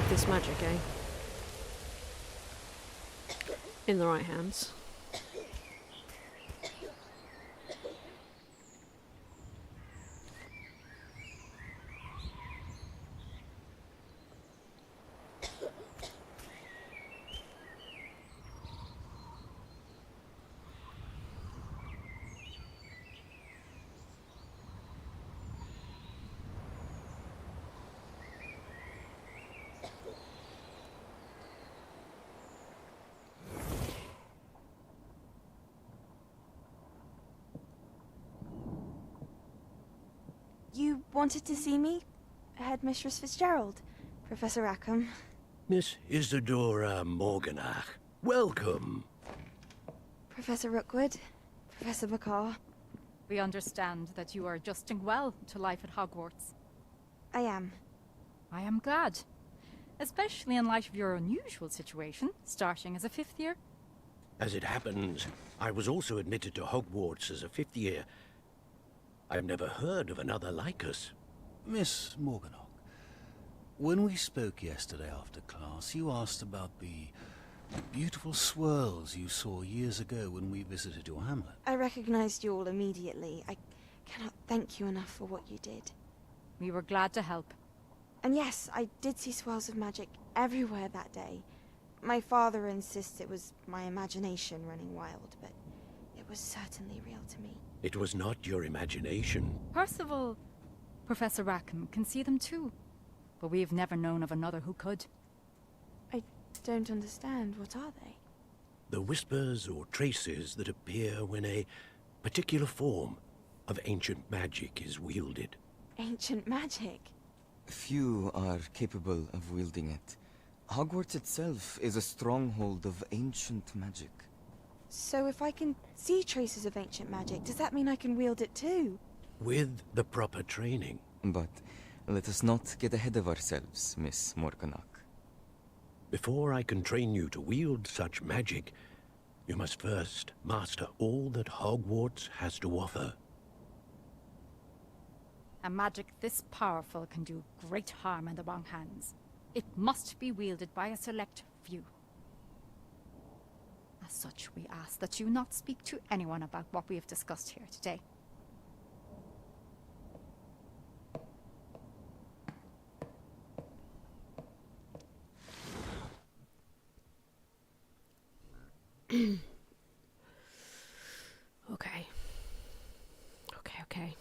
This magic, eh? In the right hands. You wanted to see me? Headmistress Fitzgerald, Professor Rackham. Miss Isadora Morganach, welcome. Professor Rookwood, Professor McCaw. We understand that you are adjusting well to life at Hogwarts. I am. I am glad. Especially in light of your unusual situation, starting as a 5th year. As it happens, I was also admitted to Hogwarts as a 5th year. I've never heard of another like us. Miss Morganach, when we spoke yesterday after class, you asked about the beautiful swirls you saw years ago when we visited your hamlet. I recognized you all immediately. I cannot thank you enough for what you did. We were glad to help. And yes, I did see swirls of magic everywhere that day. My father insists it was my imagination running wild, but it was certainly real to me. It was not your imagination. Percival, Professor Rackham can see them too. But we have never known of another who could. I don't understand. What are they? The whispers or traces that appear when a particular form of ancient magic is wielded. Ancient magic? Few are capable of wielding it. Hogwarts itself is a stronghold of ancient magic. So if I can see traces of ancient magic, does that mean I can wield it too? With the proper training. But let us not get ahead of ourselves, Miss Morganach. Before I can train you to wield such magic, you must first master all that Hogwarts has to offer. A magic this powerful can do great harm in the wrong hands. It must be wielded by a select few. As such, we ask that you not speak to anyone about what we have discussed here today. Okay. Okay.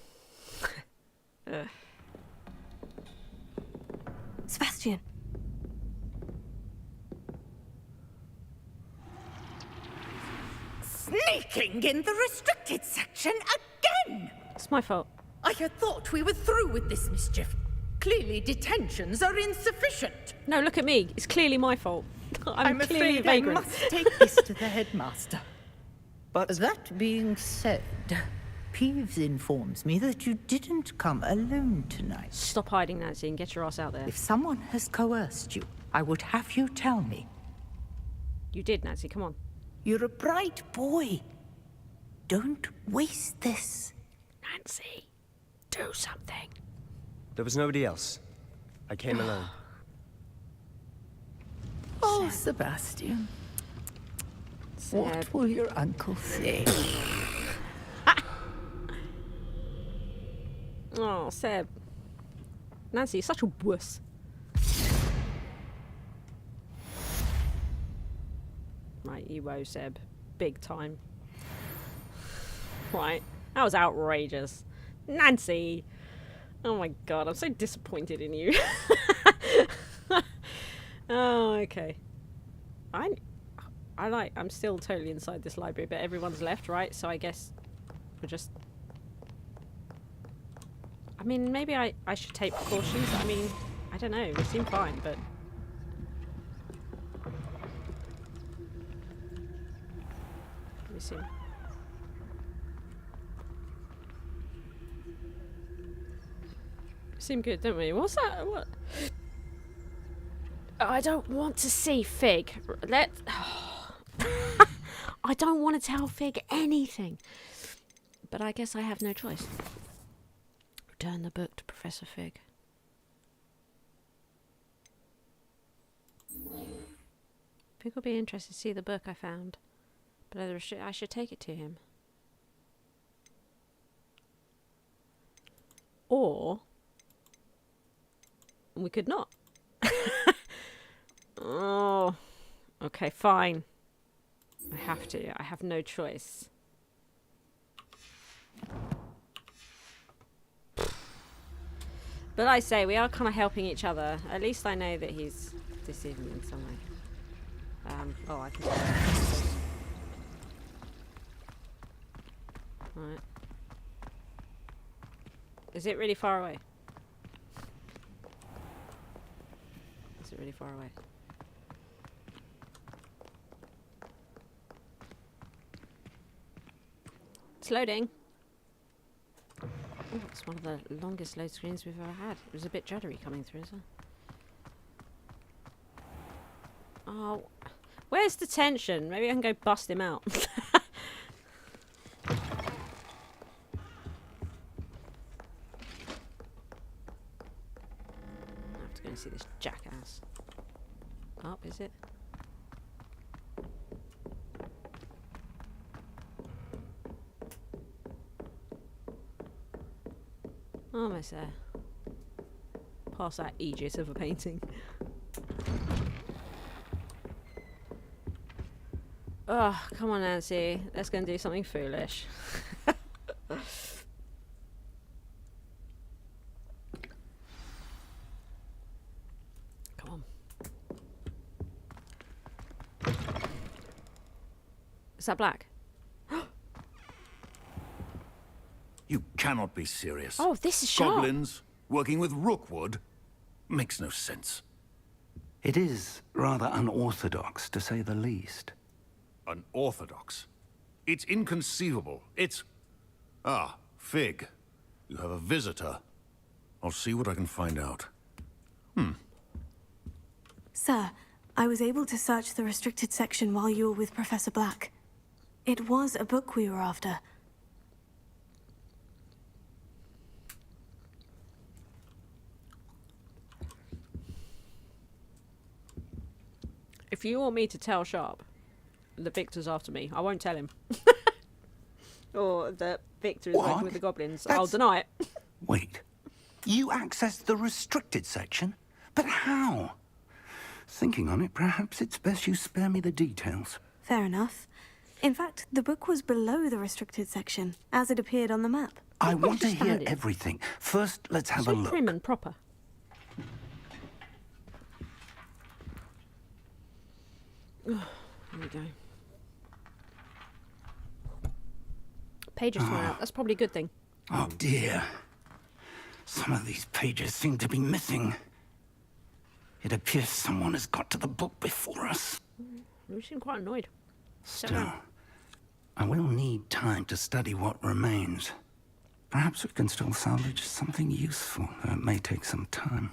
Sebastian. Sneaking in the restricted section again! It's my fault. I had thought we were through with this mischief. Clearly detentions are insufficient. No, look at me. It's clearly my fault. I'm clearly afraid vagrant. I must take this to the headmaster. But that being said, Peeves informs me that you didn't come alone tonight. Stop hiding, Nancy, and get your ass out there. If someone has coerced you, I would have you tell me. You did, Nancy. Come on. You're a bright boy. Don't waste this. Nancy, do something. There was nobody else. I came alone. Oh, Sebastian. What will your uncle say? Oh, Seb. Nancy, you're such a wuss. Right, you owe Seb. Big time. Right. That was outrageous. Nancy! Oh my god, I'm so disappointed in you. Oh, okay. I'm still totally inside this library, but everyone's left, right? So I guess we're just... I mean, maybe I should take precautions. I mean, I don't know. We seem fine, but... Let me see. Seem good, don't we? What's that? What? I don't want to see Fig. I don't want to tell Fig anything. But I guess I have no choice. Return the book to Professor Fig. Fig will be interested to see the book I found. But I should take it to him. Or... we could not. Oh. Okay, fine. I have to. I have no choice. But I say, we are kind of helping each other. At least I know that he's deceiving me in some way. Oh, I can do that. Right. Is it really far away? Is it really far away? It's loading. Oh, it's one of the longest load screens we've ever had. It was a bit juddery coming through as well. Oh, where's the tension? Maybe I can go bust him out. I have to go and see this jackass. Up, is it? Almost there. Past that aegis of a painting. Oh, come on, Nancy. Let's go and do something foolish. Come on. Is that black? You cannot be serious. Oh, this is sharp. Goblins working with rookwood makes no sense. It is rather unorthodox, to say the least. Unorthodox? It's inconceivable. It's... Ah, Fig. You have a visitor. I'll see what I can find out. Sir, I was able to search the restricted section while you were with Professor Black. It was a book we were after. If you want me to tell Sharp that Victor's after me, I won't tell him. Or that Victor is working with the goblins, I'll deny it. Wait. You accessed the restricted section? But how? Thinking on it, perhaps it's best you spare me the details. Fair enough. In fact, the book was below the restricted section, as it appeared on the map. I want to hear everything. First, let's have a look. Prim and proper. Here we go. Pages torn out. That's probably a good thing. Oh dear. Some of these pages seem to be missing. It appears someone has got to the book before us. You seem quite annoyed. Still, I will need time to study what remains. Perhaps we can still salvage something useful, though it may take some time.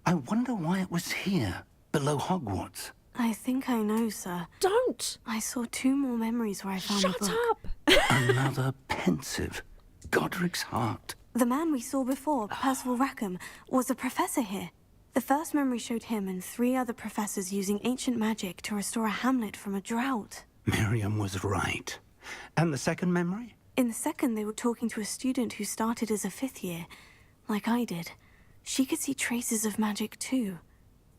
I wonder why it was here, below Hogwarts. I think I know, sir. Don't! I saw 2 more memories where I found the book. Shut up! Another pensive. Godric's heart. The man we saw before, Percival Rackham, was a professor here. The first memory showed him and 3 other professors using ancient magic to restore a hamlet from a drought. Miriam was right. And the second memory? In the second, they were talking to a student who started as a 5th year, like I did. She could see traces of magic too.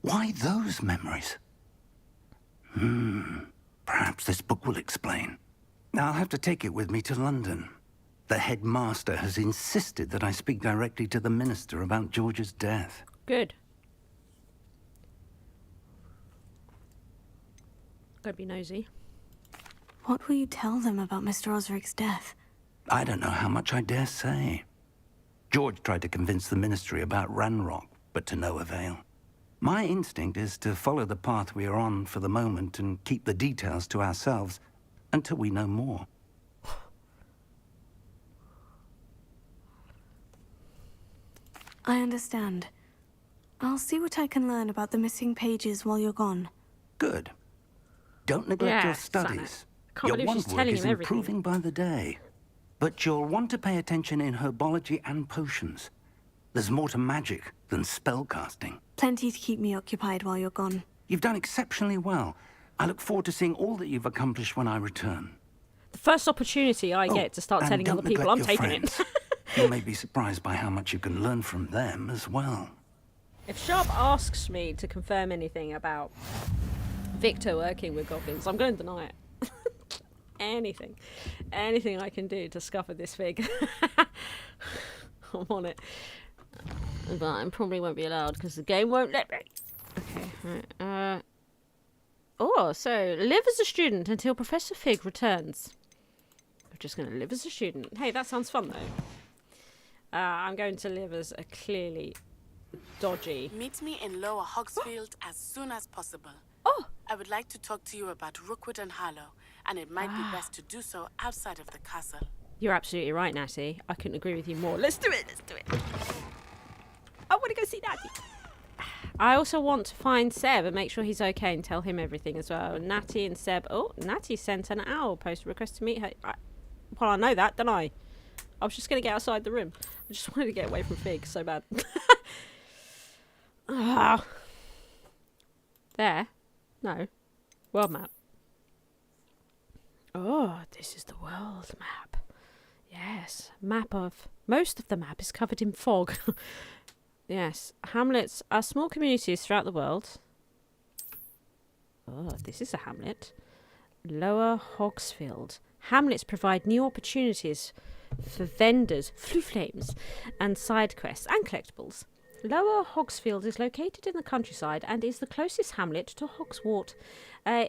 Why those memories? Perhaps this book will explain. I'll have to take it with me to London. The headmaster has insisted that I speak directly to the minister about George's death. Good. Don't be nosy. What will you tell them about Mr. Osric's death? I don't know how much I dare say. George tried to convince the ministry about Ranrock, but to no avail. My instinct is to follow the path we are on for the moment and keep the details to ourselves until we know more. I understand. I'll see what I can learn about the missing pages while you're gone. Good. Don't neglect your studies. Your wand work is improving by the day. But you'll want to pay attention in herbology and potions. There's more to magic than spellcasting. Plenty to keep me occupied while you're gone. You've done exceptionally well. I look forward to seeing all that you've accomplished when I return. The first opportunity I get to start telling other people, I'm taking it. You may be surprised by how much you can learn from them as well. If Sharp asks me to confirm anything about Victor working with goblins, I'm going to deny it. Anything I can do to scupper this fig. I'm on it. But I probably won't be allowed because the game won't let me. Okay, right. Oh, so live as a student until Professor Fig returns. I'm just going to live as a student. Hey, that sounds fun though. I'm going to live as a clearly dodgy. Meet me in Lower Hogsfield as soon as possible. Oh! I would like to talk to you about Rookwood and Harlow, and it might be best to do so outside of the castle. You're absolutely right, Natty. I couldn't agree with you more. Let's do it, let's do it. I want to go see Natty. I also want to find Seb and make sure he's okay and tell him everything as well. Natty and Seb. Oh, Natty sent an owl post request to meet her. Well, I know that, don't I? I was just going to get outside the room. I just wanted to get away from Fig so bad. There. No. World map. Oh, this is the world map. Yes. Map of... Most of the map is covered in fog. Yes. Hamlets are small communities throughout the world. Oh, this is a hamlet. Lower Hogsfield. Hamlets provide new opportunities for vendors, flames, and side quests and collectibles. Lower Hogsfield is located in the countryside and is the closest hamlet to Hogswart.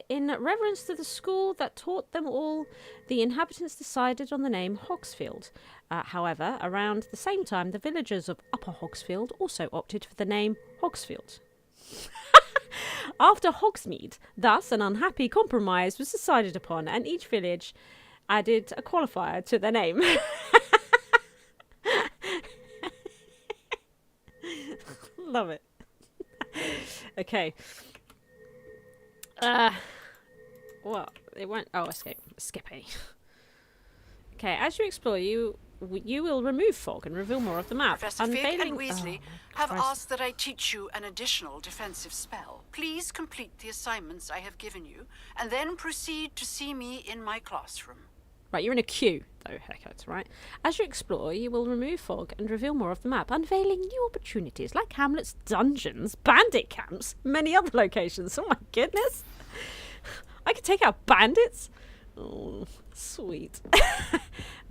In reverence to the school that taught them all, the inhabitants decided on the name Hogsfield. However, around the same time, the villagers of Upper Hogsfield also opted for the name Hogsfield. After Hogsmeade, thus an unhappy compromise was decided upon, and each village added a qualifier to their name. Love it. Okay. What? It won't... Oh, escape. Skippy. Okay, as you explore, you will remove fog and reveal more of the map. Professor Fig and Weasley have asked that I teach you an additional defensive spell. Please complete the assignments I have given you, and then proceed to see me in my classroom. Right, you're in a queue, though, Hecat, right? As you explore, you will remove fog and reveal more of the map, unveiling new opportunities like hamlets, dungeons, bandit camps, many other locations. Oh my goodness! I could take out bandits? Oh, sweet.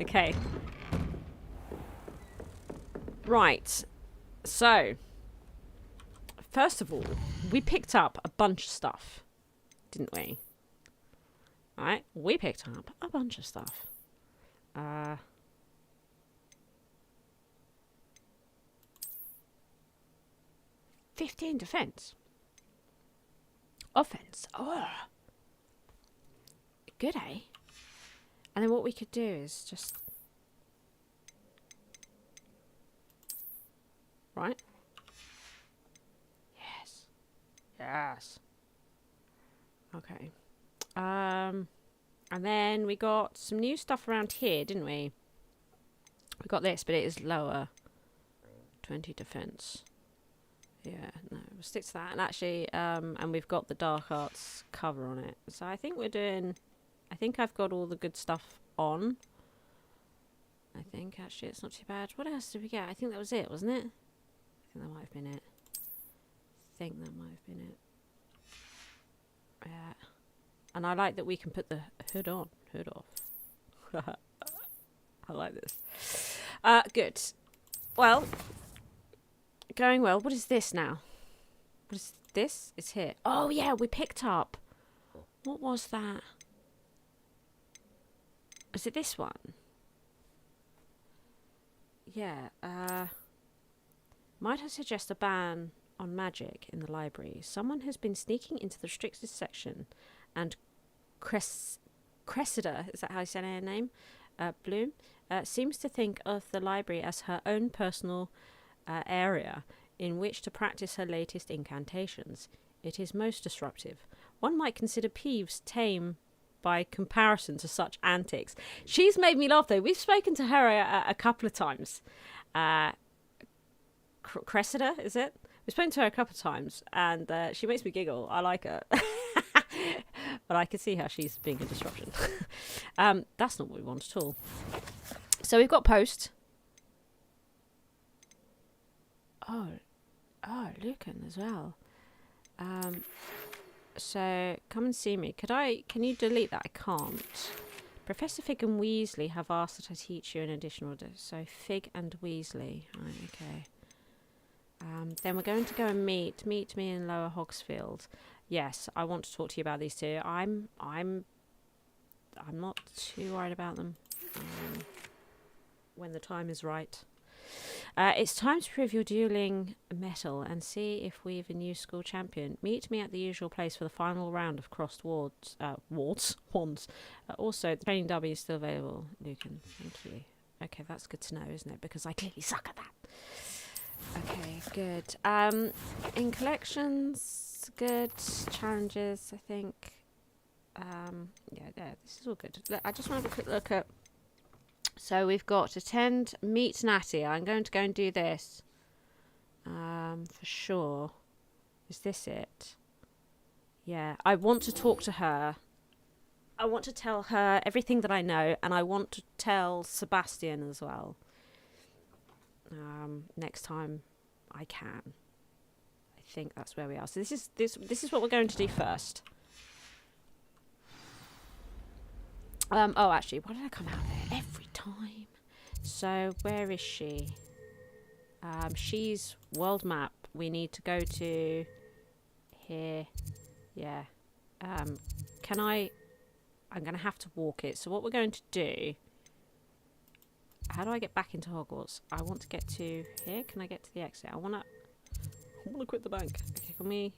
Okay. Right. So, first of all, we picked up a bunch of stuff, didn't we? Alright, we picked up a bunch of stuff. 15 defense. Offense. Oh. Good, eh? And then what we could do is just... Right? Yes. Yes. Okay. And then we got some new stuff around here, didn't we? We got this, but it is lower. 20 defense. Yeah, no, we'll stick to that. And actually, and we've got the dark arts cover on it. So I think we're doing... I think I've got all the good stuff on. I think, actually, it's not too bad. What else did we get? I think that was it, wasn't it? I think that might have been it. Yeah. And I like that we can put the hood on, hood off. I like this. Good. Well, going well. What is this now? What is this? It's here. Oh, yeah, we picked up. What was that? Was it this one? Yeah. Might I suggest a ban on magic in the library? Someone has been sneaking into the restricted section, and Cressida, is that how you say her name? Bloom, seems to think of the library as her own personal area in which to practice her latest incantations. It is most disruptive. One might consider Peeves tame by comparison to such antics. She's made me laugh, though. We've spoken to her a couple of times. Cressida, is it? We've spoken to her a couple of times, and she makes me giggle. I like her. But I can see how she's being a disruption. That's not what we want at all. So we've got post. Oh, Lucan as well. So come and see me. Can you delete that? I can't. Professor Fig and Weasley have asked that I teach you an additional. So Fig and Weasley. Right, okay. Then we're going to go and meet me in Lower Hogsfield. Yes, I want to talk to you about these two. I'm not too worried about them. When the time is right. It's time to prove your dueling mettle and see if we've a new school champion. Meet me at the usual place for the final round of crossed wands. Also, the training W is still available, Lucan. Thank you. Okay, that's good to know, isn't it? Because I clearly suck at that. Okay, good. In collections, good. Challenges, I think. Yeah, this is all good. Look, I just want to have a quick look at... So we've got attend, meet Natty. I'm going to go and do this. For sure. Is this it? Yeah, I want to talk to her. I want to tell her everything that I know, and I want to tell Sebastian as well. Next time I can. I think that's where we are. So this is what we're going to do first. Oh, actually, why did I come out there every time? So where is she? She's world map. We need to go to here. Yeah. Can I? I'm going to have to walk it. So what we're going to do... How do I get back into Hogwarts? I want to get to here. Can I get to the exit? I want to quit the bank. Okay, can we...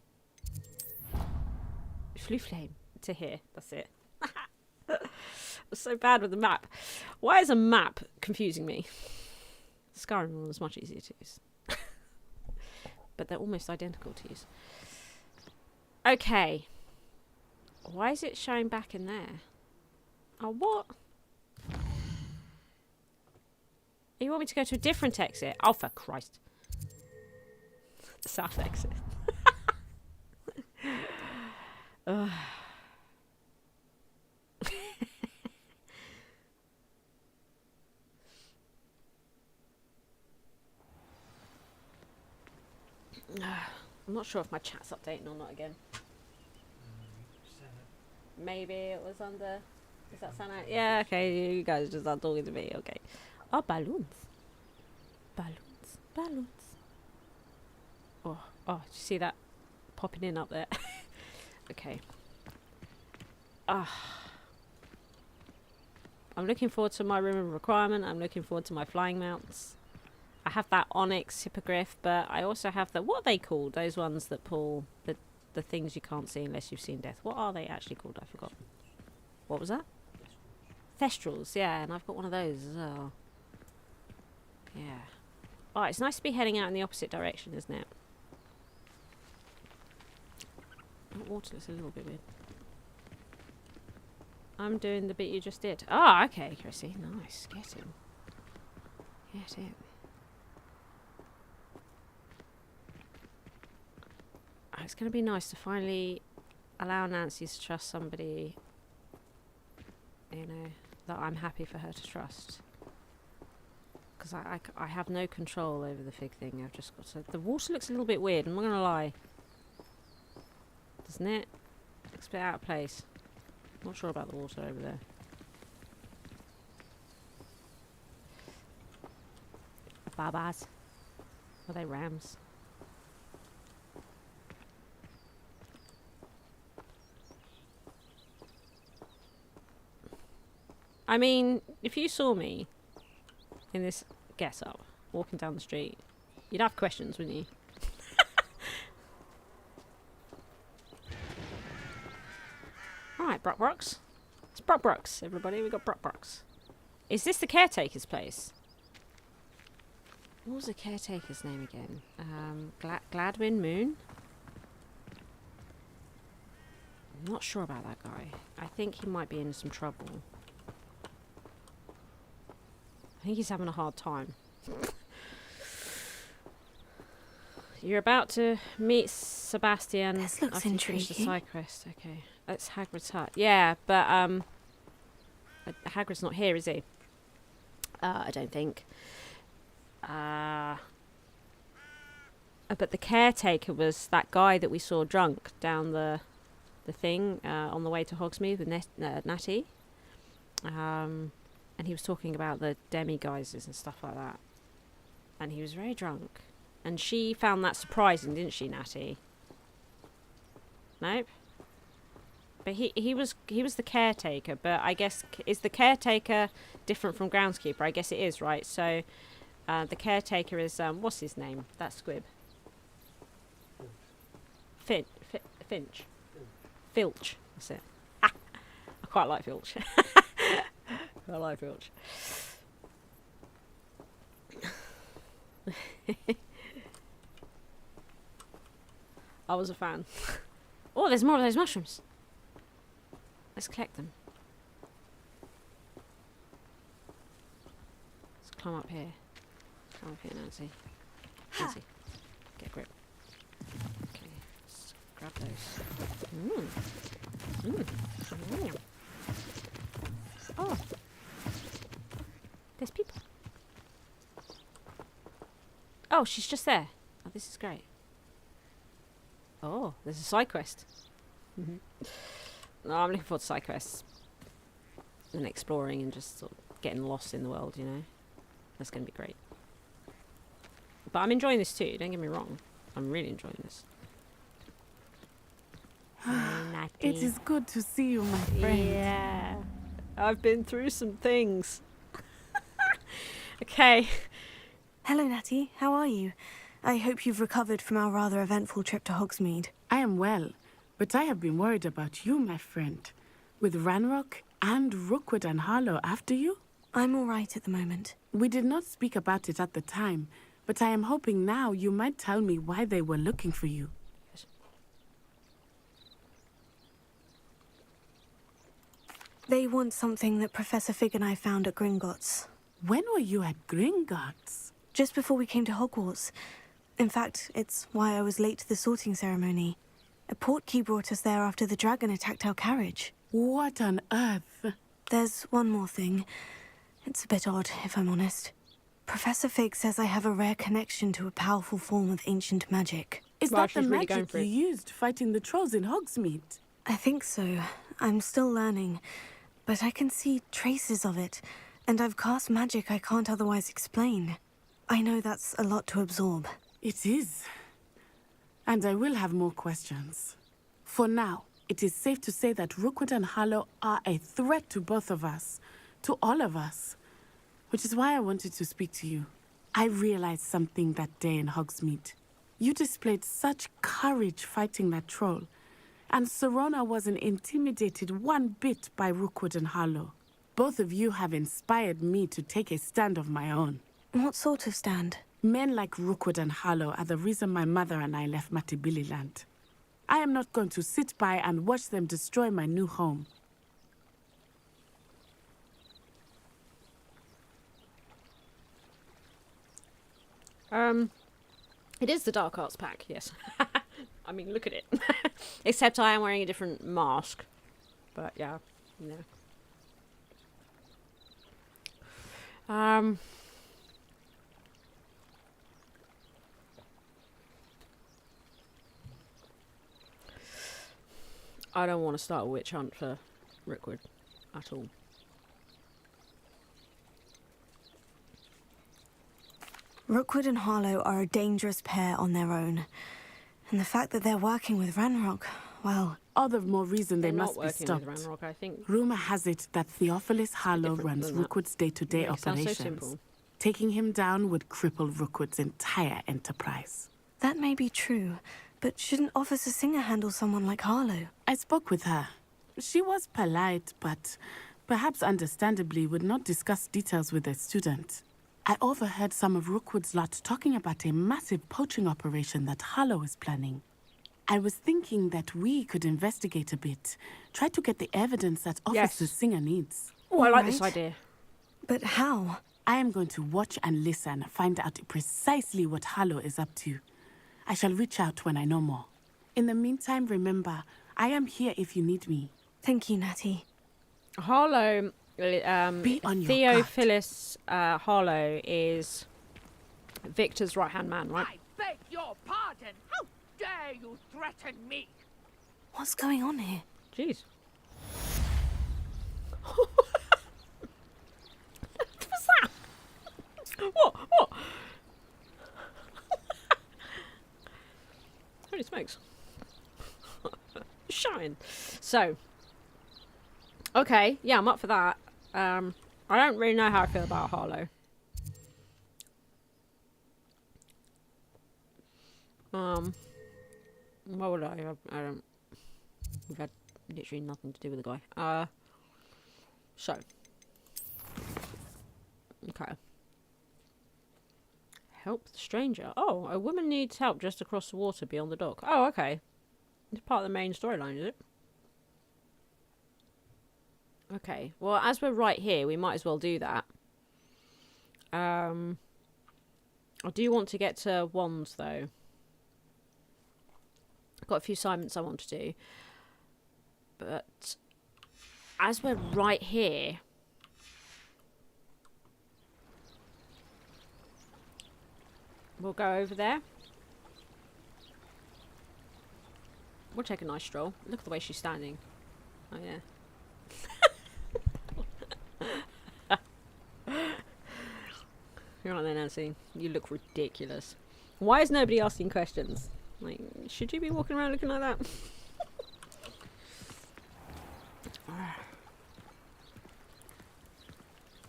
Floo flame to here. That's it. I'm so bad with the map. Why is a map confusing me? The Skyrim one is much easier to use. But they're almost identical to use. Okay. Why is it showing back in there? Oh, what? You want me to go to a different exit? Oh, for Christ. The south exit. Ugh. I'm not sure if my chat's updating or not again. Maybe it was under... Does that sound out? Yeah, okay, you guys just aren't talking to me, okay. Oh, balloons. Balloons. Oh, do you see that popping in up there? Okay. I'm looking forward to my room of requirement. I'm looking forward to my flying mounts. I have that onyx hippogriff, but I also have the... What are they called? Those ones that pull the things you can't see unless you've seen death. What are they actually called? I forgot. What was that? Thestrals, yeah, and I've got one of those as well. Yeah. Oh, it's nice to be heading out in the opposite direction, isn't it? That water looks a little bit weird. I'm doing the bit you just did. Ah, okay, Chrissy. Nice. Get him. Get him. Oh, it's going to be nice to finally allow Nancy to trust somebody, you know, that I'm happy for her to trust. Because I have no control over the fig thing. I've just got to... The water looks a little bit weird, I'm not going to lie. Doesn't it? Looks a bit out of place. Not sure about the water over there. Babas. Are they rams? I mean, if you saw me in this get-up, walking down the street, you'd have questions, wouldn't you? Alright, Brockbrocks. It's Brockbrocks, everybody. We got Brockbrocks. Is this the caretaker's place? What was the caretaker's name again? Gladwin Moon? I'm not sure about that guy. I think he might be in some trouble. I think he's having a hard time. You're about to meet Sebastian. This looks after you finish the intriguing. side quest. Okay, that's Hagrid's hut. Yeah, but Hagrid's not here, is he? I don't think. But the caretaker was that guy that we saw drunk down the thing on the way to Hogsmeade with Natty. And he was talking about the demi-guises and stuff like that. And he was very drunk. And she found that surprising, didn't she, Natty? Nope. But he was the caretaker. But I guess, is the caretaker different from groundskeeper? I guess it is, right? So the caretaker is, what's his name? That squib. Finch. Filch. That's it. I quite like Filch. I like Filch. I was a fan. Oh, there's more of those mushrooms. Let's collect them. Let's climb up here. Climb up here, Nancy. Nancy, get a grip. Okay, let's grab those. Oh. There's people. Oh, she's just there. Oh, this is great. Oh, there's a side quest. No, I'm looking forward to side quests. And exploring and just sort of getting lost in the world, you know. That's going to be great. But I'm enjoying this too, don't get me wrong. I'm really enjoying this. It is good to see you, my friend. Yeah. I've been through some things. Okay. Hello, Natty. How are you? I hope you've recovered from our rather eventful trip to Hogsmeade. I am well, but I have been worried about you, my friend. With Ranrock and Rookwood and Harlow after you? I'm all right at the moment. We did not speak about it at the time, but I am hoping now you might tell me why they were looking for you. They want something that Professor Fig and I found at Gringotts. When were you at Gringotts? Just before we came to Hogwarts. In fact, it's why I was late to the sorting ceremony. A Portkey brought us there after the dragon attacked our carriage. What on earth? There's one more thing. It's a bit odd, if I'm honest. Professor Fig says I have a rare connection to a powerful form of ancient magic. Is that the magic you used fighting the trolls in Hogsmeade? I think so. I'm still learning. But I can see traces of it. And I've cast magic I can't otherwise explain. I know that's a lot to absorb. It is. And I will have more questions. For now, it is safe to say that Rookwood and Harlow are a threat to both of us. to all of us. Which is why I wanted to speak to you. I realized something that day in Hogsmeade. You displayed such courage fighting that troll. And Serona wasn't intimidated one bit by Rookwood and Harlow. Both of you have inspired me to take a stand of my own. What sort of stand? Men like Rookwood and Harlow are the reason my mother and I left Matibili land. I am not going to sit by and watch them destroy my new home. It is the Dark Arts pack, yes. I mean, look at it. Except I am wearing a different mask. But yeah, you know. I don't want to start a witch hunt for Rookwood at all. Rookwood and Harlow are a dangerous pair on their own. And the fact that they're working with Ranrock, well... All the more reason they They're must not be working stopped. with Ranrock, I think. Rumor has it that Theophilus Harlow Different runs than that. Rookwood's day-to-day Yeah, it sounds so operations. simple. Taking him down would cripple Rookwood's entire enterprise. That may be true, but shouldn't Officer Singer handle someone like Harlow? I spoke with her. She was polite, but perhaps understandably would not discuss details with a student. I overheard some of Rookwood's lot talking about a massive poaching operation that Harlow is planning. I was thinking that we could investigate a bit, try to get the evidence that Officer Singer needs. Oh, I like this idea. But how? I am going to watch and listen, find out precisely what Harlow is up to. I shall reach out when I know more. In the meantime, remember, I am here if you need me. Thank you, Natty. Harlow, Be on your Theophilus Harlow is Victor's right-hand man, right? I beg your pardon. How dare you threaten me? What's going on here? Jeez. What's that? What? Holy smokes. Shine. So. Okay, yeah, I'm up for that. I don't really know how I feel about Harlow. What would I don't... We've had literally nothing to do with the guy. So. Okay. Help the stranger. Oh, a woman needs help just across the water beyond the dock. Oh, okay. It's part of the main storyline, is it? Okay. Well, as we're right here, we might as well do that. I do want to get to wands, though. I've got a few assignments I want to do. But as we're right here... We'll go over there. We'll take a nice stroll. Look at the way she's standing. Oh, yeah. You're right there, Nancy. You look ridiculous. Why is nobody asking questions? Like, should you be walking around looking like that?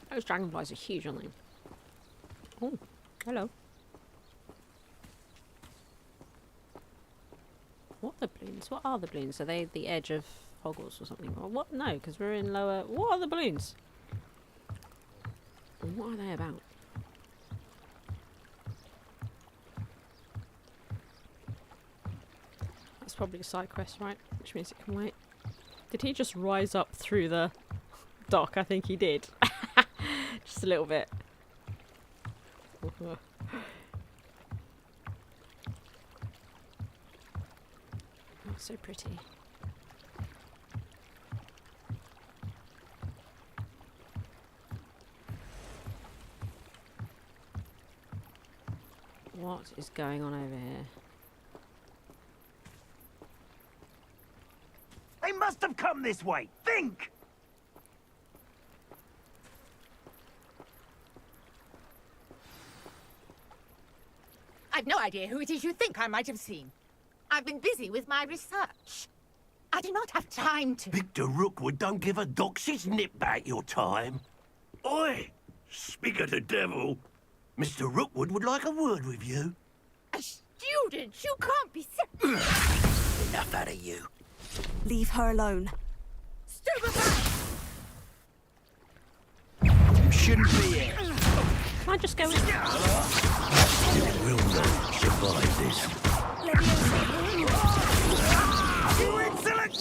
Those dragonflies are huge, aren't they? Oh, hello. What are the balloons? What are the balloons? Are they the edge of Hogwarts or something? Or what? No, because we're in lower... What are the balloons? And what are they about? That's probably a side quest, right? Which means it can wait. Did he just rise up through the dock? I think he did. Just a little bit. Oh, so pretty. What is going on over here? They must have come this way. Think! I've no idea who it is you think I might have seen. I've been busy with my research. I do not have time to... Victor Rookwood don't give a doxy's nip back your time. Oi! Speak of the devil. Mr. Rookwood would like a word with you. A student? You can't be Enough out of you. Leave her alone. You shouldn't be here. Can I just go in? You will not survive this. You insolent!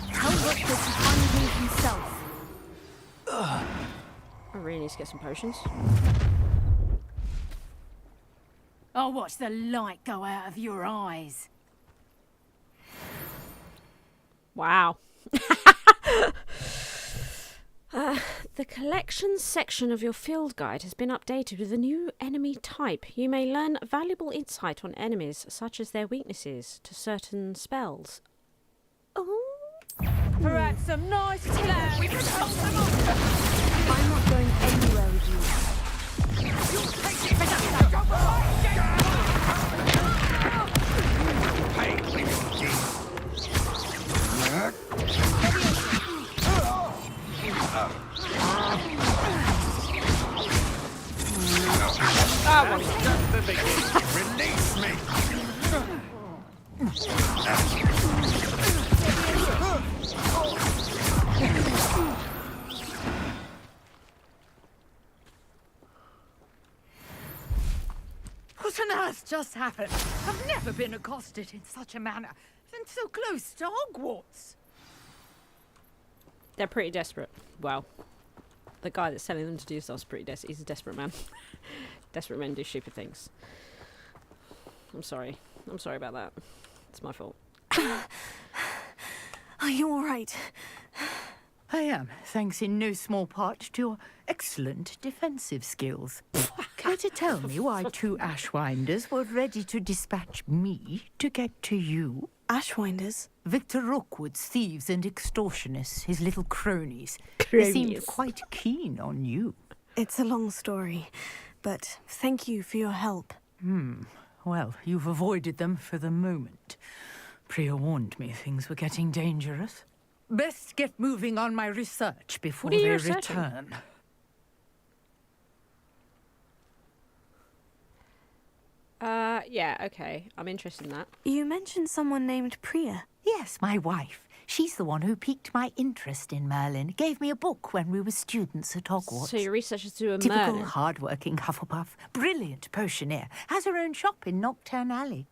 Tell Rookwood to find me himself. I really need to get some potions. I'll watch the light go out of your eyes. Wow. The collections section of your field guide has been updated with a new enemy type. You may learn valuable insight on enemies, such as their weaknesses to certain spells. Oh. Perhaps some nice plans. We can help them up. I'm not going anywhere with you. Release me! What on earth just happened? I've never been accosted in such a manner. And so close to Hogwarts. They're pretty desperate. Well, the guy that's selling them to do stuff's pretty desperate. He's a desperate man. Desperate men do stupid things. I'm sorry. I'm sorry about that. It's my fault. Are you all right? I am, thanks in no small part to your excellent defensive skills. Care to tell me why 2 Ashwinders were ready to dispatch me to get to you? Ashwinders? Victor Rookwood's thieves and extortionists, his little cronies. They seemed quite keen on you. It's a long story, but thank you for your help. Well, you've avoided them for the moment. Priya warned me things were getting dangerous. Best get moving on my research before they return. Yeah, okay. I'm interested in that. You mentioned someone named Priya. Yes, my wife. She's the one who piqued my interest in Merlin. Gave me a book when we were students at Hogwarts. So your research is to a Typical Merlin? hard-working Hufflepuff. Brilliant potioneer. Has her own shop in Nocturne Alley.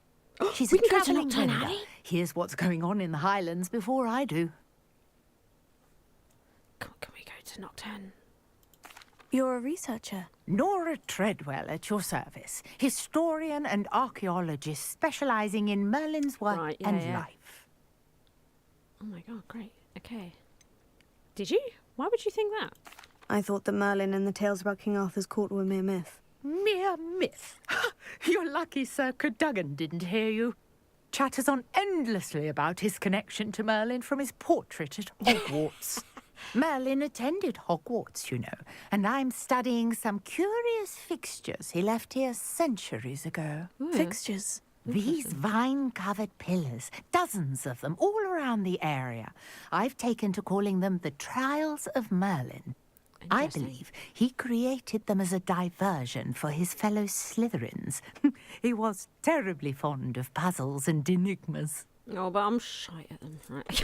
She's We a can go to travelling Nocturne vendor. Alley? Here's what's going on in the Highlands before I do. Can we go to Nocturne? You're a researcher. Nora Treadwell at your service. Historian and archaeologist specialising in Merlin's work and life. Oh my god, great. Okay. Did you? Why would you think that? I thought that Merlin and the tales about King Arthur's court were mere myth. Mere myth? You're lucky Sir Cadogan didn't hear you. Chatters on endlessly about his connection to Merlin from his portrait at Hogwarts. Merlin attended Hogwarts, you know, and I'm studying some curious fixtures he left here centuries ago. Fixtures? These vine-covered pillars, dozens of them, all around the area. I've taken to calling them the Trials of Merlin. I believe he created them as a diversion for his fellow Slytherins. He was terribly fond of puzzles and enigmas. Oh, but I'm shy at them. Right.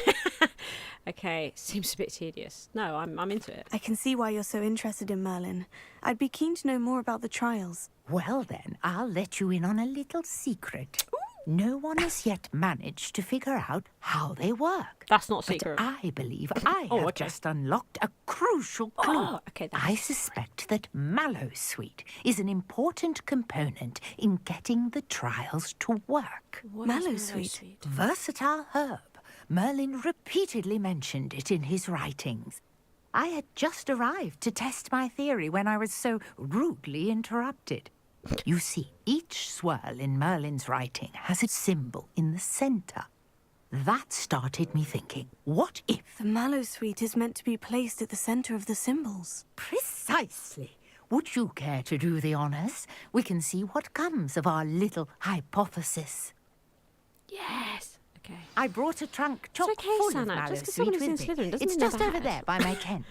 Okay, seems a bit tedious. No, I'm into it. I can see why you're so interested in Merlin. I'd be keen to know more about the trials. Well then, I'll let you in on a little secret. No one has yet managed to figure out how they work. That's not secret. But I believe I have just unlocked a crucial clue. Oh, okay, I suspect that Mallowsweet is an important component in getting the trials to work. Mallowsweet? Versatile herb. Merlin repeatedly mentioned it in his writings. I had just arrived to test my theory when I was so rudely interrupted. You see, each swirl in Merlin's writing has a symbol in the centre. That started me thinking, what if... The Mallowsweet is meant to be placed at the centre of the symbols. Precisely. Would you care to do the honours? We can see what comes of our little hypothesis. Yes. Okay. I brought a trunk chock okay, full of Sana. mallow Just 'cause sweet someone is with in me. Slytherin doesn't It's mean they're just over bad. there by my tent.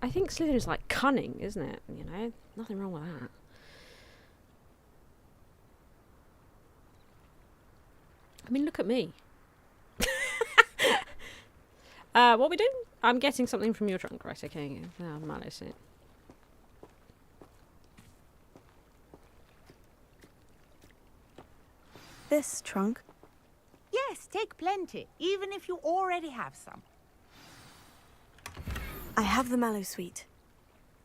I think Slytherin is like cunning, isn't it? You know, nothing wrong with that. I mean, look at me. What we doing? I'm getting something from your trunk, right? Okay, mallow sweet. This trunk? Yes, take plenty, even if you already have some. I have the mallow sweet.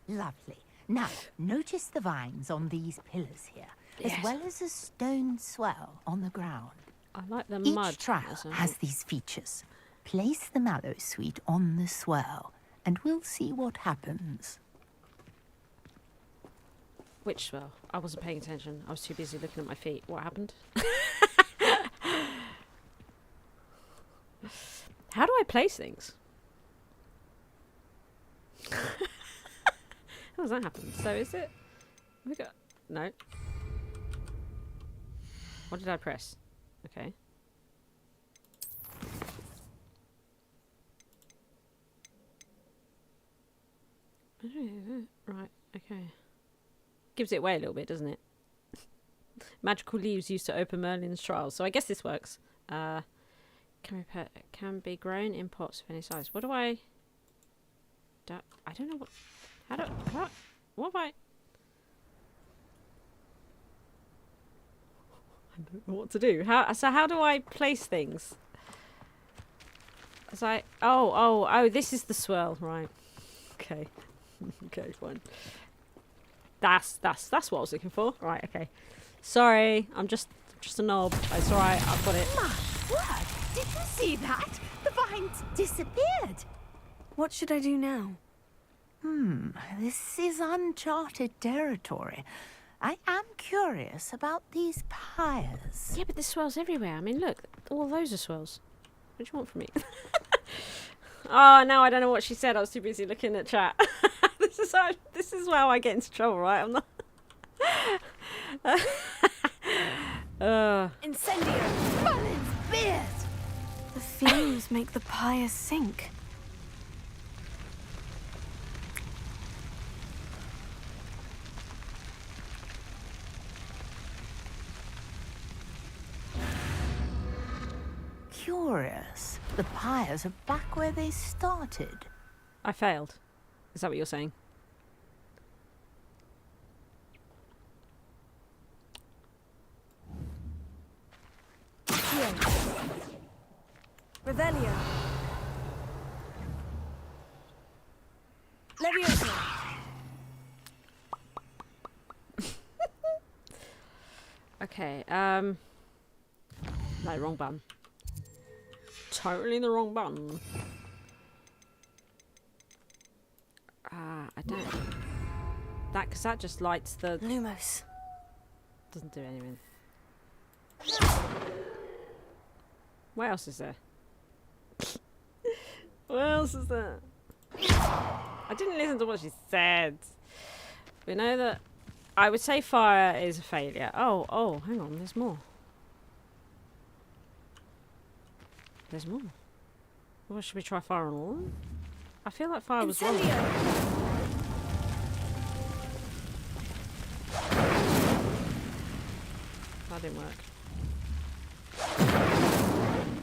Lovely. Now, notice the vines on these pillars here, as Yes. well as a stone swell on the ground. I like the Each mud. trial has these features. Place the mallow sweet on the swell, and we'll see what happens. Which swell? I wasn't paying attention. I was too busy looking at my feet. What happened? How do I place things? How does that happen? So is it? We got no. What did I press? Okay. Right. Okay. Gives it away a little bit, doesn't it? Magical leaves used to open Merlin's trials. So I guess this works. Can be grown in pots of any size. What do I? I don't know what. What have I? I don't know what to do. How do I place things? Oh, this is the swirl, right? Okay. Okay, fine. That's what I was looking for. Right, okay. Sorry, I'm just a knob. It's alright, I've got it. My word! Did you see that? The vines disappeared. What should I do now? This is uncharted territory. I am curious about these pyres. Yeah, but there's swirls everywhere. I mean, look, all those are swirls. What do you want from me? Oh, now I don't know what she said. I was too busy looking at chat. This is how I get into trouble, right? I'm not. Incendio! Merlin's beard! The flames make the pyre sink. Curious. The pyres are back where they started. I failed. Is that what you're saying? Revelio. Leviosa. Okay, no, wrong button. Totally the wrong button. I don't. Because that just lights the. Lumos. Doesn't do anything. What else is there? What else is there? I didn't listen to what she said. We know that. I would say fire is a failure. Oh, hang on, there's more. There's more. Well, should we try fire on all of them? I feel like fire was wrong. That didn't work.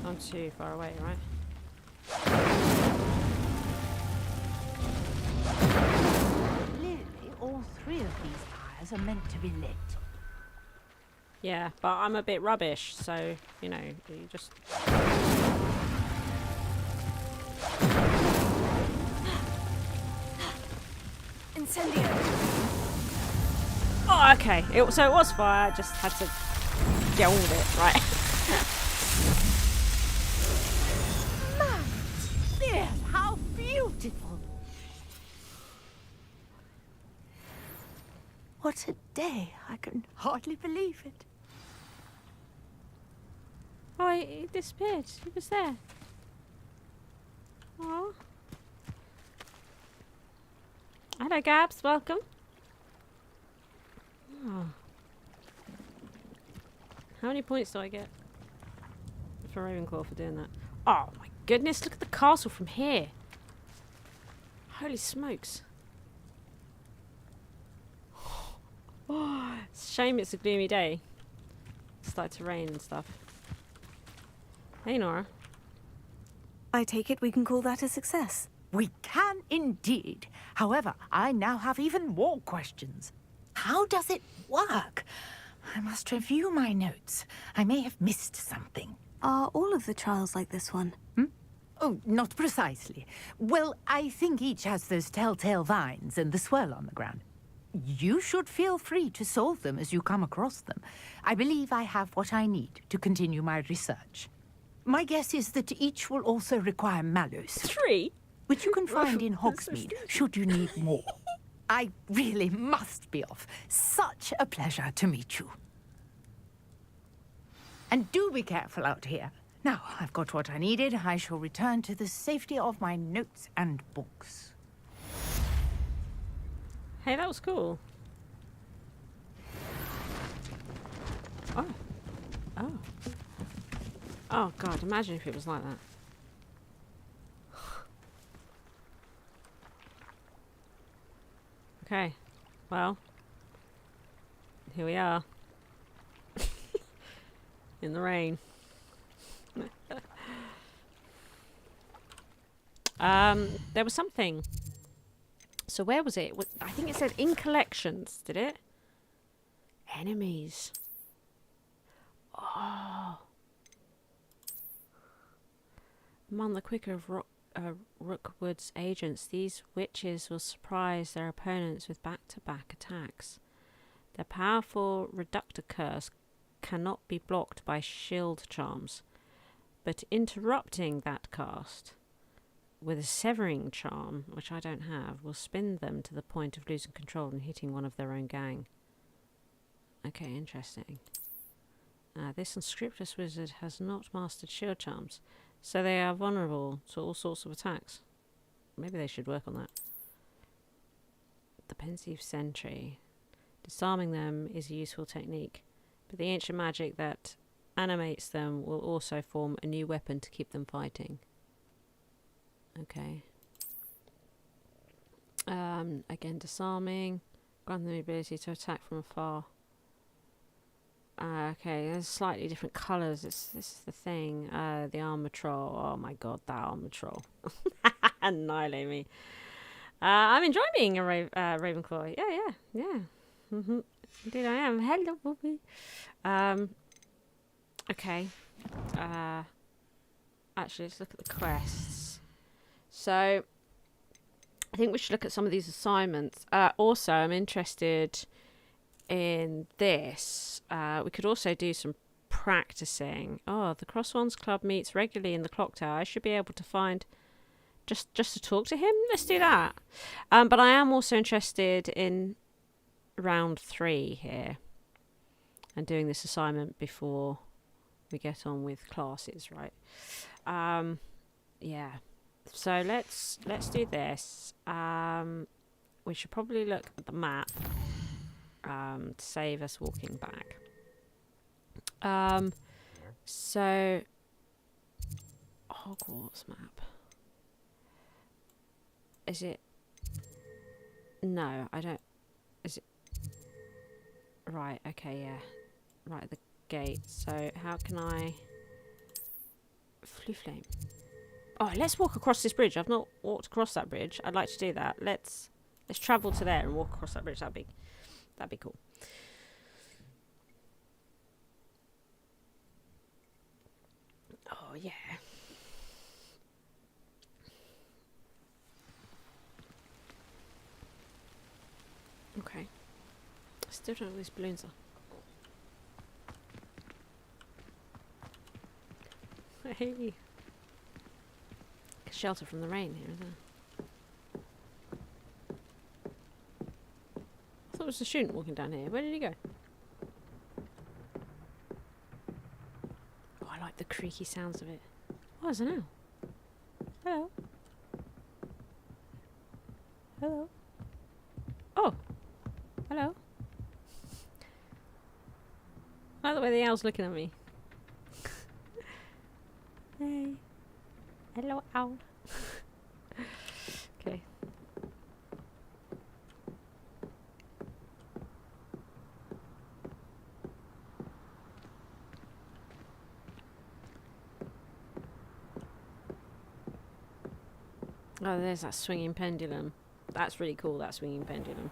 I'm too far away, right? Clearly, all three of these pyres are meant to be lit. Yeah, but I'm a bit rubbish, so, you know, you just... Incendio. Oh, okay. So it was fire, I just had to get on with it, right? Dear, how beautiful! What a day. I can hardly believe it. Oh, he disappeared. He was there. Oh. Hello, Gabs. Welcome. Oh. How many points do I get for Ravenclaw for doing that? Oh my goodness, look at the castle from here. Holy smokes. Oh, it's a shame it's a gloomy day. It's started to rain and stuff. Hey, Nora. I take it we can call that a success. We can indeed. However, I now have even more questions. How does it work? I must review my notes. I may have missed something. Are all of the trials like this one? Oh, not precisely. Well, I think each has those telltale vines and the swirl on the ground. You should feel free to solve them as you come across them. I believe I have what I need to continue my research. My guess is that each will also require mallows. 3? Which you can find in Hogsmeade, should you need more. I really must be off. Such a pleasure to meet you. And do be careful out here. Now, I've got what I needed. I shall return to the safety of my notes and books. Hey, that was cool. Oh. Oh. Oh, God, imagine if it was like that. Okay, well, here we are. In the rain. There was something. So where was it? I think it said in collections, did it? Enemies. Oh. Among the quicker of Rookwood's agents, these witches will surprise their opponents with back-to-back attacks. Their powerful reductor curse cannot be blocked by shield charms, but interrupting that cast with a severing charm, which I don't have, will spin them to the point of losing control and hitting one of their own gang. Okay, interesting. This unscrupulous wizard has not mastered shield charms, so they are vulnerable to all sorts of attacks. Maybe they should work on that. The pensive sentry. Disarming them is a useful technique, but the ancient magic that animates them will also form a new weapon to keep them fighting. Okay. Again, disarming. Grant them the ability to attack from afar. Okay, there's slightly different colours. This is the thing. The armor troll. Oh my god, that armor troll. Annihilate me. I'm enjoying being a Ravenclaw. Yeah. Indeed I am. Hello, Bobby. Okay. Actually, let's look at the quests. So, I think we should look at some of these assignments. Also, I'm interested in this. We could also do some practicing. Oh, the Crosswands Club meets regularly in the clock tower. I should be able to find just to talk to him. Let's do that. But I am also interested in round 3 here and doing this assignment before we get on with classes, right? Yeah. So let's do this. We should probably look at the map to save us walking back. So Hogwarts map. Is it? No, I don't. Is it? Right. Okay. Yeah. Right at the gate. So how can I? Flame. Oh, let's walk across this bridge. I've not walked across that bridge. I'd like to do that. Let's travel to there and walk across that bridge. That'd be cool. Oh yeah. Okay. I still don't know where these balloons are. Hey. Shelter from the rain here, isn't there? I thought it was a student walking down here. Where did he go? Oh, I like the creaky sounds of it. Oh, there's an owl. Hello. Hello. Oh. Hello. By the way, the owl's looking at me. Hey. Hello, owl. Okay. Oh, there's that swinging pendulum. That's really cool, that swinging pendulum.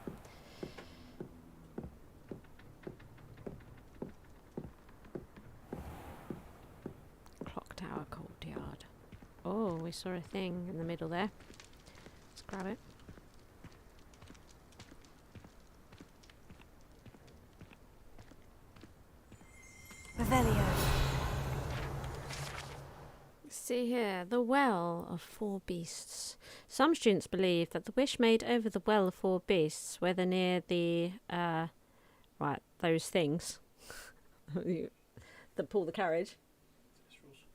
Clock tower courtyard. Oh, we saw a thing in the middle there. Let's grab it. Revelio. See here, the Well of Four Beasts. Some students believe that the wish made over the Well of Four Beasts, whether near the, right, those things that pull the carriage.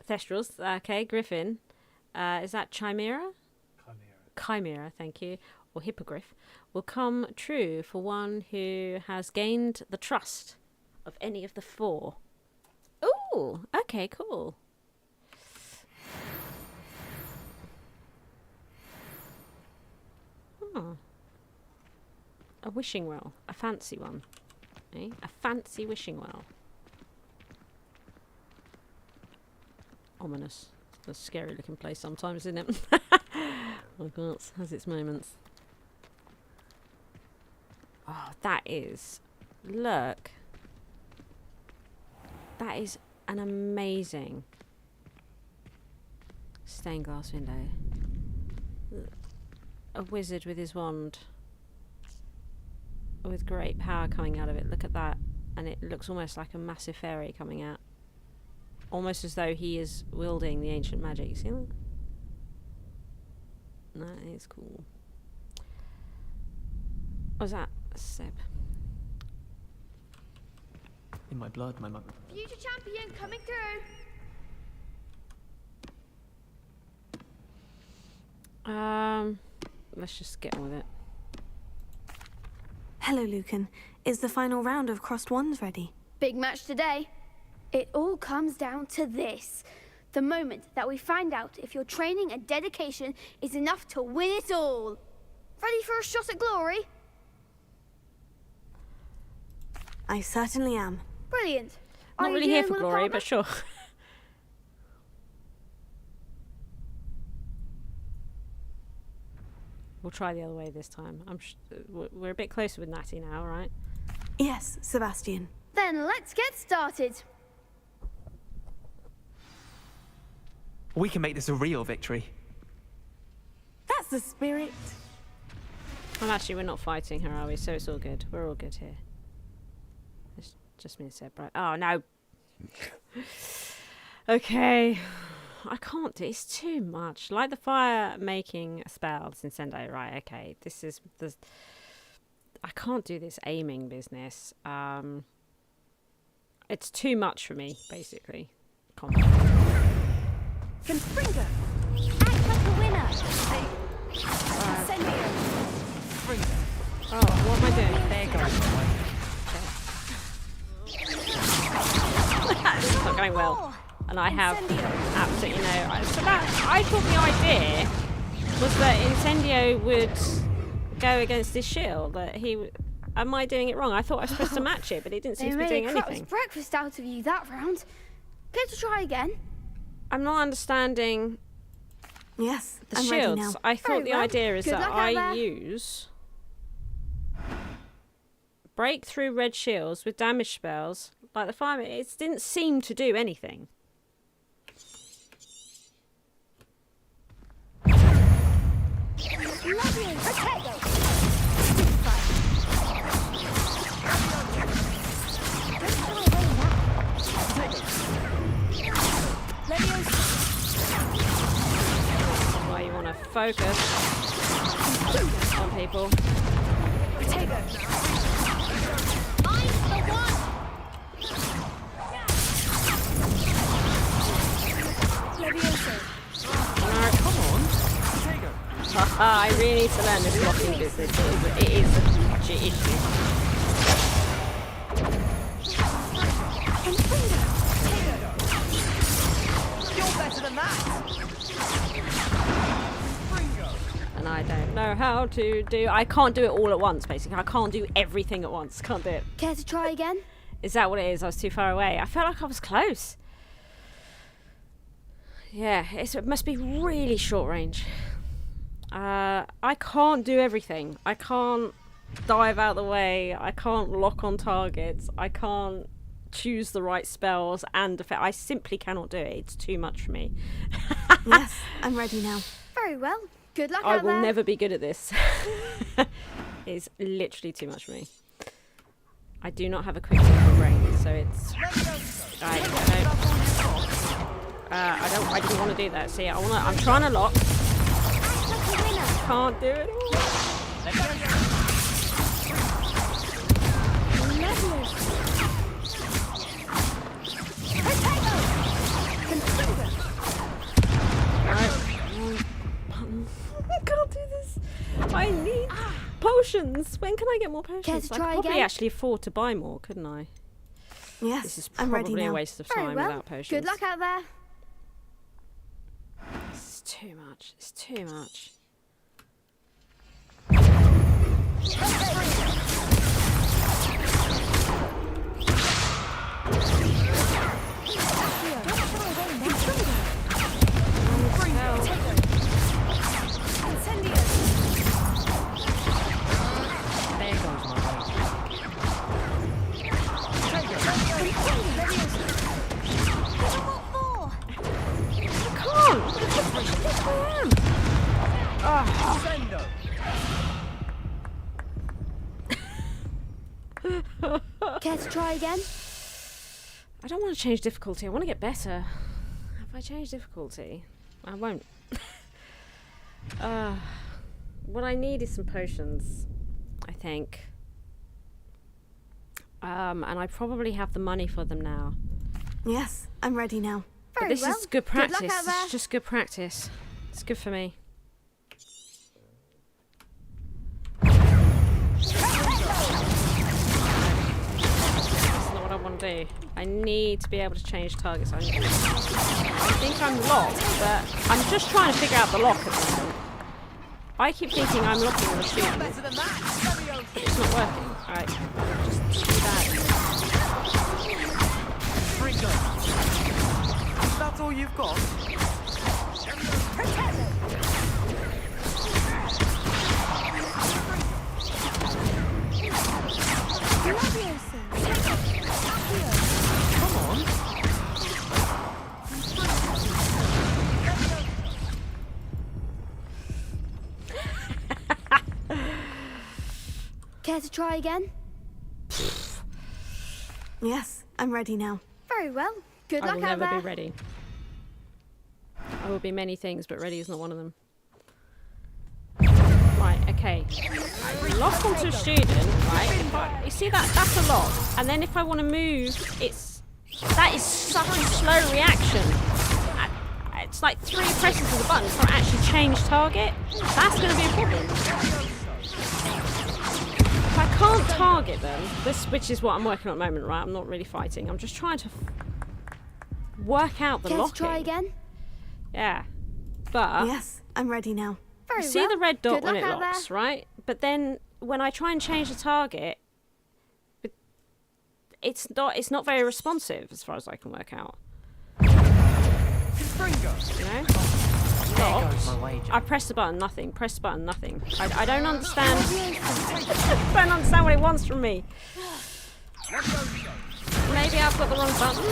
Thestrals, okay, Griffin. Is that Chimera? Chimera, thank you. Or Hippogriff, will come true for one who has gained the trust of any of the four. Ooh, okay, cool. A wishing well. A fancy one. Eh? A fancy wishing well. Ominous. It's a scary looking place sometimes, isn't it? Oh god, it has its moments. Oh, that is... Look. That is an amazing stained glass window. A wizard with his wand. With great power coming out of it. Look at that. And it looks almost like a massive fairy coming out. Almost as though he is wielding the ancient magic. You see that? That is cool. What was that? Seb. In my blood, my mother. Future champion coming through. Let's just get on with it. Hello, Lucan. Is the final round of crossed wands ready? Big match today. It all comes down to this. The moment that we find out if your training and dedication is enough to win it all. Ready for a shot at glory? I certainly am. Brilliant. Not really here for glory, but sure. We'll try the other way this time. We're a bit closer with Natty now, right? Yes, Sebastian. Then let's get started. We can make this a real victory. That's the spirit. Well, actually, we're not fighting her, are we? So it's all good. We're all good here. It's just me and Seb, right? Oh, no. Okay. I can't do it. It's too much. Like the fire making spells in Sendo. Right, okay. This is... I can't do this aiming business. It's too much for me, basically. Confringo! Act like a winner! Incendio! Oh, what am I doing? There you go. This is not going well. And I have absolutely no... So I thought the idea was that Incendio would go against this shield. That he... Am I doing it wrong? I thought I was supposed to match it, but it didn't seem to be doing anything. They made a breakfast out of you that round. Get to try again. I'm not understanding... Yes, the I'm shields. ready now. I thought the idea is Good that luck out I there. use... break through red shields with damage spells. Like the fire... It didn't seem to do anything. Why you want to focus on people. No, come on. I really need to learn this blocking business. It is such an issue. An better than that. And I don't know how to do... I can't do it all at once, basically. I can't do everything at once. Can't do it. Care to try again? Is that what it is? I was too far away. I felt like I was close. Yeah, it must be really short range. I can't do everything. I can't dive out the way. I can't lock on targets. I can't choose the right spells and effect. I simply cannot do it. It's too much for me. Yes, I'm ready now. Very well. Good luck I out will there. never be good at this. It's literally too much for me. I do not have a quick brain, so it's... I didn't want to do that. See, I'm trying to lock. Can't do it all. I can't do this. I need potions. When can I get more potions? Care to I try could probably again? actually afford to buy more, couldn't I? Yes, This is I'm ready probably now. a waste of Very time well. without potions. Good luck out there. It's too much. It's too much. Care to try again? I don't want to change difficulty. I want to get better. If I change difficulty, I won't. What I need is some potions, I think. And I probably have the money for them now. Yes, I'm ready now. But this is good practice. This is just good practice. It's good for me. Do. I need to be able to change targets. I think I'm locked, but I'm just trying to figure out the lock at the moment. I keep thinking I'm locking on the student, but it's not working. Alright, just do that. That's all you've got? Care to try again? Yes, I'm ready now. Very well. Good luck I will out never there. be ready. I will be many things, but ready is not one of them. Right, okay. Lock onto a student, right? You see that? That's a lock. And then if I want to move, that is such a slow reaction. It's like 3 presses of the button for actually change target. That's going to be a problem. If I can't target them, which is what I'm working on at the moment, right? I'm not really fighting. I'm just trying to work out the Care to locking. try again? Yeah, but Yes, I'm ready now. Very you see well. the red dot Good when luck it out locks, there. right? But then when I try and change the target, it's not very responsive as far as I can work out. You know? Locked. I press the button, nothing. Press the button, nothing. I don't understand. I don't understand what it wants from me. Maybe I've got the wrong button.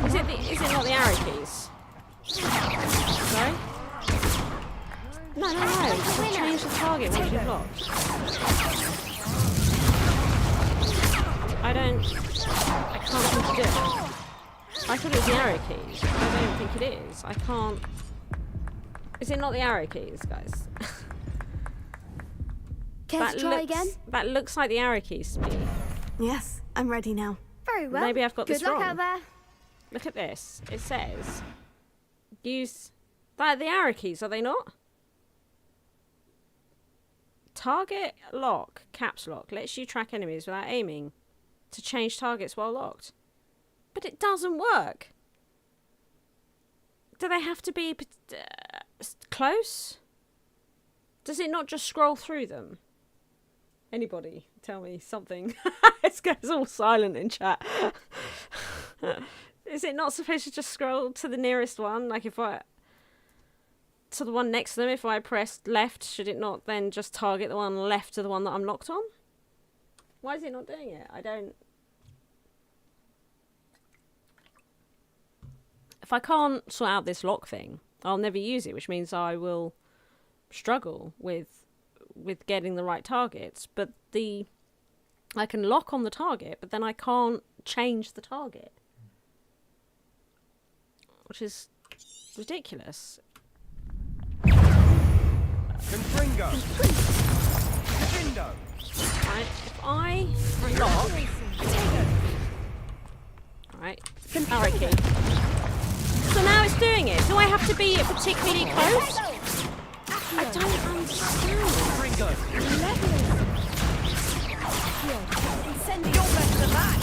Is it not the arrow keys? Sorry? No. Just change the target once you've locked. I can't seem to do it. I thought it was the arrow keys. I don't think it is. I can't. Is it not the arrow keys, guys? Care to try again? That looks like the arrow keys to me. Yes, I'm ready now. Very well. Maybe I've got Good this luck wrong. out there. Look at this. It says use the arrow keys, are they not? Target lock, caps lock, lets you track enemies without aiming to change targets while locked. But it doesn't work. do they have to be close? Does it not just scroll through them? Anybody tell me something? It goes all silent in chat. Is it not supposed to just scroll to the nearest one? Like if I... to the one next to them, if I pressed left, should it not then just target the one left to the one that I'm locked on? Why is it not doing it? I don't... If I can't sort out this lock thing, I'll never use it, which means I will struggle with getting the right targets. But I can lock on the target, but then I can't change the target, which is ridiculous. Confringo. Right, if I lock... Right, Alright. So now it's doing it. Do I have to be particularly close? I don't understand. Sending your best to that.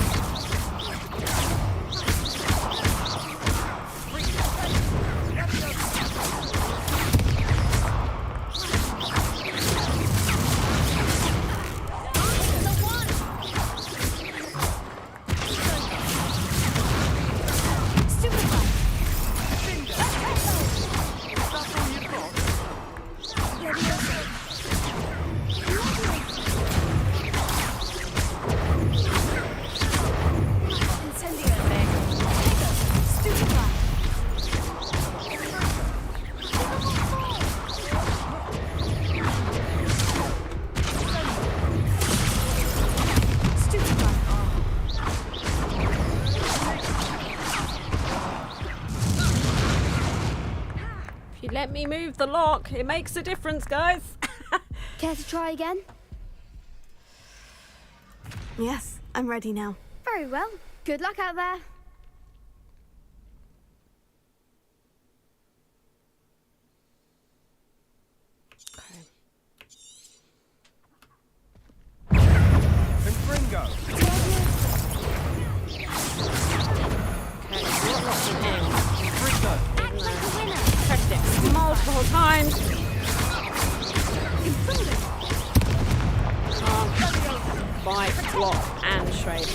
Let me move the lock. It makes a difference, guys. Care to try again? Yes, I'm ready now. Very well. Good luck out there. Confringo. Pressed it multiple times. Can't bite, block, and trade.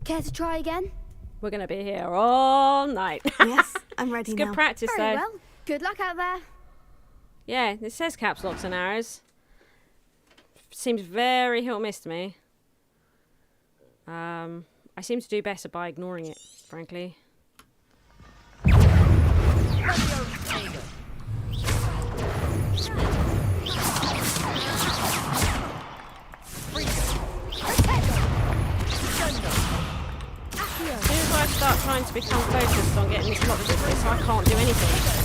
Care to try again? We're going to be here all night. Yes, I'm ready it's now. good practice, Very though. well. Good luck out there. Yeah, it says caps, locks, and arrows. Seems very hit or miss to me. I seem to do better by ignoring it, frankly. As soon as I start trying to become focused on getting this locked with this, I can't do anything.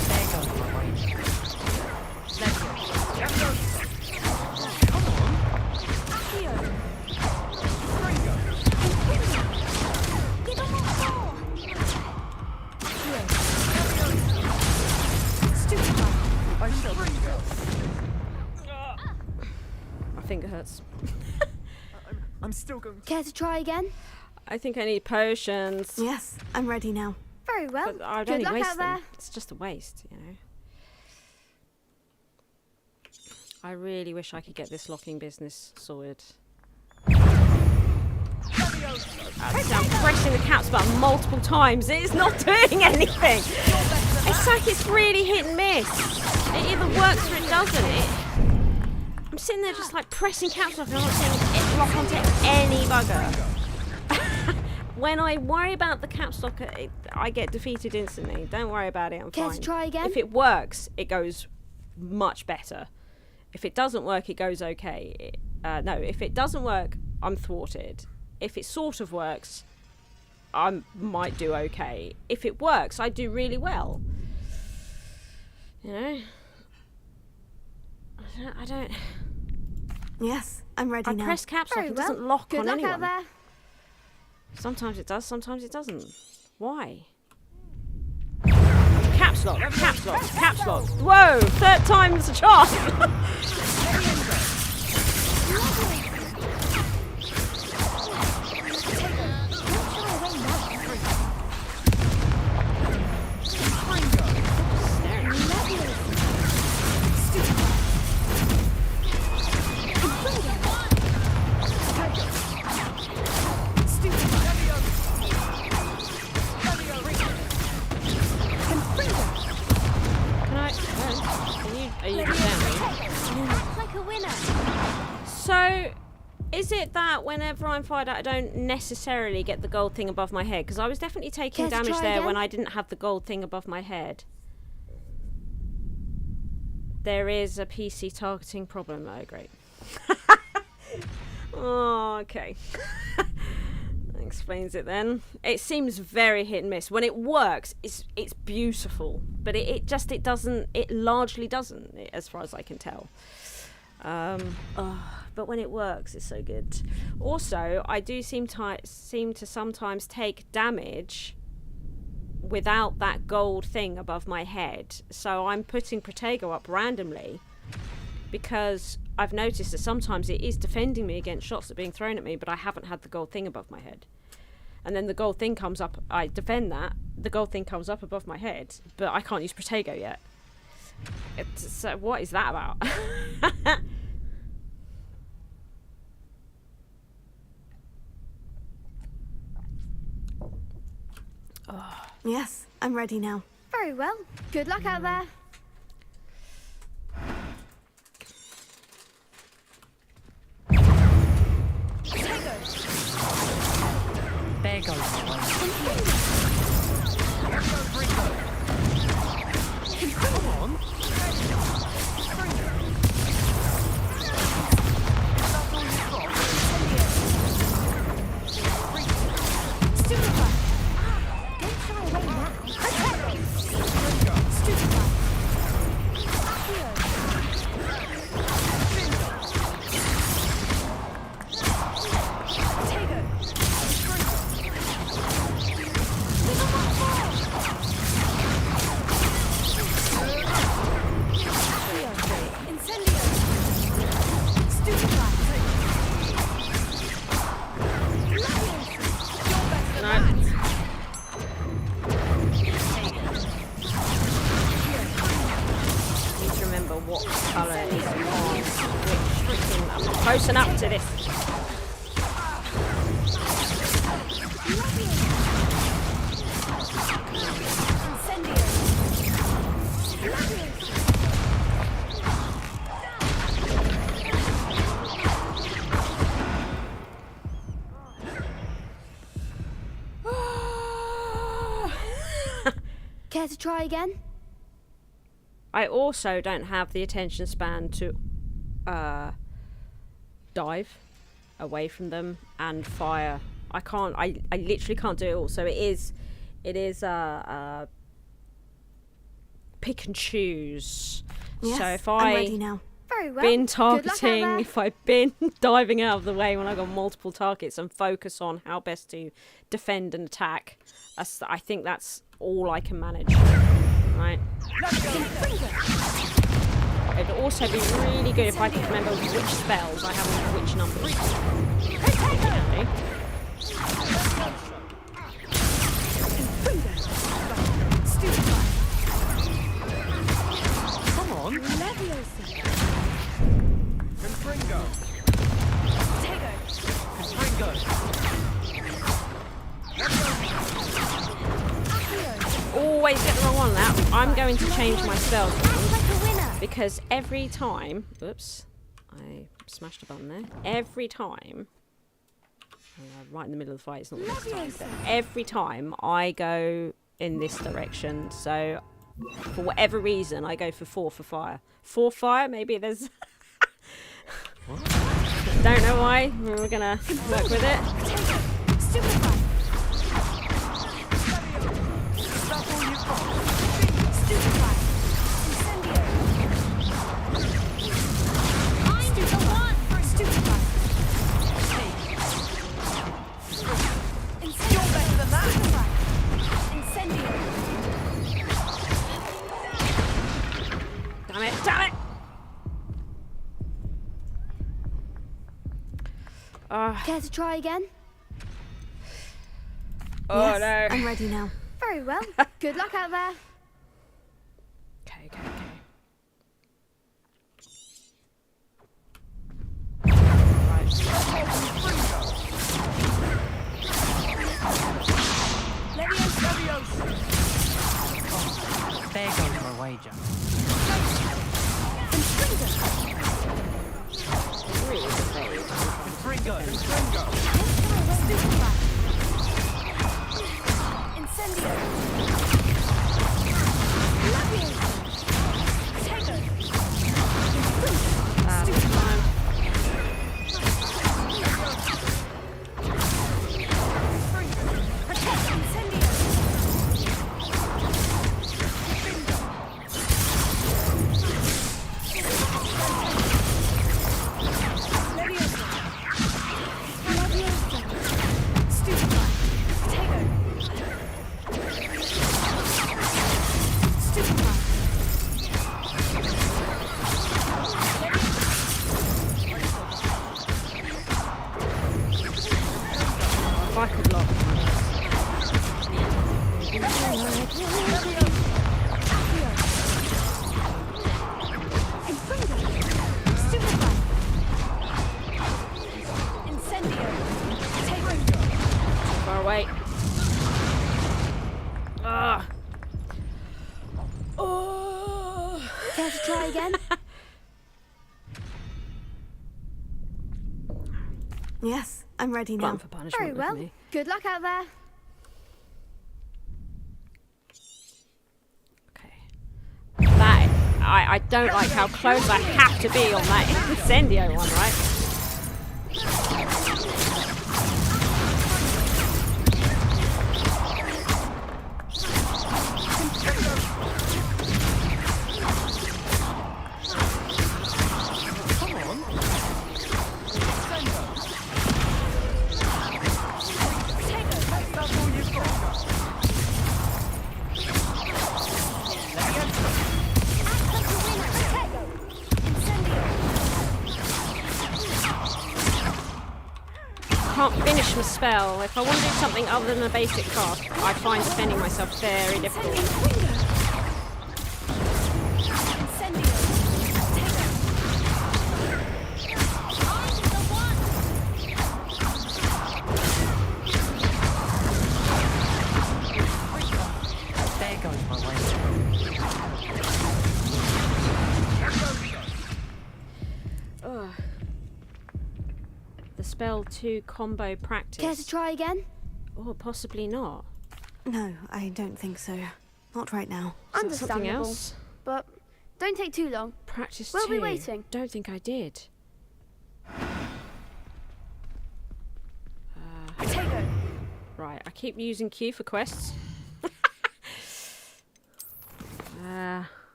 My finger hurts. I'm still going. Care to try again? I think I need potions. Yes, I'm ready now. Very well. But I'd Good only luck waste out them. there. It's just a waste, you know. I really wish I could get this locking business sorted. I'm pressing the caps button multiple times. It's not doing anything. It's like it's really hit and miss. It either works or it doesn't. I'm sitting there just like pressing caps lock and I'm not seeing it lock onto any bugger. When I worry about the caps lock, I get defeated instantly. Don't worry about it, I'm Care fine. to try again? If it works, it goes much better. If it doesn't work, it goes okay. No, if it doesn't work, I'm thwarted. If it sort of works, I might do okay. If it works, I do really well. You know? I don't... Yes, I'm ready now. I press caps lock, Very it well. doesn't lock Good on luck anyone. out there. Sometimes it does, sometimes it doesn't. Why? Caps lock, caps lock, caps lock. Whoa, 3rd time's a charm. So, is it that whenever I'm fired at, I don't necessarily get the gold thing above my head? Because I was definitely taking damage there when I didn't have the gold thing above my head. There is a PC targeting problem. Oh, great. Oh, okay. That explains it then. It seems very hit and miss. When it works, it's beautiful. But it largely doesn't, as far as I can tell. But when it works, it's so good. Also, I do seem to sometimes take damage without that gold thing above my head. So I'm putting Protego up randomly because I've noticed that sometimes it is defending me against shots that are being thrown at me, but I haven't had the gold thing above my head. And then the gold thing comes up, I defend that, the gold thing comes up above my head, but I can't use Protego yet. So what is that about? Oh. Yes, I'm ready now. Very well. Good luck out there. There goes. Come on. Close enough to this. Care to try again? I also don't have the attention span to dive away from them and fire. I literally can't do it all. So it is pick and choose. Yes, so if I'm ready now. Very well. Been targeting, if I've been diving out of the way when I've got multiple targets and focus on how best to defend and attack, I think that's all I can manage. Right. It'd also be really good if I could remember which spells I have on which numbers. Come on. Confringo. Always get the wrong one now. I'm going to change my spells because every time, oops, I smashed a button there. Every time, right in the middle of the fight, it's not the best time, but every time I go in this direction, so for whatever reason, I go for 4 for fire. 4 fire, maybe there's... Don't know why, we're gonna work with it. Care to try again? Oh yes, no. I'm ready now. Very well. Good luck out there. Okay. There goes my wager. Try again? Yes, I'm ready now. For punishment. Very well. Good luck out there. That I don't like how close I have to be on that incendio one, right? Can't finish my spell. If I want to do something other than a basic cast, I find defending myself very difficult. There goes my way. The spell 2 combo practice. Care to try again? Or possibly not. No, I don't think so. Not right now. Understandable. Something else? But don't take too long. Practice We'll 2. be waiting. Don't think I did. Right, I keep using Q for quests.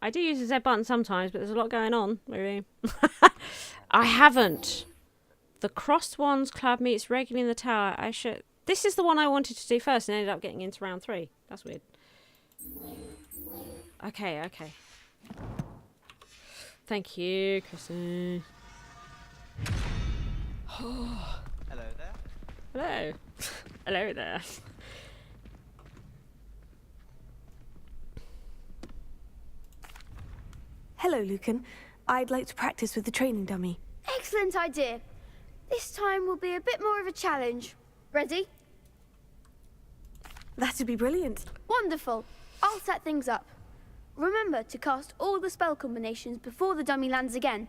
I do use the Z button sometimes, but there's a lot going on. Maybe. I haven't. The crossed wands club meets regularly in the tower. I should. This is the one I wanted to do first and ended up getting into round 3. That's weird. Okay. Thank you, Chrissy. Hello there. Hello. Hello there. Hello, Lucan. I'd like to practice with the training dummy. Excellent idea. This time will be a bit more of a challenge. Ready? That'd be brilliant. Wonderful. I'll set things up. Remember to cast all the spell combinations before the dummy lands again.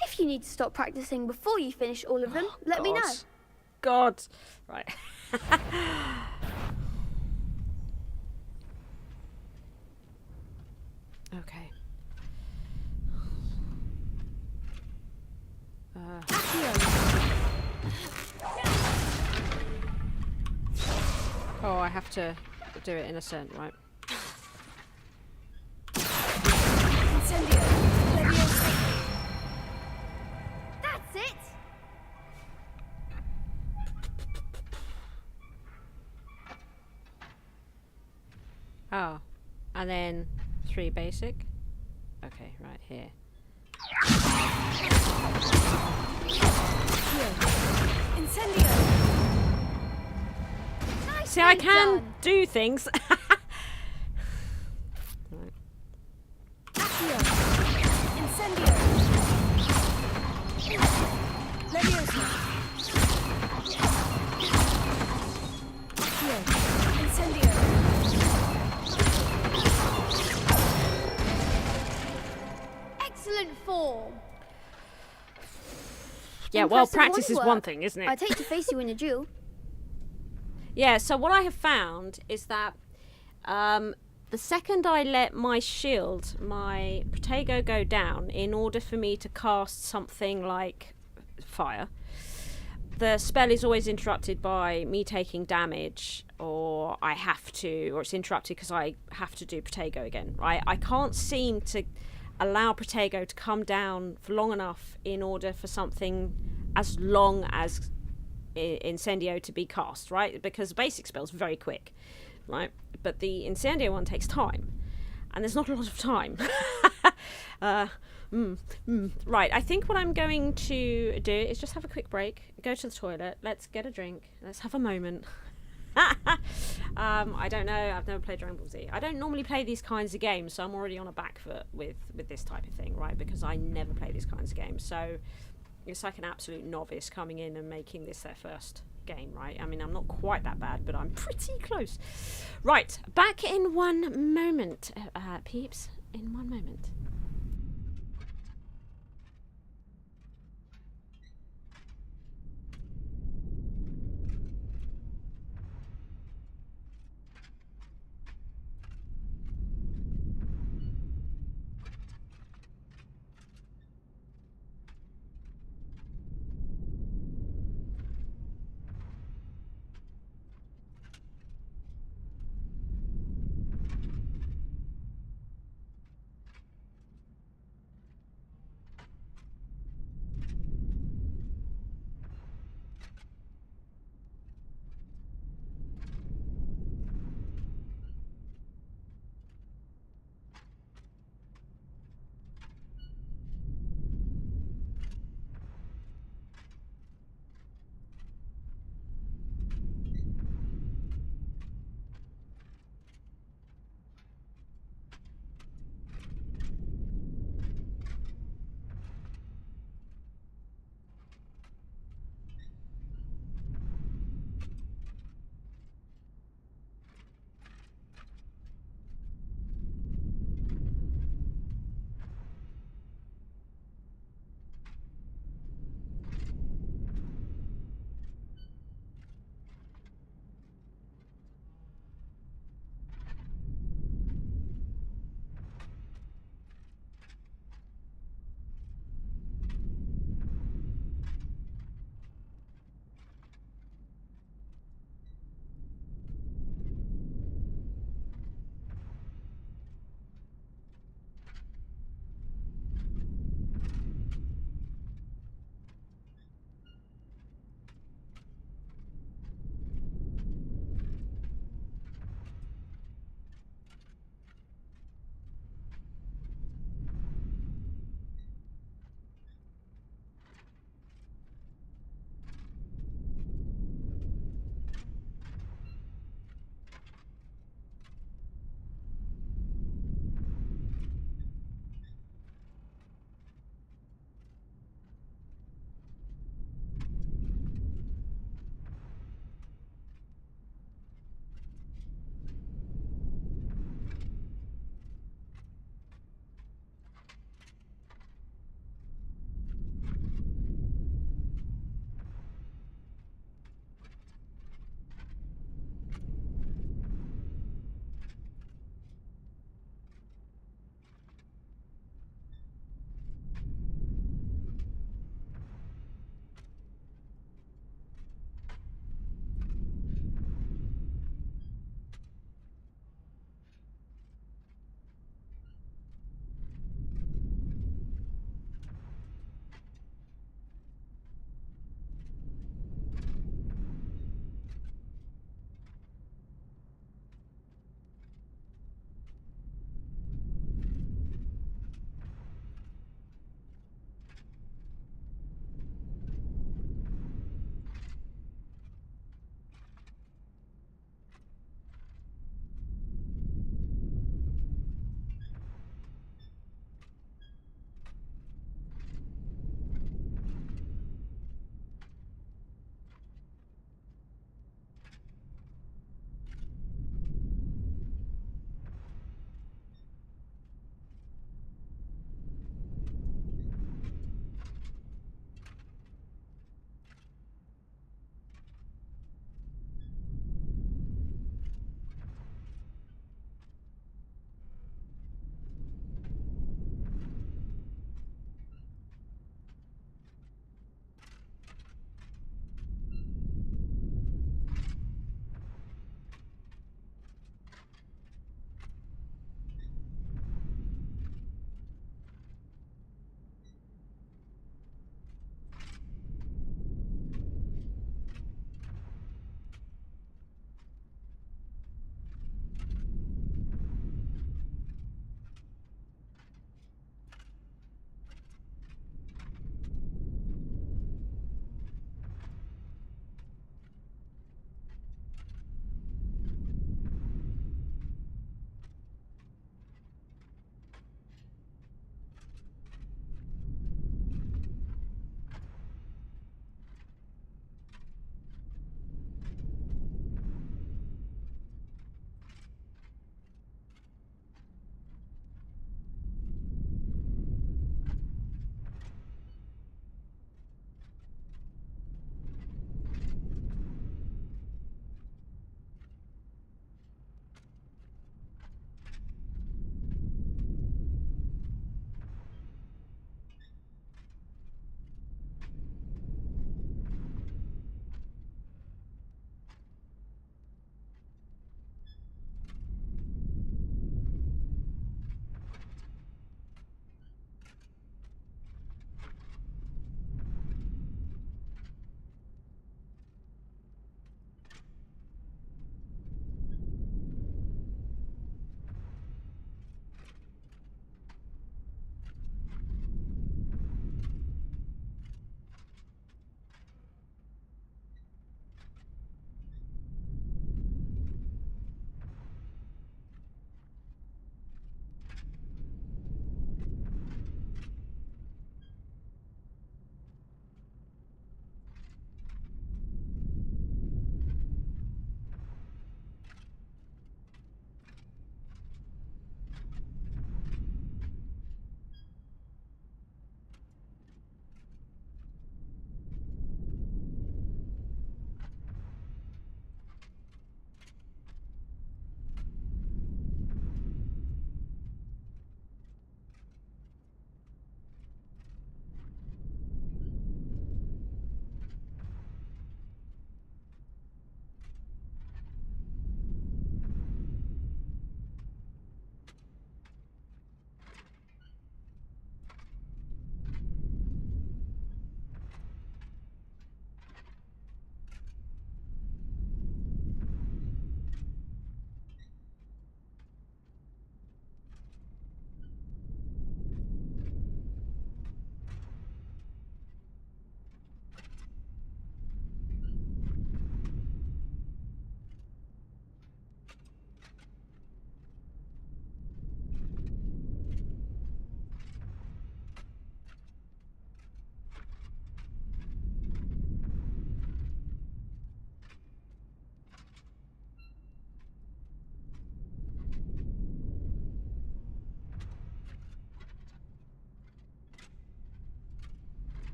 If you need to stop practicing before you finish all of them, let me know. God. Right. Okay. Oh, I have to do it in a certain right. That's it. Oh, and then 3 basic. Okay, right here. See, I can do things. Incendio. Leviosa. Here. Incendio. Excellent form. Yeah, well, Impressive practice is wand one work. thing, isn't it? I'd hate to face you in a duel. Yeah, so what I have found is that the second I let my shield, my Protego, go down in order for me to cast something like fire, the spell is always interrupted by me taking damage, or it's interrupted because I have to do Protego again, right? I can't seem to allow Protego to come down for long enough in order for something as long as Incendio to be cast, right? Because the basic spell's very quick, right? But the Incendio one takes time, and there's not a lot of time. Right, I think what I'm going to do is just have a quick break, go to the toilet, let's get a drink, let's have a moment. I don't know, I've never played Dragon Ball Z. I don't normally play these kinds of games, so I'm already on a back foot with this type of thing, right? Because I never play these kinds of games, so it's like an absolute novice coming in and making this their first game, right? I mean, I'm not quite that bad, but I'm pretty close. Right, back in one moment, peeps, in one moment.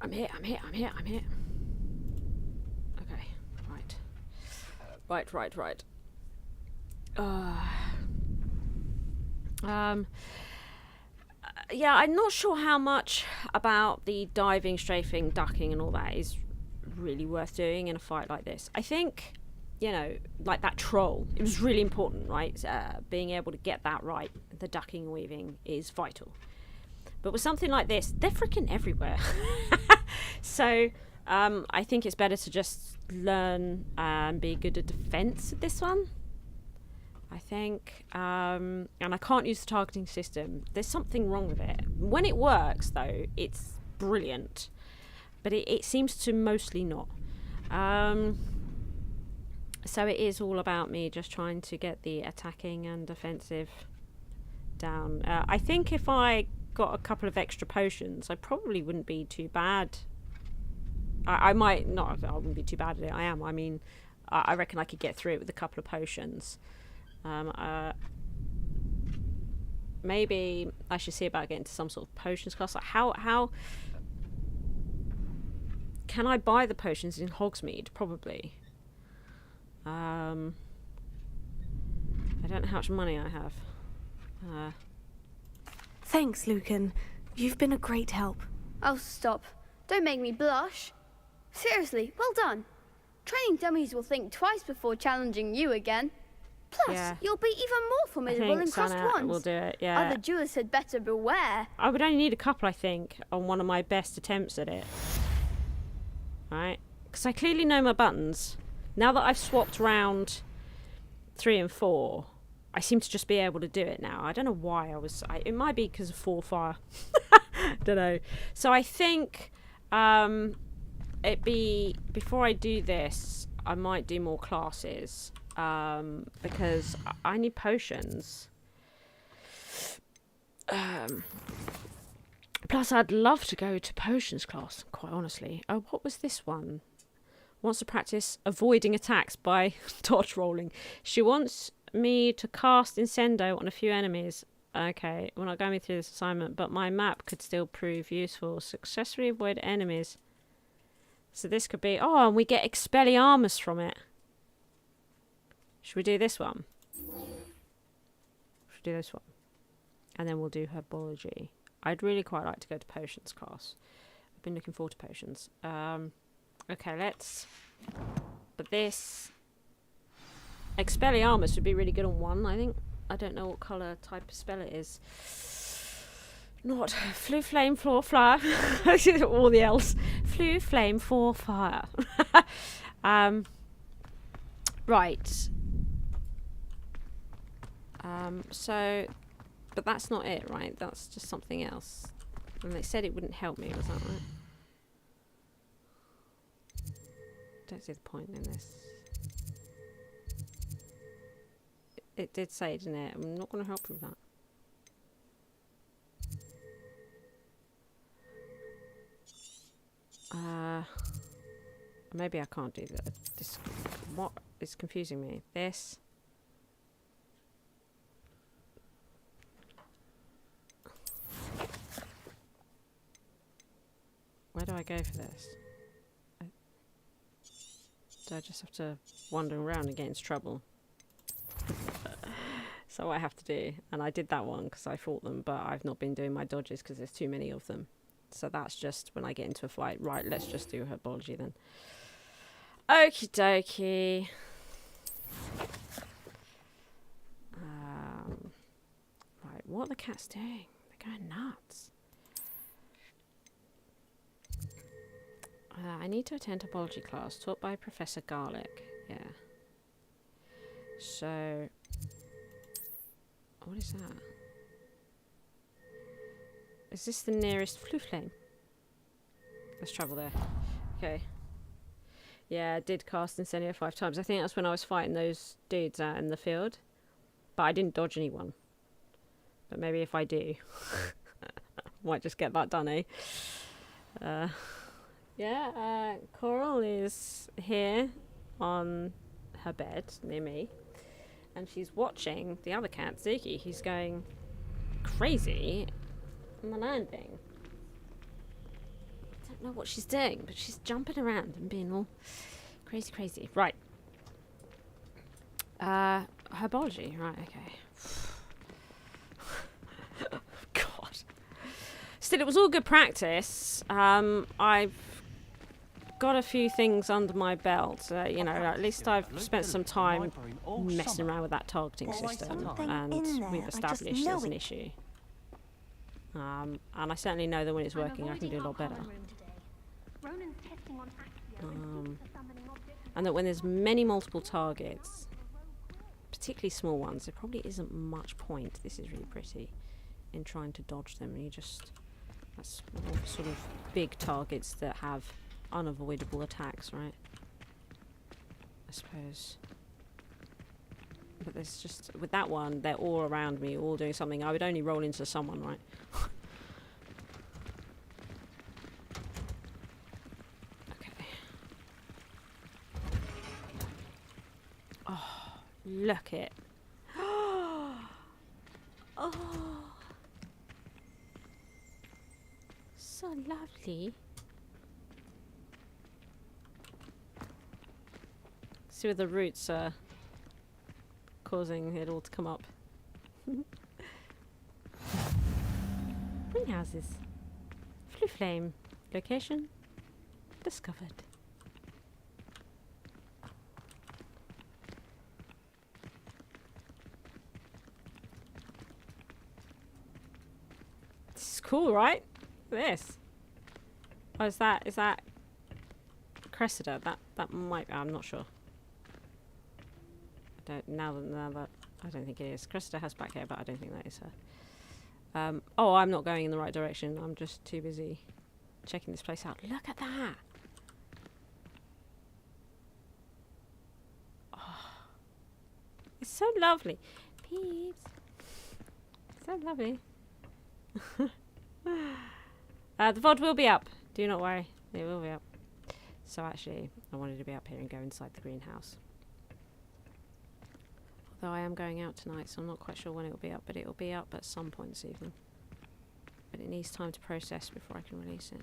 I'm here. Okay, right. Yeah, I'm not sure how much about the diving, strafing, ducking and all that is really worth doing in a fight like this. I think, you know, like that troll, it was really important, right? Being able to get that right, the ducking and weaving is vital. But with something like this, they're freaking everywhere. So I think it's better to just learn and be good at defense with this one, I think. And I can't use the targeting system. There's something wrong with it. When it works, though, it's brilliant. But it seems to mostly not. So it is all about me just trying to get the attacking and defensive down. I think if I got a couple of extra potions, I probably wouldn't be too bad. I might not. I wouldn't be too bad at it. I mean, I reckon I could get through it with a couple of potions. Maybe I should see about getting to some sort of potions class. Like how can I buy the potions in Hogsmeade? Probably. I don't know how much money I have. Thanks, Lucan. You've been a great help. Oh, stop. Don't make me blush. Seriously, well done. Training dummies will think twice before challenging you again. Plus, you'll be even more formidable in Crossed Wands. We'll do it, yeah. Other duelists had better beware. I would only need a couple, I think, on one of my best attempts at it. Right? Because I clearly know my buttons. Now that I've swapped round 3 and 4, I seem to just be able to do it now. I don't know why it might be because of 4 fire. Don't know. So I think before I do this, I might do more classes. Because I need potions. Plus, I'd love to go to potions class, quite honestly. Oh, what was this one? Wants to practice avoiding attacks by dodge rolling. She wants me to cast Incendio on a few enemies. Okay, we're not going through this assignment, but my map could still prove useful. Successfully avoid enemies. So this could be... Oh, and we get Expelliarmus from it. Should we do this one? Should we do this one? And then we'll do Herbology. I'd really quite like to go to potions class. I've been looking forward to potions. Okay, let's... But this... Expelliarmus would be really good on 1, I think. I don't know what colour type of spell it is. Not Flu, Flame, Floor, Fire. All the else. Flu, Flame, for Fire. Right. So, but that's not it, right? That's just something else. And they said it wouldn't help me, was that right? Don't see the point in this. It did say, didn't it? I'm not going to help you with that. Maybe I can't do that. This, what is confusing me? This. Where do I go for this? Do I just have to wander around and get into trouble? So I have to do, and I did that one because I fought them, but I've not been doing my dodges because there's too many of them. So that's just when I get into a fight. Right, let's just do Herbology then. Okie dokie. Right, what are the cats doing? They're going nuts. I need to attend Herbology class taught by Professor Garlic. Yeah. So, what is that? Is this the nearest Flu Flame? Let's travel there. Okay. Yeah, I did cast Incendio 5 times. I think that's when I was fighting those dudes out in the field. But I didn't dodge anyone. But maybe if I do. Might just get that done, eh? Yeah, Coral is here on her bed near me. And she's watching the other cat, Zuki. He's going crazy on the landing. don't know what she's doing, but she's jumping around and being all crazy. Right. Herbology. Right, okay. God. Still, it was all good practice. I've got a few things under my belt. You know, at least I've spent some time messing around with that targeting system, and we've established there's an issue. And I certainly know that when it's working, I can do a lot better. And that when there's multiple targets, particularly small ones, there probably isn't much point. This is really pretty in trying to dodge them. And that's more sort of big targets that have unavoidable attacks, right? I suppose. But there's just, with that one, they're all around me, all doing something. I would only roll into someone, right? Okay. Oh, look it. Oh. So lovely. See where the roots are causing it all to come up. Greenhouses. Flue flame. Location discovered. This is cool, right? Look at this. Oh, is that Cressida? That might, I'm not sure. Now that I don't think it is. Cressida has back hair, but I don't think that is her. Oh, I'm not going in the right direction. I'm just too busy checking this place out. Look at that. Oh, it's so lovely. Peeps. So lovely. The VOD will be up. Do not worry. It will be up. So actually, I wanted to be up here and go inside the greenhouse. Although I am going out tonight, so I'm not quite sure when it will be up, but it will be up at some point this evening. But it needs time to process before I can release it.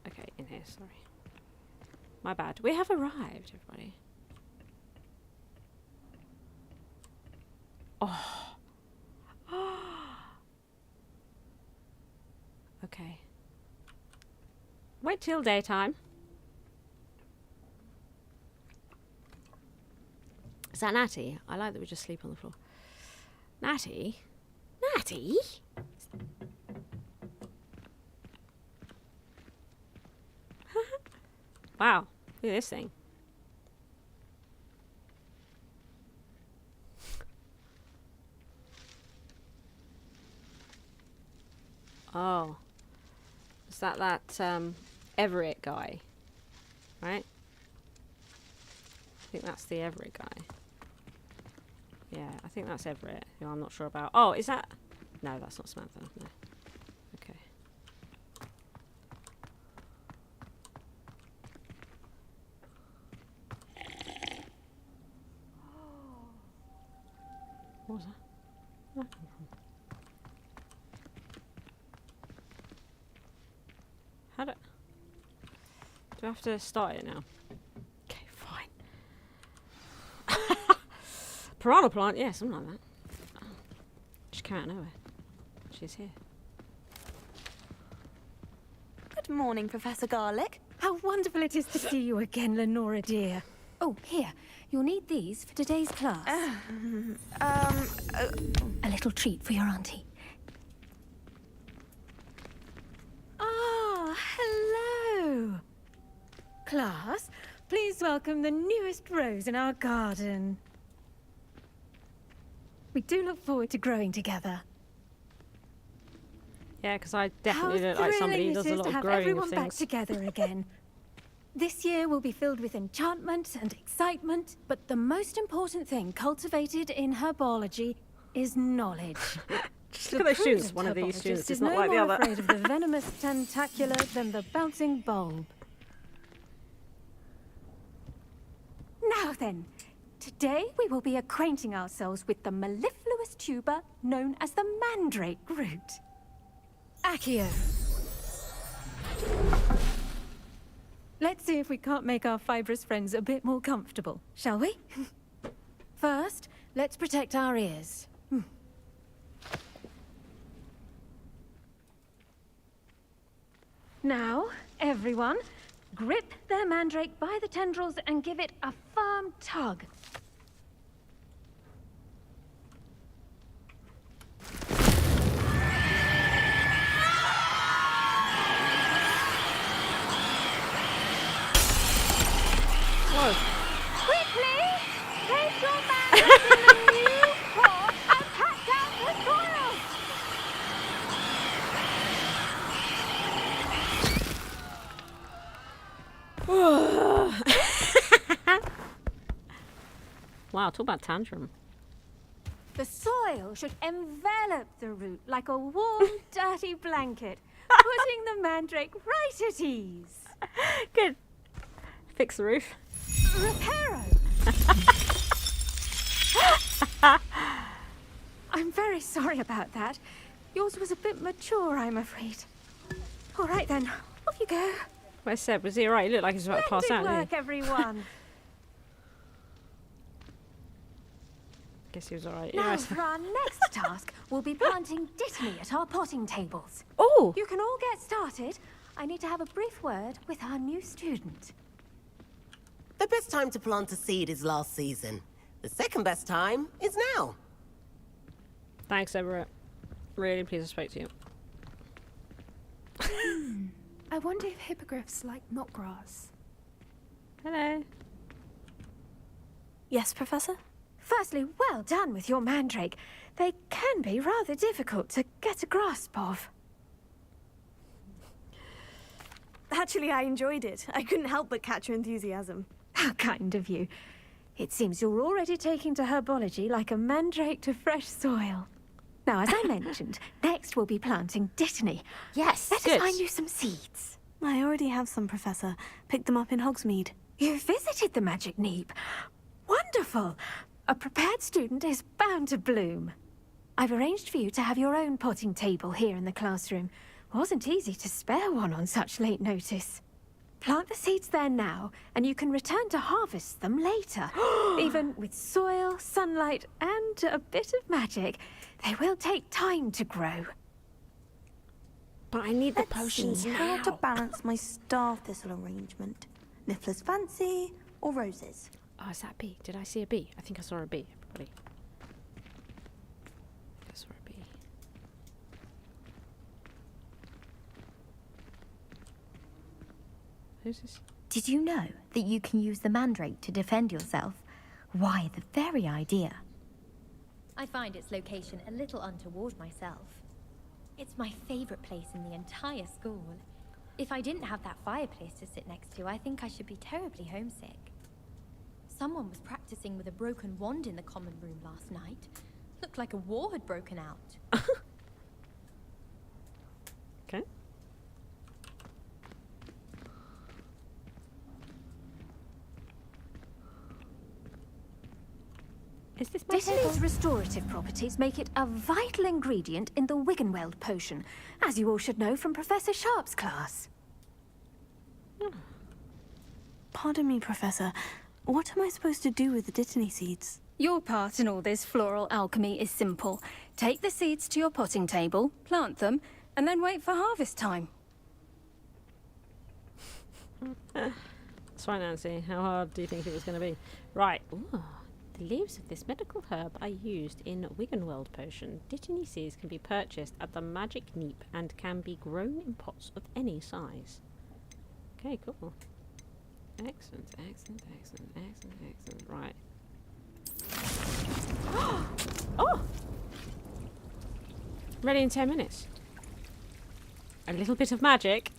Okay, in here, sorry. My bad. We have arrived, everybody. Oh. Okay. Wait till daytime. Is that Natty? I like that we just sleep on the floor. Natty? Natty? Wow, look at this thing. Oh. Is that Everett guy? Right? I think that's the Everett guy. Yeah, I think that's Everett, who I'm not sure about. Oh, is that... No, that's not Samantha. No. Okay. What was that? Where did that come from? How do I have to start it now? Okay, fine. Piranha plant, yeah, something like that. Oh, she came out of nowhere. She's here. Good morning, Professor Garlick. How wonderful it is to see you again, Lenora dear. Oh, here. You'll need these for today's class. A little treat for your auntie. Ah, hello. Class, please welcome the newest rose in our garden. We do look forward to growing together. Yeah, because I definitely look like somebody who does a lot of growing of things. How thrilling it is to have everyone back together again. This year will be filled with enchantment and excitement, but the most important thing cultivated in herbology is knowledge. Just look at those students. One of these students is not like the other. Afraid of the venomous tentacular than the bouncing bulb. Now then, today we will be acquainting ourselves with the mellifluous tuber known as the mandrake root. Accio. Let's see if we can't make our fibrous friends a bit more comfortable, shall we? First, let's protect our ears. Now, everyone, grip their mandrake by the tendrils and give it a firm tug. Quickly! Take your mandrake in the new pot and cut down the soil! Wow, talk about tantrum. The soil should envelop the root like a warm, dirty blanket, putting the mandrake right at ease. Good. Fix the roof. Reparo! I'm very sorry about that. Yours was a bit mature, I'm afraid. All right then, off you go. Where's Seb? Was he alright? He looked like he was about to pass out. Splendid Didn't work, everyone. Guess he was alright. Now, for our next task, we'll be planting Dittany at our potting tables. Oh! You can all get started. I need to have a brief word with our new student. The best time to plant a seed is last season. The second best time is now. Thanks, Everett. Really pleased I spoke to you. I wonder if hippogriffs like knotgrass. Hello. Yes, Professor? Firstly, well done with your mandrake. They can be rather difficult to get a grasp of. Actually, I enjoyed it. I couldn't help but catch your enthusiasm. How kind of you. It seems you're already taking to herbology like a mandrake to fresh soil. Now, as I mentioned, next we'll be planting Dittany. Yes, Let us find you some seeds. I already have some, Professor. Picked them up in Hogsmeade. You visited the Magic Neep. Wonderful. A prepared student is bound to bloom. I've arranged for you to have your own potting table here in the classroom. Wasn't easy to spare one on such late notice. Plant the seeds there now, and you can return to harvest them later. Even with soil, sunlight, and a bit of magic, they will take time to grow. But I need the Let's potions see now. how to balance my star thistle arrangement. Niffler's Fancy or roses? Oh, is that a bee? Did I see a bee? I think I saw a bee, everybody. I saw a bee. Who's this? Did you know that you can use the mandrake to defend yourself? Why, the very idea. I find its location a little untoward myself. It's my favorite place in the entire school. If I didn't have that fireplace to sit next to, I think I should be terribly homesick. Someone was practicing with a broken wand in the common room last night. Looked like a war had broken out. Okay. Is this my Dittany's restorative properties make it a vital ingredient in the Wiggenweld potion, as you all should know from Professor Sharp's class. Pardon me, Professor. What am I supposed to do with the Dittany seeds? Your part in all this floral alchemy is simple. Take the seeds to your potting table, plant them, and then wait for harvest time. That's right, Nancy. How hard do you think it was going to be? Right. Ooh. The leaves of this medical herb are used in Wiggenweld potion. Dittany seeds can be purchased at the Magic Neep and can be grown in pots of any size. Okay, cool. Excellent, excellent, excellent, excellent, excellent. Right. Oh! Ready in 10 minutes. A little bit of magic.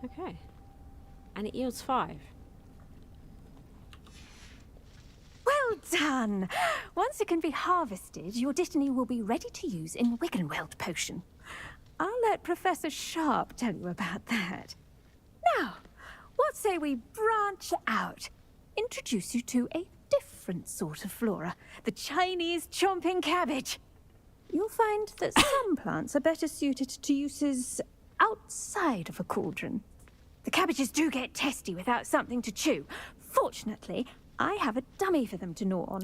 Okay. And it yields 5. Well done! Once it can be harvested, your Dittany will be ready to use in Wiggenweld potion. I'll let Professor Sharp tell you about that. Now, what say we branch out? Introduce you to a different sort of flora, the Chinese chomping cabbage. you'll find that some plants are better suited to uses outside of a cauldron. The cabbages do get testy without something to chew. Fortunately, I have a dummy for them to gnaw on.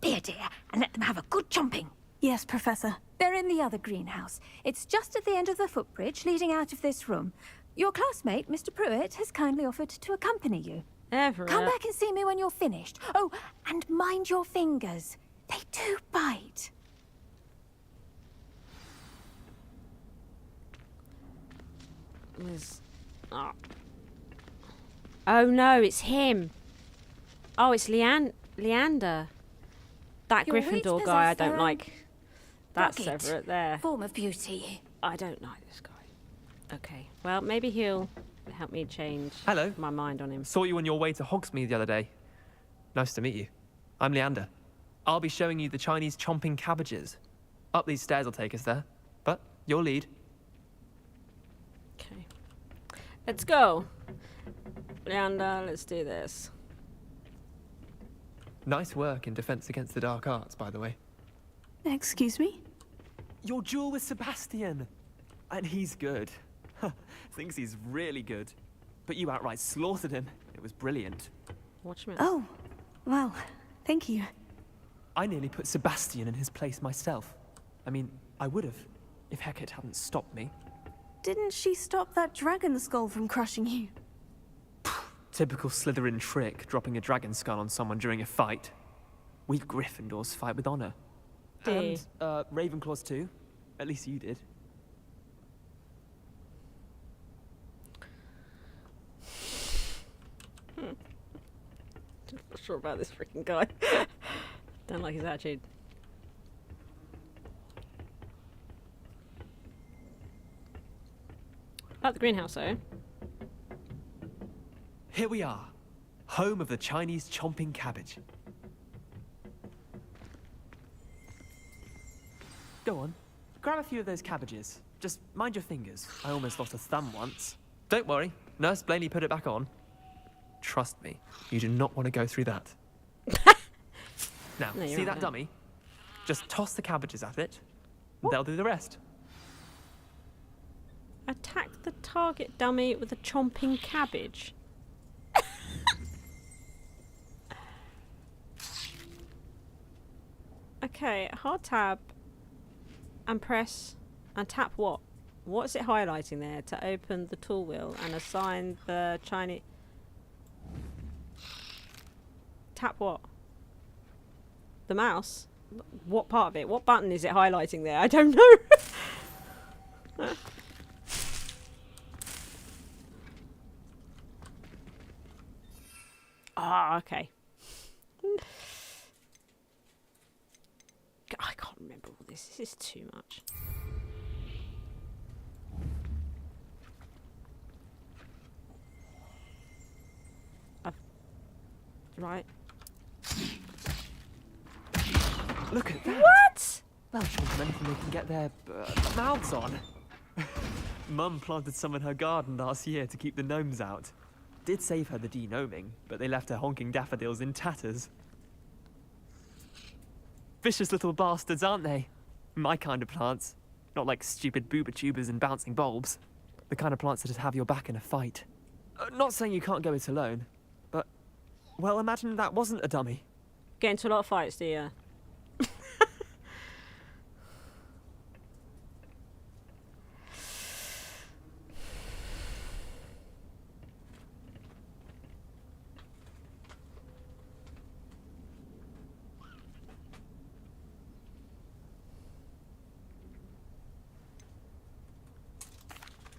Be a dear and let them have a good chomping. Yes, Professor. They're in the other greenhouse. It's just at the end of the footbridge leading out of this room. Your classmate, Mr. Pruitt, has kindly offered to accompany you. Everett. Come back and see me when you're finished. Oh, and mind your fingers. They do bite. Oh no, it's him. Oh, it's Leander. That Your Gryffindor weeds guy I possess don't their like. That's rocket Everett there. form of beauty. I don't like this guy. Okay, well, maybe he'll help me change Hello. my mind on him. Saw you on your way to Hogsmeade the other day. Nice to meet you. I'm Leander. I'll be showing you the Chinese chomping cabbages. Up these stairs will take us there. But your lead. Okay. Let's go. Leander, let's do this. Nice work in Defense Against the Dark Arts, by the way. Excuse me? Your duel with Sebastian. And he's good. Thinks he's really good. But you outright slaughtered him. It was brilliant. Watch me. Oh, well, thank you. I nearly put Sebastian in his place myself. I mean, I would have, if Hecat hadn't stopped me. Didn't she stop that dragon skull from crushing you? Typical Slytherin trick, dropping a dragon skull on someone during a fight. We Gryffindors fight with honor. And, Ravenclaws too. At least you did. Not sure about this freaking guy. Don't like his attitude. At the greenhouse, though. Here we are, home of the Chinese chomping cabbage. Go on, grab a few of those cabbages. Just mind your fingers. I almost lost a thumb once. Don't worry, Nurse Blaney put it back on. Trust me, you do not want to go through that. Now, No, you're see right, that no. dummy? Just toss the cabbages at it, and they'll do the rest. Attack the target dummy with a chomping cabbage. Okay, hard tab and press and tap what? What's it highlighting there to open the tool wheel and assign the Chinese... Tap what? The mouse? What part of it? What button is it highlighting there? I don't know. Ah, okay. I can't remember all this. This is too much. Right. Look at that. What? They'll chomp on anything they can get their mouths on. Mum planted some in her garden last year to keep the gnomes out. Did save her the de-gnoming, but they left her honking daffodils in tatters. Vicious little bastards, aren't they? My kind of plants. Not like stupid booba tubers and bouncing bulbs. The kind of plants that just have your back in a fight. Not saying you can't go it alone, but... Well, imagine that wasn't a dummy. Get into a lot of fights, do you?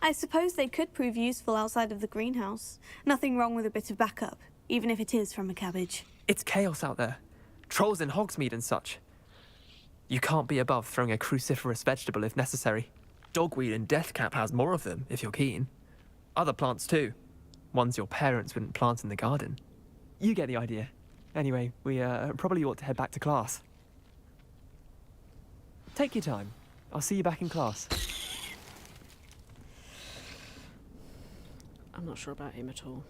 I suppose they could prove useful outside of the greenhouse. Nothing wrong with a bit of backup, even if it is from a cabbage. It's chaos out there. Trolls in Hogsmeade and such. You can't be above throwing a cruciferous vegetable if necessary. Dogweed and deathcap has more of them, if you're keen. Other plants too. Ones your parents wouldn't plant in the garden. You get the idea. Anyway, we probably ought to head back to class. Take your time. I'll see you back in class. I'm not sure about him at all.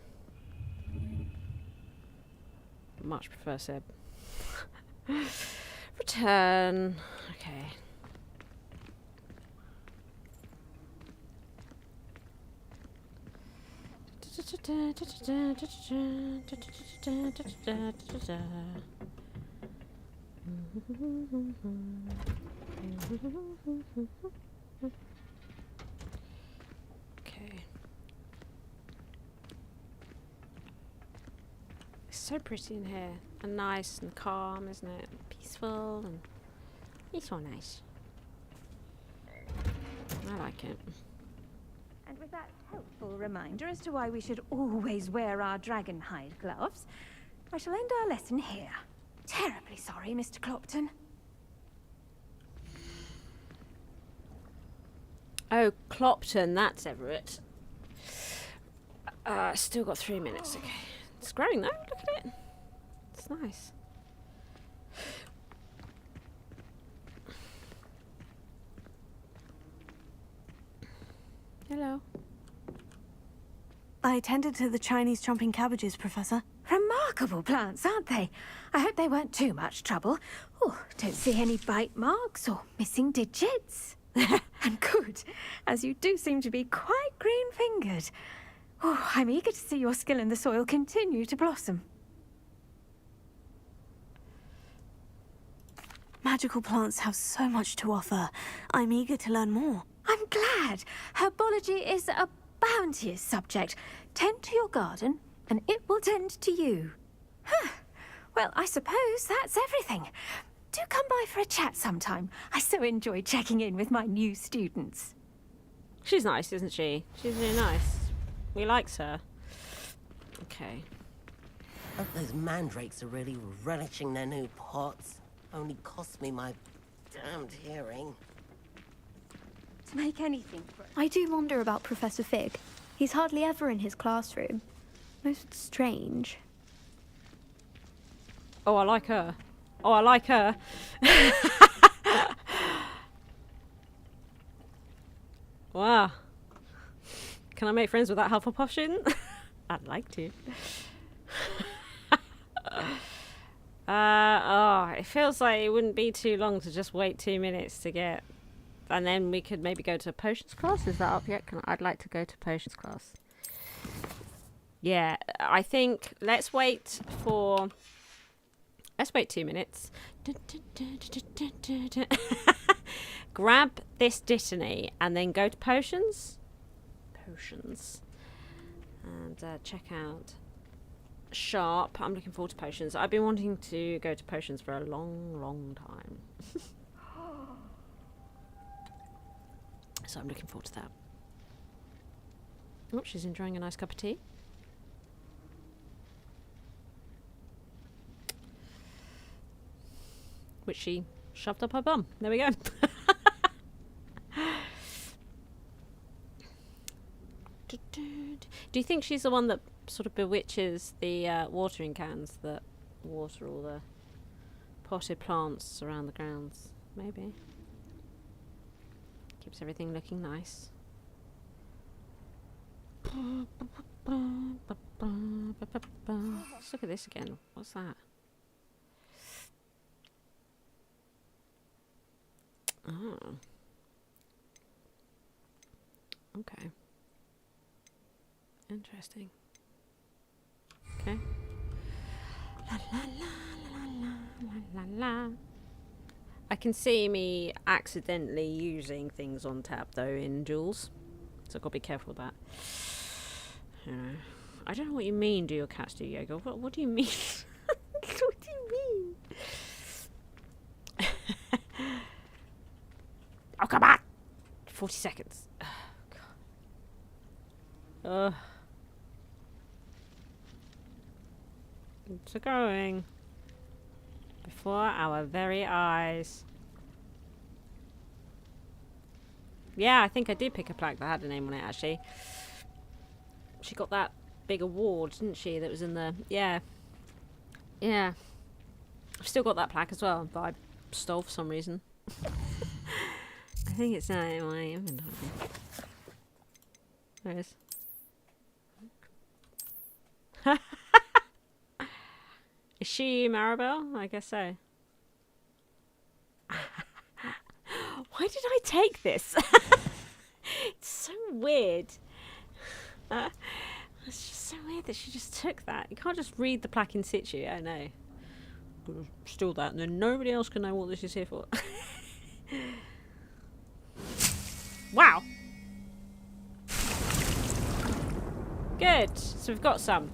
Much prefer Seb. Return. Okay. Okay. It's so pretty in here, and nice and calm, isn't it? Peaceful, and it's so nice. I like it. And with that helpful reminder as to why we should always wear our dragon hide gloves, I shall end our lesson here. Terribly sorry, Mr. Clopton. Oh, Clopton, that's Everett. Still got 3 minutes, okay. It's growing though, look at it. It's nice. Hello. I attended to the Chinese chomping cabbages, Professor. Remarkable plants, aren't they? I hope they weren't too much trouble. Oh, don't see any bite marks or missing digits. And good, as you do seem to be quite green-fingered. Oh, I'm eager to see your skill in the soil continue to blossom. Magical plants have so much to offer. I'm eager to learn more. I'm glad. Herbology is a bounteous subject. Tend to your garden, and it will tend to you. Huh. Well, I suppose that's everything. Do come by for a chat sometime. I so enjoy checking in with my new students. She's nice, isn't she? She's really nice. We likes her. Okay. Hope those mandrakes are really relishing their new pots. Only cost me my damned hearing. To make anything for I do wonder about Professor Fig. He's hardly ever in his classroom. Most strange. Oh, I like her. Oh, I like her. Wow. Can I make friends with that Hufflepuff student? I'd like to. Oh, it feels like it wouldn't be too long to just wait 2 minutes to get... And then we could maybe go to potions class. Is that up yet? I'd like to go to potions class. Yeah, I think let's wait 2 minutes. Grab this Dittany and then go to potions. And check out Sharp. I'm looking forward to potions. I've been wanting to go to potions for a long time. So I'm looking forward to that. Oh, she's enjoying a nice cup of tea. Which she shoved up her bum. There we go. Do you think she's the one that sort of bewitches the watering cans that water all the potted plants around the grounds? Maybe. Keeps everything looking nice. Let's look at this again. What's that? Oh. Okay. Interesting. Okay. La la la la la la la. I can see me accidentally using things on tap though in duels, so I've got to be careful with that. I don't know what you mean. Do your cats do yoga? What do you mean? What do you mean? Oh, come on! 40 seconds. Oh, God. It's going before our very eyes. Yeah, I think I did pick a plaque that had a name on it, actually. She got that big award, didn't she? That was in the... Yeah. Yeah. I've still got that plaque as well, that I stole for some reason. I think it's in my inventory. There it is. Is she Maribel? I guess so. Why did I take this? It's so weird. It's just so weird that she just took that. You can't just read the plaque in situ. Oh no. Steal that and then nobody else can know what this is here for. Wow. Good. So we've got some.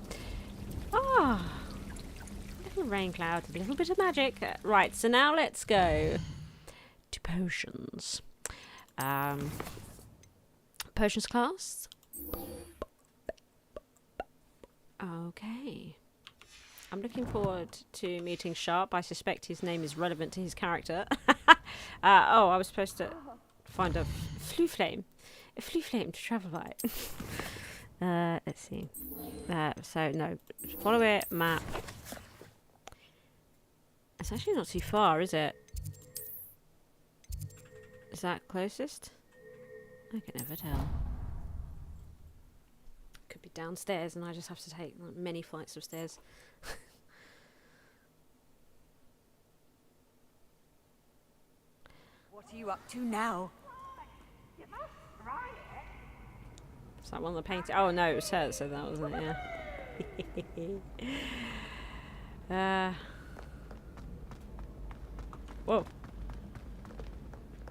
Ah. Little rain cloud, a little bit of magic. Right, so now let's go to potions. Potions class. Okay. I'm looking forward to meeting Sharp. I suspect his name is relevant to his character. Oh, I was supposed to find a flue flame. A flue flame to travel by. Let's see. So, no. Follow it. Map. It's actually not too far, is it? Is that closest? I can never tell. Could be downstairs and I just have to take like, many flights of stairs. What are you up to now? Is that one of the paintings? Oh no, it was her, so that wasn't it, yeah. Whoa.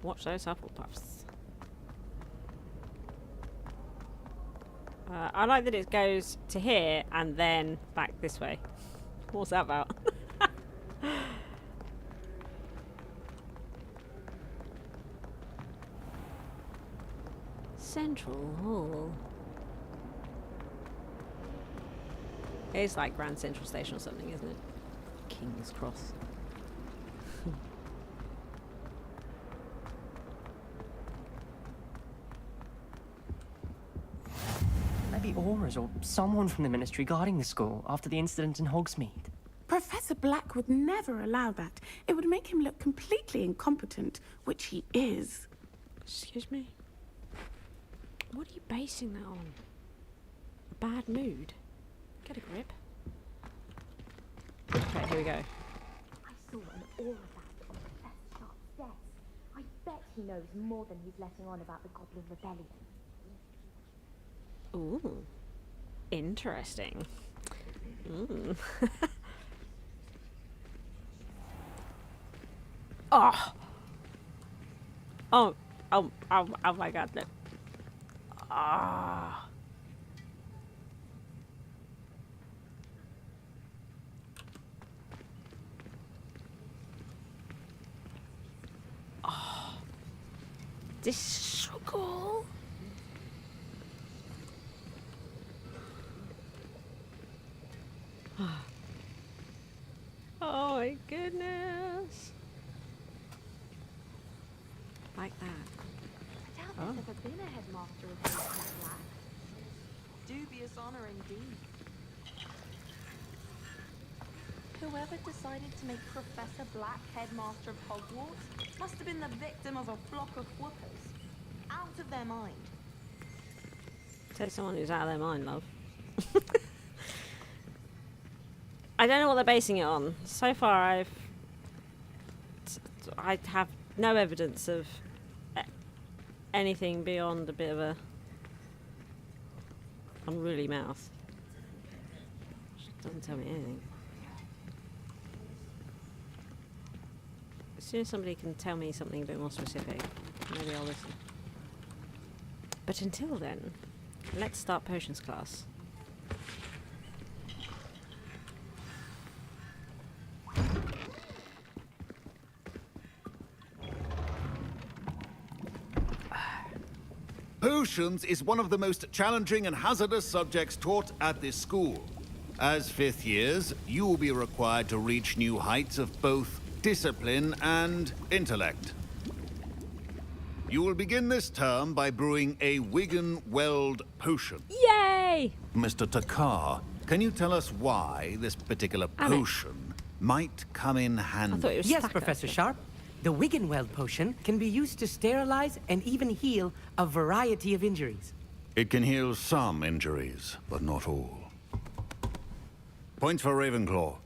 Watch those Hufflepuffs. I like that it goes to here and then back this way. What's that about? Central Hall. It's like Grand Central Station or something, isn't it? King's Cross. Maybe Aura's or someone from the Ministry guarding the school after the incident in Hogsmeade. Professor Black would never allow that. It would make him look completely incompetent, which he is. Excuse me? What are you basing that on? A bad mood? Get a grip. Okay, here we go. I saw an Aura on Professor Sharp's desk. I bet he knows more than he's letting on about the Goblin Rebellion. Ooh. Interesting. Mm. Oh. Oh my god, look. Ah. Oh. This is so cool. Oh my goodness. Like that. I doubt there's ever been a headmaster of Hogwarts Black. Dubious honor indeed. Whoever decided to make Professor Black headmaster of Hogwarts must have been the victim of a flock of whoopers. Out of their mind. Take someone who's out of their mind, love. I don't know what they're basing it on. So far, I have no evidence of anything beyond a bit of a unruly mouth. It doesn't tell me anything. As soon as somebody can tell me something a bit more specific, maybe I'll listen. But until then, let's start potions class. Potions is one of the most challenging and hazardous subjects taught at this school. As fifth years, you will be required to reach new heights of both discipline and intellect. You will begin this term by brewing a Wiggenweld potion. Yay! Mr. Takar, can you tell us why this particular potion might come in handy? Yes, Professor Sharp. The Wiggenweld potion can be used to sterilize and even heal a variety of injuries. It can heal some injuries, but not all. Points for Ravenclaw.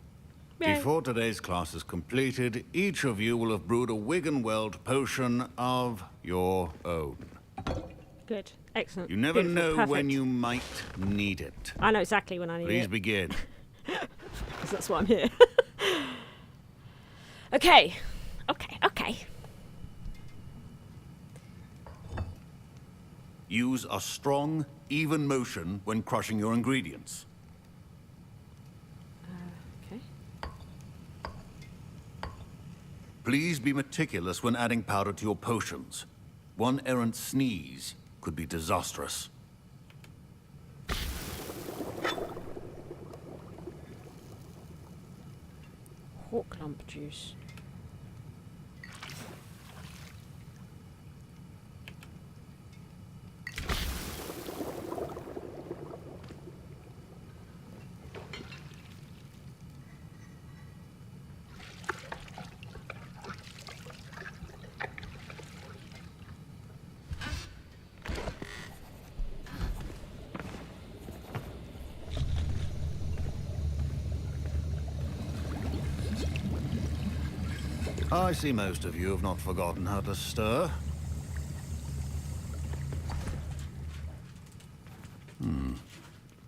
Yay. Before today's class is completed, each of you will have brewed a Wiggenweld potion of your own. Good. Excellent. You never Beautiful. know Perfect. when you might need it. I know exactly when I need Please it. begin. Because that's why I'm here. Okay. Use a strong, even motion when crushing your ingredients. Okay. Please be meticulous when adding powder to your potions. One errant sneeze could be disastrous. Hawk lump juice. I see most of you have not forgotten how to stir.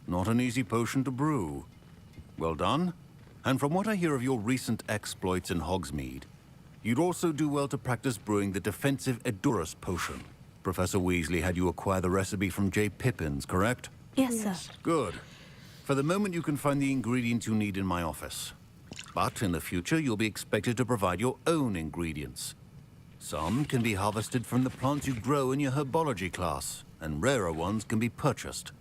Not an easy potion to brew. Well done. And from what I hear of your recent exploits in Hogsmeade, you'd also do well to practice brewing the defensive Edurus potion. Professor Weasley had you acquire the recipe from J. Pippin's, correct? Yes, sir. Good. For the moment, you can find the ingredients you need in my office. But in the future, you'll be expected to provide your own ingredients. Some can be harvested from the plants you grow in your Herbology class, and rarer ones can be purchased.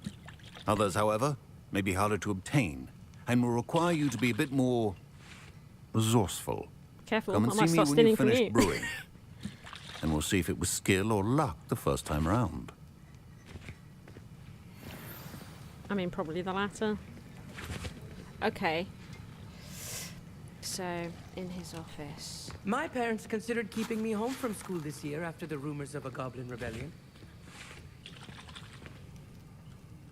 Others, however, may be harder to obtain, and will require you to be a bit more resourceful. Careful, Come I and might see me start when stealing you've from finished you. brewing. And we'll see if it was skill or luck the first time round. I mean, probably the latter. Okay. So, in his office. My parents considered keeping me home from school this year after the rumors of a goblin rebellion.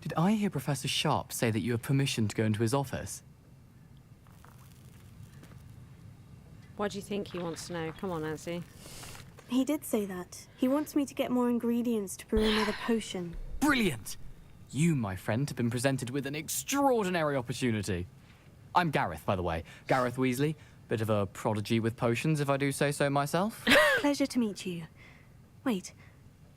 Did I hear Professor Sharp say that you have permission to go into his office? Why do you think he wants to know? Come on, Nancy. He did say that. He wants me to get more ingredients to brew another potion. Brilliant! You, my friend, have been presented with an extraordinary opportunity. I'm Gareth, by the way. Gareth Weasley. Bit of a prodigy with potions, if I do say so myself. Pleasure to meet you. Wait,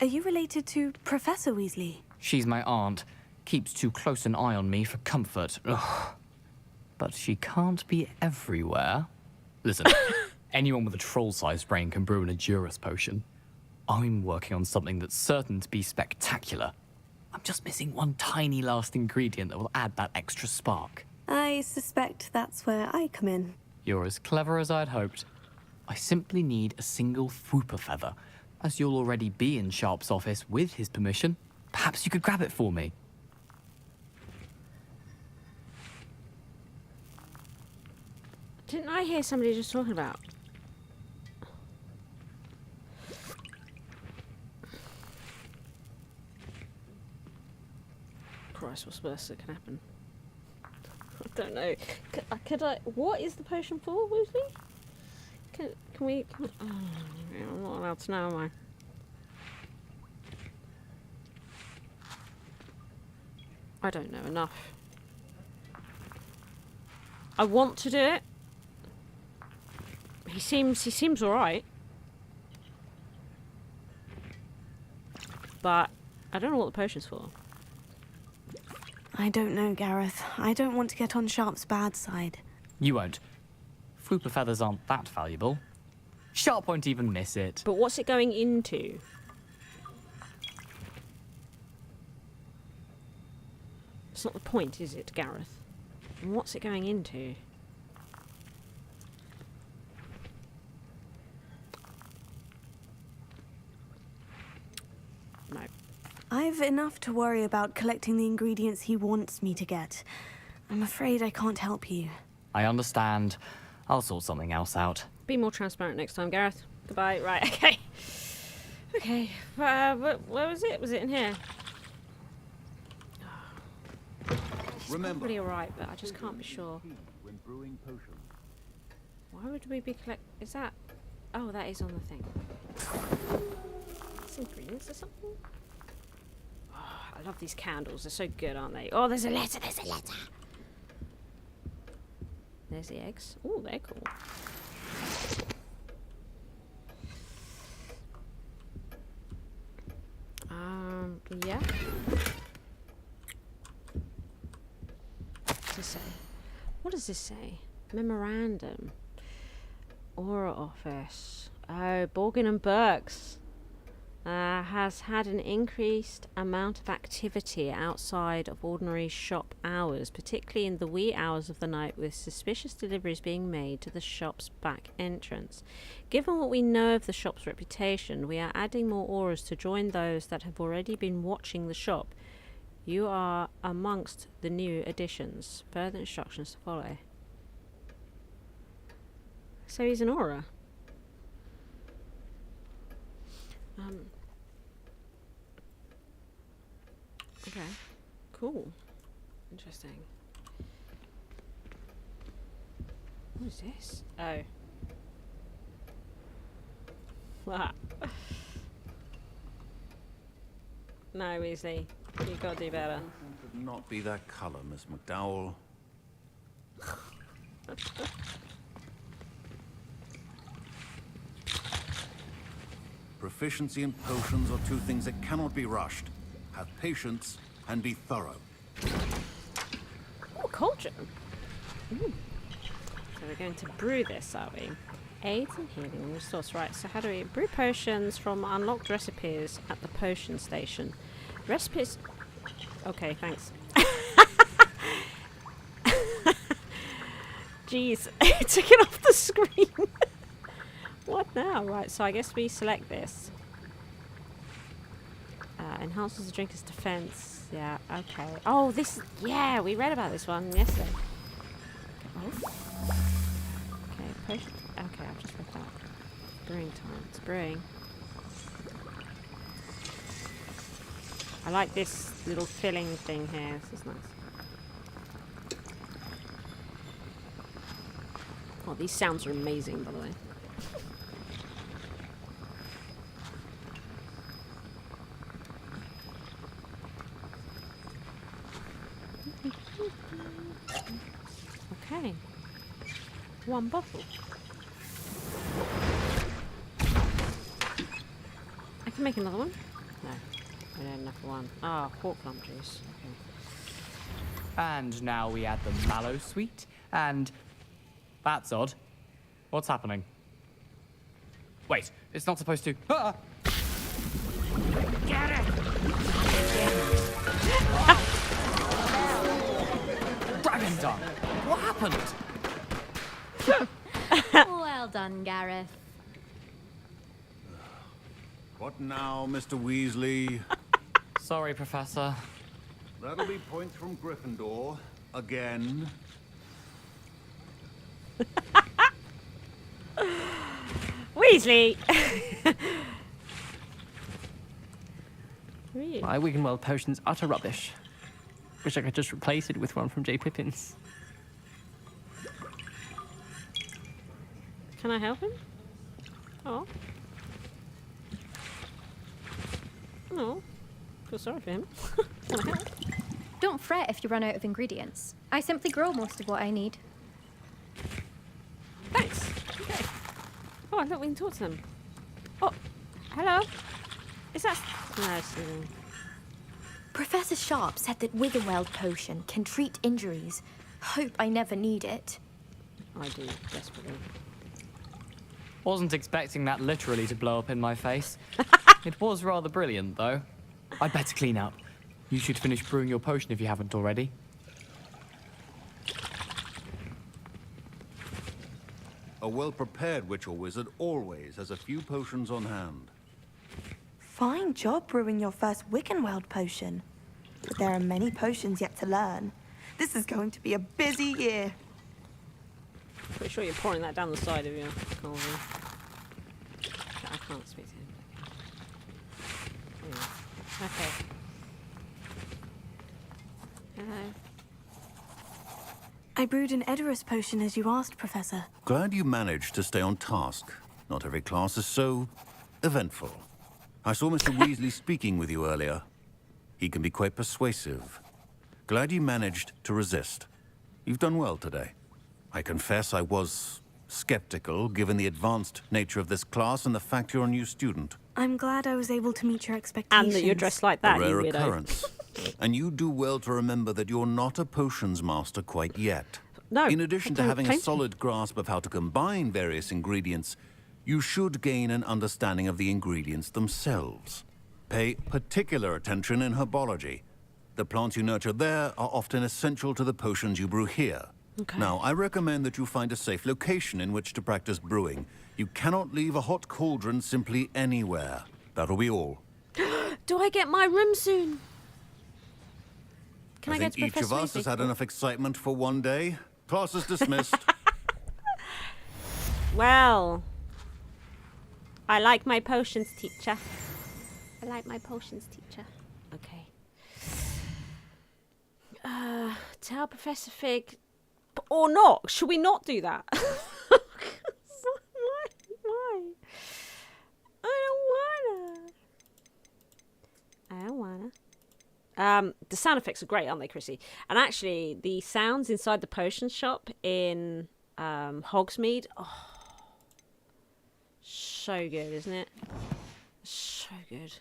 are you related to Professor Weasley? She's my aunt. Keeps too close an eye on me for comfort. Ugh. But she can't be everywhere. Listen, anyone with a troll-sized brain can brew an Edurus potion. I'm working on something that's certain to be spectacular. I'm just missing one tiny last ingredient that will add that extra spark. I suspect that's where I come in. You're as clever as I'd hoped. I simply need a single Fwooper feather. As you'll already be in Sharp's office with his permission, perhaps you could grab it for me. Didn't I hear somebody just talking about? Christ, what's worse that can happen? I don't know. Could I? What is the potion for, Weasley? Can we? Oh, I'm not allowed to know, am I? I don't know enough. I want to do it. He seems all right. But I don't know what the potion's for. I don't know, Gareth. I don't want to get on Sharp's bad side. You won't. Fwooper feathers aren't that valuable. Sharp won't even miss it. But what's it going into? It's not the point, is it, Gareth? And what's it going into? No. I've enough to worry about collecting the ingredients he wants me to get. I'm afraid I can't help you. I understand. I'll sort something else out. Be more transparent next time, Gareth. Goodbye. Right, okay. Okay, where was it? Was it in here? It's Remember, probably alright, but I just can't be sure. when brewing potions. Why would we be Is that... Oh, that is on the thing. It's ingredients or something? I love these candles. They're so good, aren't they? Oh, there's a letter. There's a letter. There's the eggs. Oh, they're cool. Yeah. What's this say? What does this say? Memorandum. Aura office. Oh, Borgin and Burke's has had an increased amount of activity outside of ordinary shop hours, particularly in the wee hours of the night, with suspicious deliveries being made to the shop's back entrance. Given what we know of the shop's reputation, we are adding more auras to join those that have already been watching the shop. You are amongst the new additions. Further instructions to follow. So he's an aura. Okay. Cool. Interesting. What is this? Oh. What? No, Weasley. You gotta do better. Could not be that colour, Miss McDowell. Proficiency and potions are two things that cannot be rushed. Have patience and be thorough. Oh, cauldron. So we're going to brew this, are we? Aids and healing and resource. Right, so how do we brew potions from unlocked recipes at the potion station? Recipes. Okay, thanks. Jeez, it took it off the screen. What now? Right, so I guess we select this. Enhances the drinker's defense. Yeah, okay. Oh, this. Yeah, we read about this one yesterday. Okay, potion. Okay, I've just read that. Brewing time. It's brewing. I like this little filling thing here. This is nice. Oh, these sounds are amazing, by the way. Okay. One bottle. I can make another one? No. I don't have enough for one. Ah, pork plum juice. Okay. And now we add the mallow sweet, and... That's odd. What's happening? Wait, it's not supposed to... Ah! Get it! Dragon Dung! What happened? Well done, Gareth. What now, Mr. Weasley? Sorry, Professor. That'll be points from Gryffindor. Again. Weasley! My Wiggenweld potion's utter rubbish. Wish I could just replace it with one from J. Pippin's. Can I help him? Oh. Oh. Feel sorry for him. Can I help? Don't fret if you run out of ingredients. I simply grow most of what I need. Thanks. Okay. Oh, I thought we can talk to them. Oh, hello. Is that... No, it's... Professor Sharp said that Wiggenweld potion can treat injuries. Hope I never need it. I do, desperately. Wasn't expecting that literally to blow up in my face. It was rather brilliant, though. I'd better clean up. You should finish brewing your potion if you haven't already. A well-prepared witch or wizard always has a few potions on hand. Fine job brewing your first Wiggenweld potion. But there are many potions yet to learn. This is going to be a busy year. Pretty sure you're pouring that down the side of your cauldron. I can't speak to him. Anyway. Okay. Hello. I brewed an Edorus potion as you asked, Professor. Glad you managed to stay on task. Not every class is so eventful. I saw Mr. Weasley speaking with you earlier. He can be quite persuasive. Glad you managed to resist. You've done well today. I confess I was skeptical, given the advanced nature of this class and the fact you're a new student. I'm glad I was able to meet your expectations. And that you're dressed like that, A rare you weirdo. occurrence. And you do well to remember that you're not a potions master quite yet. No. In addition to don't having a claim to be. solid grasp of how to combine various ingredients, you should gain an understanding of the ingredients themselves. Pay particular attention in herbology. The plants you nurture there are often essential to the potions you brew here. Okay. Now, I recommend that you find a safe location in which to practice brewing. You cannot leave a hot cauldron simply anywhere. That'll be all. Do I get my room soon? Can I get think to each Professor of us Weasley? has had enough excitement for one day. Class is dismissed. Well, I like my potions, teacher. I like my potions, teacher. Okay. Tell Professor Fig, or not? Should we not do that? Why? I don't wanna. The sound effects are great, aren't they, Chrissy? And actually, the sounds inside the potion shop in Hogsmeade, oh, so good, isn't it? So good.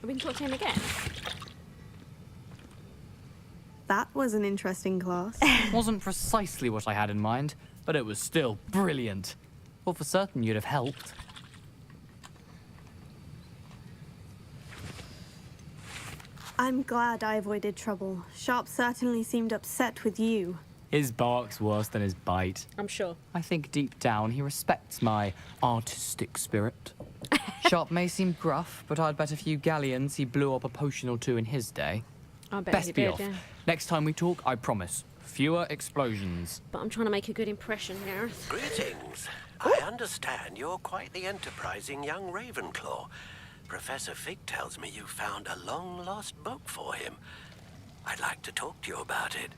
We can talk to him again. That was an interesting class. Wasn't precisely what I had in mind, but it was still brilliant. Well, for certain you'd have helped. I'm glad I avoided trouble. Sharp certainly seemed upset with you. His bark's worse than his bite. I'm sure. I think deep down he respects my artistic spirit. Sharp may seem gruff, but I'd bet a few galleons he blew up a potion or two in his day. I bet Best he be did, off. yeah. Next time we talk, I promise, fewer explosions. But I'm trying to make a good impression, Gareth. Greetings. I understand you're quite the enterprising young Ravenclaw. Professor Fig tells me you found a long-lost book for him. I'd like to talk to you about it.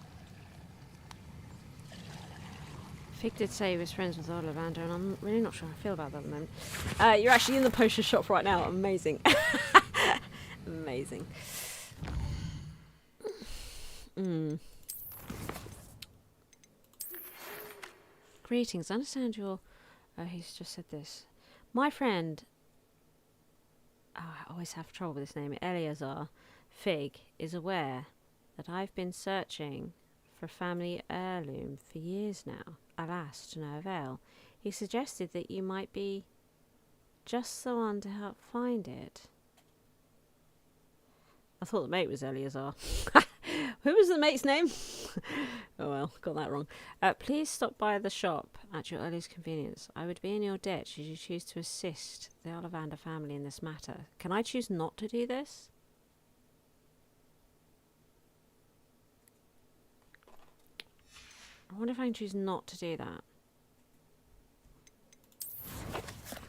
Fig did say he was friends with Ollivander, and I'm really not sure how I feel about that at the moment. You're actually in the potion shop right now. Amazing. Amazing. Greetings. I understand you're... Oh, he's just said this. My friend... Oh, I always have trouble with this name. Eleazar Fig is aware that I've been searching for a family heirloom for years now. Alas, to no avail. He suggested that you might be just the one to help find it. I thought the mate was Eleazar. Who was the mate's name? Oh well, got that wrong. Please stop by the shop at your earliest convenience. I would be in your debt should you choose to assist the Ollivander family in this matter. Can I choose not to do this? I wonder if I can choose not to do that.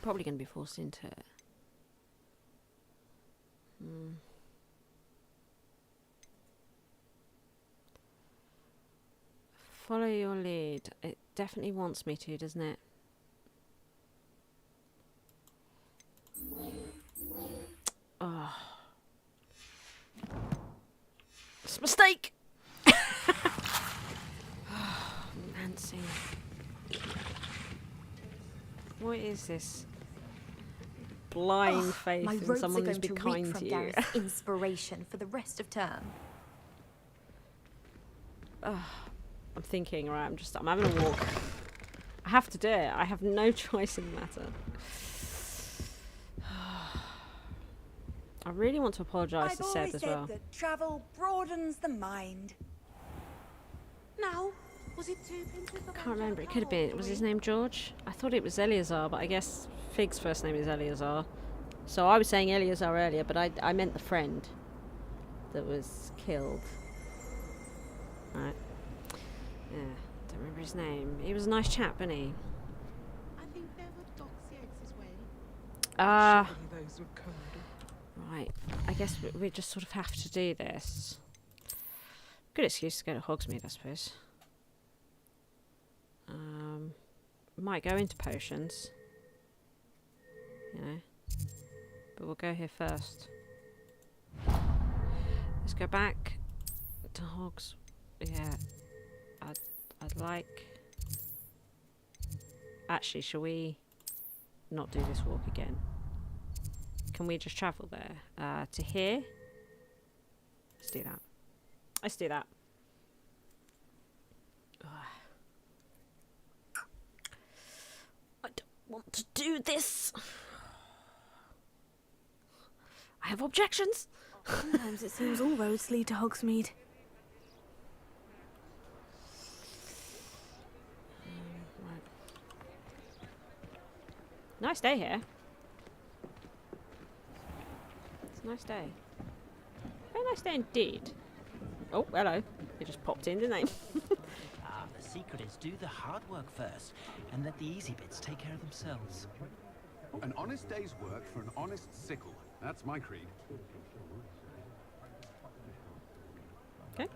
Probably going to be forced into it. Follow your lead. It definitely wants me to, doesn't it? Oh. It's a mistake! Nancy. What is this? Blind faith My in robes someone are who's going been to reek kind from to you. Gareth's inspiration for the rest of term. I'm thinking, right, I'm having a walk. I have to do it. I have no choice in the matter. I really want to apologise to Seb as well. That travel broadens the mind. Now, was it 2 pinches of... I can't remember. It could have been. Was his name George? I thought it was Eleazar, but I guess Fig's first name is Eleazar. So I was saying Eleazar earlier, but I meant the friend that was killed. Right. Yeah, don't remember his name. He was a nice chap, wasn't he? I think there were dossiers as well. Those were cold. Right. I guess we just sort of have to do this. Good excuse to go to Hogsmeade, I suppose. Might go into potions. You know. but we'll go here first. Let's go back to Hogs. Yeah, I'd like... Actually, shall we not do this walk again? Can we just travel there? To here? Let's do that. Let's do that. Ugh. I don't want to do this. I have objections. Sometimes it seems all roads lead to Hogsmeade. Right. Nice day here. It's a nice day. Very nice day indeed. Oh, hello. They just popped in, didn't they? The secret is do the hard work first, and let the easy bits take care of themselves. An honest day's work for an honest sickle. That's my creed. Okay.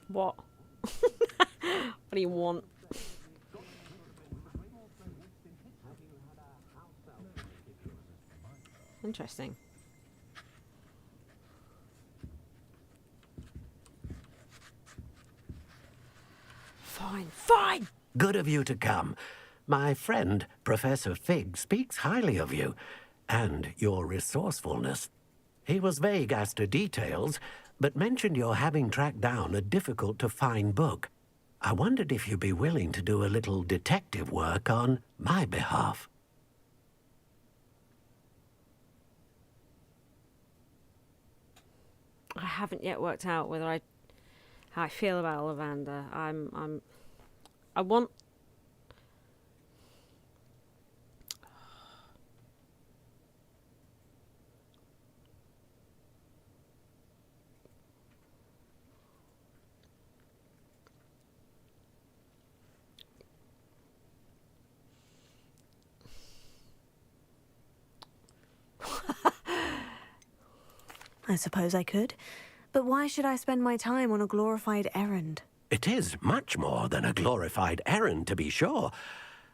What? What do you want? Interesting. Fine, fine! Good of you to come. My friend, Professor Fig, speaks highly of you, and your resourcefulness. He was vague as to details, but mentioned your having tracked down a difficult-to-find book. I wondered if you'd be willing to do a little detective work on my behalf. I haven't yet worked out whether how I feel about Ollivander. I want... I suppose I could. But why should I spend my time on a glorified errand? It is much more than a glorified errand, to be sure.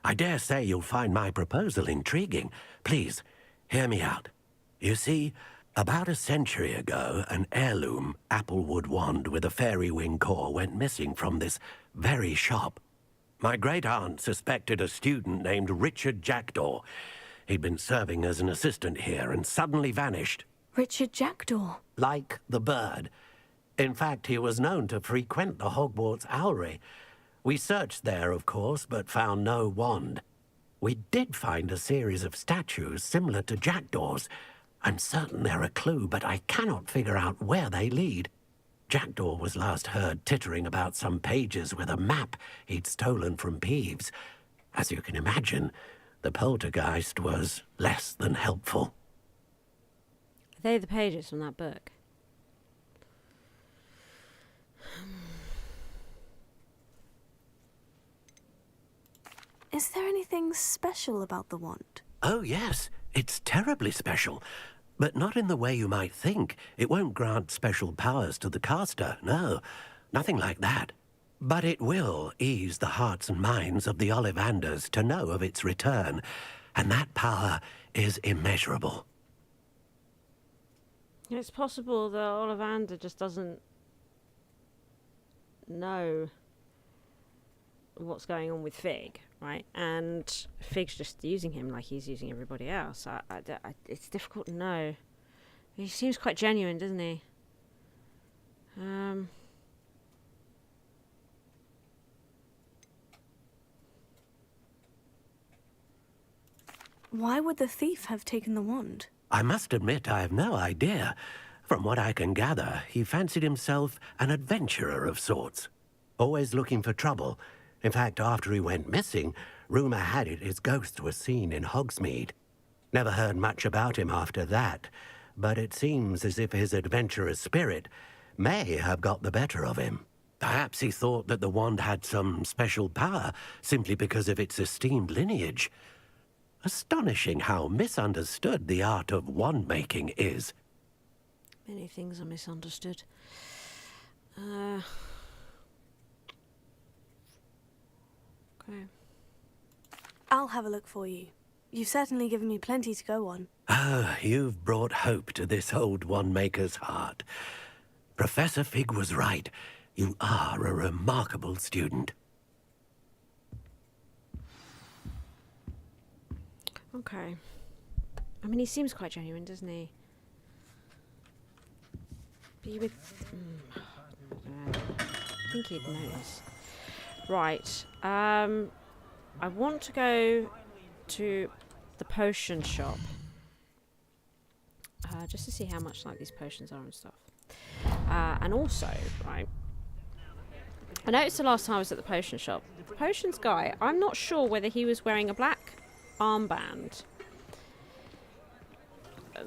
I dare say you'll find my proposal intriguing. Please, hear me out. You see, about a century ago, an heirloom applewood wand with a fairy wing core went missing from this very shop. My great-aunt suspected a student named Richard Jackdaw. He'd been serving as an assistant here and suddenly vanished. Richard Jackdaw? Like the bird. In fact, he was known to frequent the Hogwarts Owlery. We searched there, of course, but found no wand. We did find a series of statues similar to Jackdaw's. I'm certain they're a clue, but I cannot figure out where they lead. Jackdaw was last heard tittering about some pages with a map he'd stolen from Peeves. As you can imagine, the poltergeist was less than helpful. Are they the pages from that book? Is there anything special about the wand? Oh, yes. It's terribly special. But not in the way you might think. It won't grant special powers to the caster, no. Nothing like that. But it will ease the hearts and minds of the Ollivanders to know of its return. And that power is immeasurable. It's possible that Ollivander just doesn't know what's going on with Fig, right? And Fig's just using him like he's using everybody else. It's difficult to know. He seems quite genuine, doesn't he? Why would the thief have taken the wand? I must admit I have no idea. From what I can gather, he fancied himself an adventurer of sorts. Always looking for trouble. In fact, after he went missing, rumour had it his ghost was seen in Hogsmeade. Never heard much about him after that, but it seems as if his adventurous spirit may have got the better of him. Perhaps he thought that the wand had some special power simply because of its esteemed lineage. Astonishing how misunderstood the art of wand-making is. Many things are misunderstood. Okay. I'll have a look for you. You've certainly given me plenty to go on. Ah, you've brought hope to this old one-maker's heart. Professor Fig was right. You are a remarkable student. Okay. I mean, he seems quite genuine, doesn't he? Be with... I think he'd notice. Right. I want to go to the potion shop. Just to see how much like these potions are and stuff. And also, right, I noticed the last time I was at the potion shop, the potions guy, I'm not sure whether he was wearing a black armband,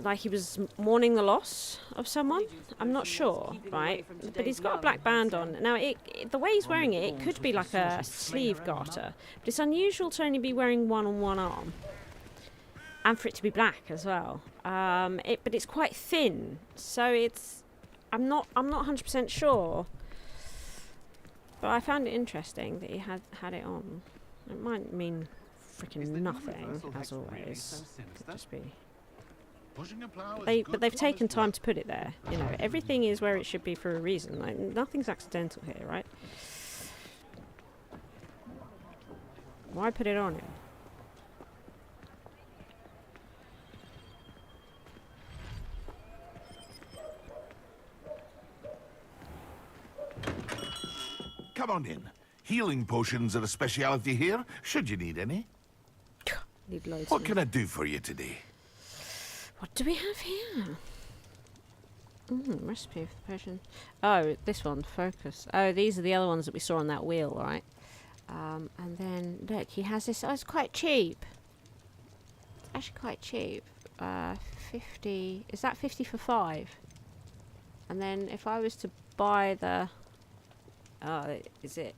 like he was mourning the loss of someone. I'm not sure, right? But he's got a black band on. Now, the way he's wearing it, it could be like a sleeve garter, but it's unusual to only be wearing one on one arm. And for it to be black as well. But it's quite thin, so it's... I'm not 100% sure. But I found it interesting that he had it on. It might mean freaking nothing, as always. Could just be... But they've taken time to put it there. You know, everything is where it should be for a reason. Like, nothing's accidental here, right? Why put it on him? Come on in. Healing potions are a speciality here, should you need any. Need loads. What can I do for you today? What do we have here? Recipe for the potion. Oh, this one, focus. Oh, these are the other ones that we saw on that wheel, right? And then, look, he has this. Oh, it's quite cheap. It's actually quite cheap. 50. Is that 50 for 5? And then if I was to buy the... Oh, is it?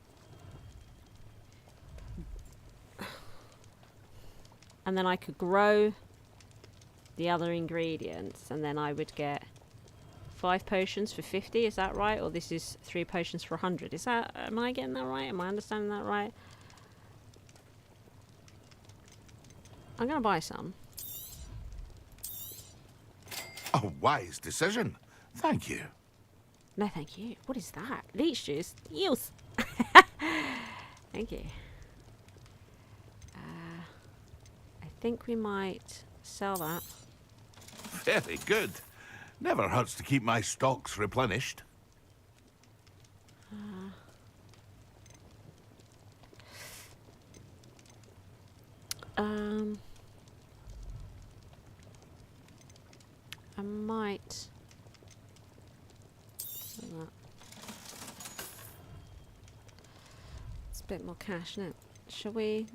And then I could grow the other ingredients, and then I would get 5 potions for 50. Is that right? Or this is 3 potions for 100. Is that? Am I getting that right? Am I understanding that right? I'm gonna buy some. A wise decision. Thank you. No, thank you. What is that? Leech juice? Yes. Thank you. I think we might sell that. Very good. Never hurts to keep my stocks replenished. I might... That. It's a bit more cash, isn't it? Shall we?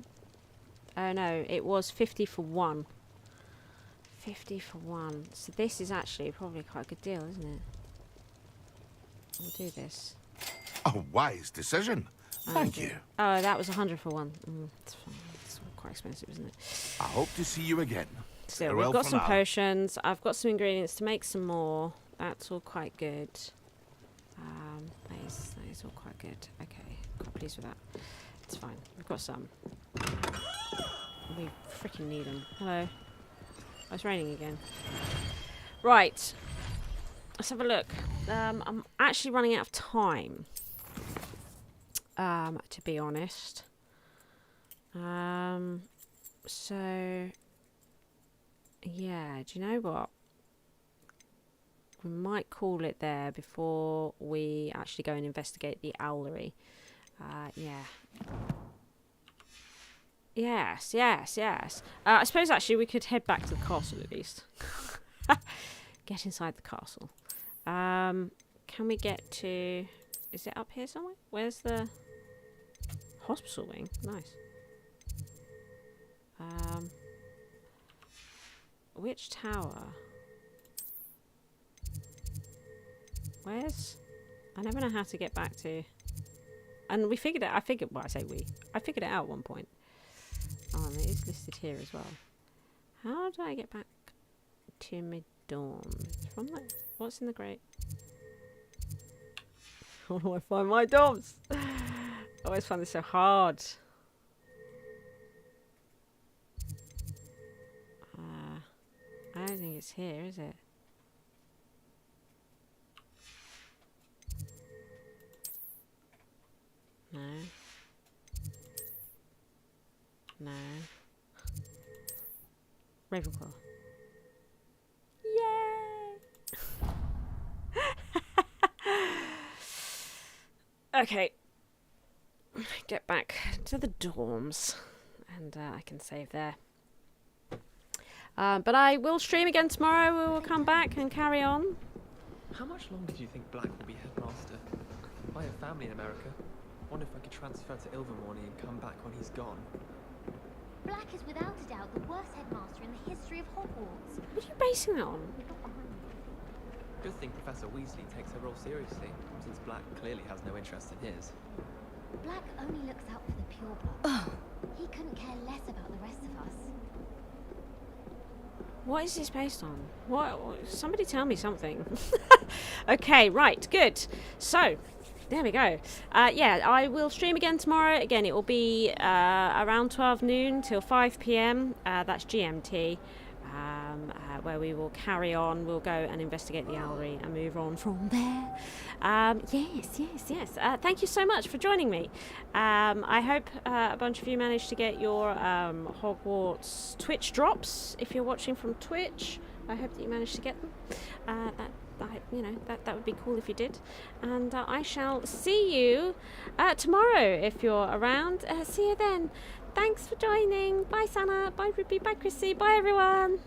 Oh no, it was 50 for 1. 50 for 1. So this is actually probably quite a good deal, isn't it? We'll do this. A wise decision. Thank you. Oh, that was 100 for 1. It's fine. It's quite expensive, isn't it? I hope to see you again. Still, Farewell we've got for some now. potions. I've got some ingredients to make some more. That's all quite good. That is all quite good. Okay, quite pleased with that. It's fine. We've got some. We freaking need them. Hello. Oh, it's raining again. Right. Let's have a look. I'm actually running out of time. To be honest. So yeah, do you know what? We might call it there before we actually go and investigate the owlery. Yeah. Yes. I suppose actually we could head back to the castle at least. Get inside the castle. Can we get to... Is it up here somewhere? Where's the... Hospital wing? Nice. Which tower? Where's... I never know how to get back to... And we figured it... Well, I say we. I figured it out at one point. Oh, and it is listed here as well. How do I get back to mid-dawn? From the... What's in the grate? How do I find my dorms? I always find this so hard. I don't think it's here, is it? No. No. Ravenclaw. Yay! Okay. Get back to the dorms. And I can save there. But I will stream again tomorrow. We will come back and carry on. How much longer do you think Black will be headmaster? I have family in America. Wonder if I could transfer to Ilvermorny and come back when he's gone. Black is without a doubt the worst headmaster in the history of Hogwarts. What are you basing that on? Good thing Professor Weasley takes her role seriously, since Black clearly has no interest in his. Black only looks out for the purebloods. He couldn't care less about the rest of us. What is this based on? What? Somebody tell me something. Okay, right, good. So, there we go. Yeah, I will stream again tomorrow. Again, it will be around 12 noon till 5 p.m. That's GMT. Where we will carry on. We'll go and investigate the owlery and move on from there. Yes. Thank you so much for joining me. I hope a bunch of you managed to get your Hogwarts Twitch drops. If you're watching from Twitch, I hope that you managed to get them. That would be cool if you did. And I shall see you tomorrow if you're around. See you then. Thanks for joining. Bye, Sana. Bye, Ruby. Bye, Chrissy. Bye, everyone.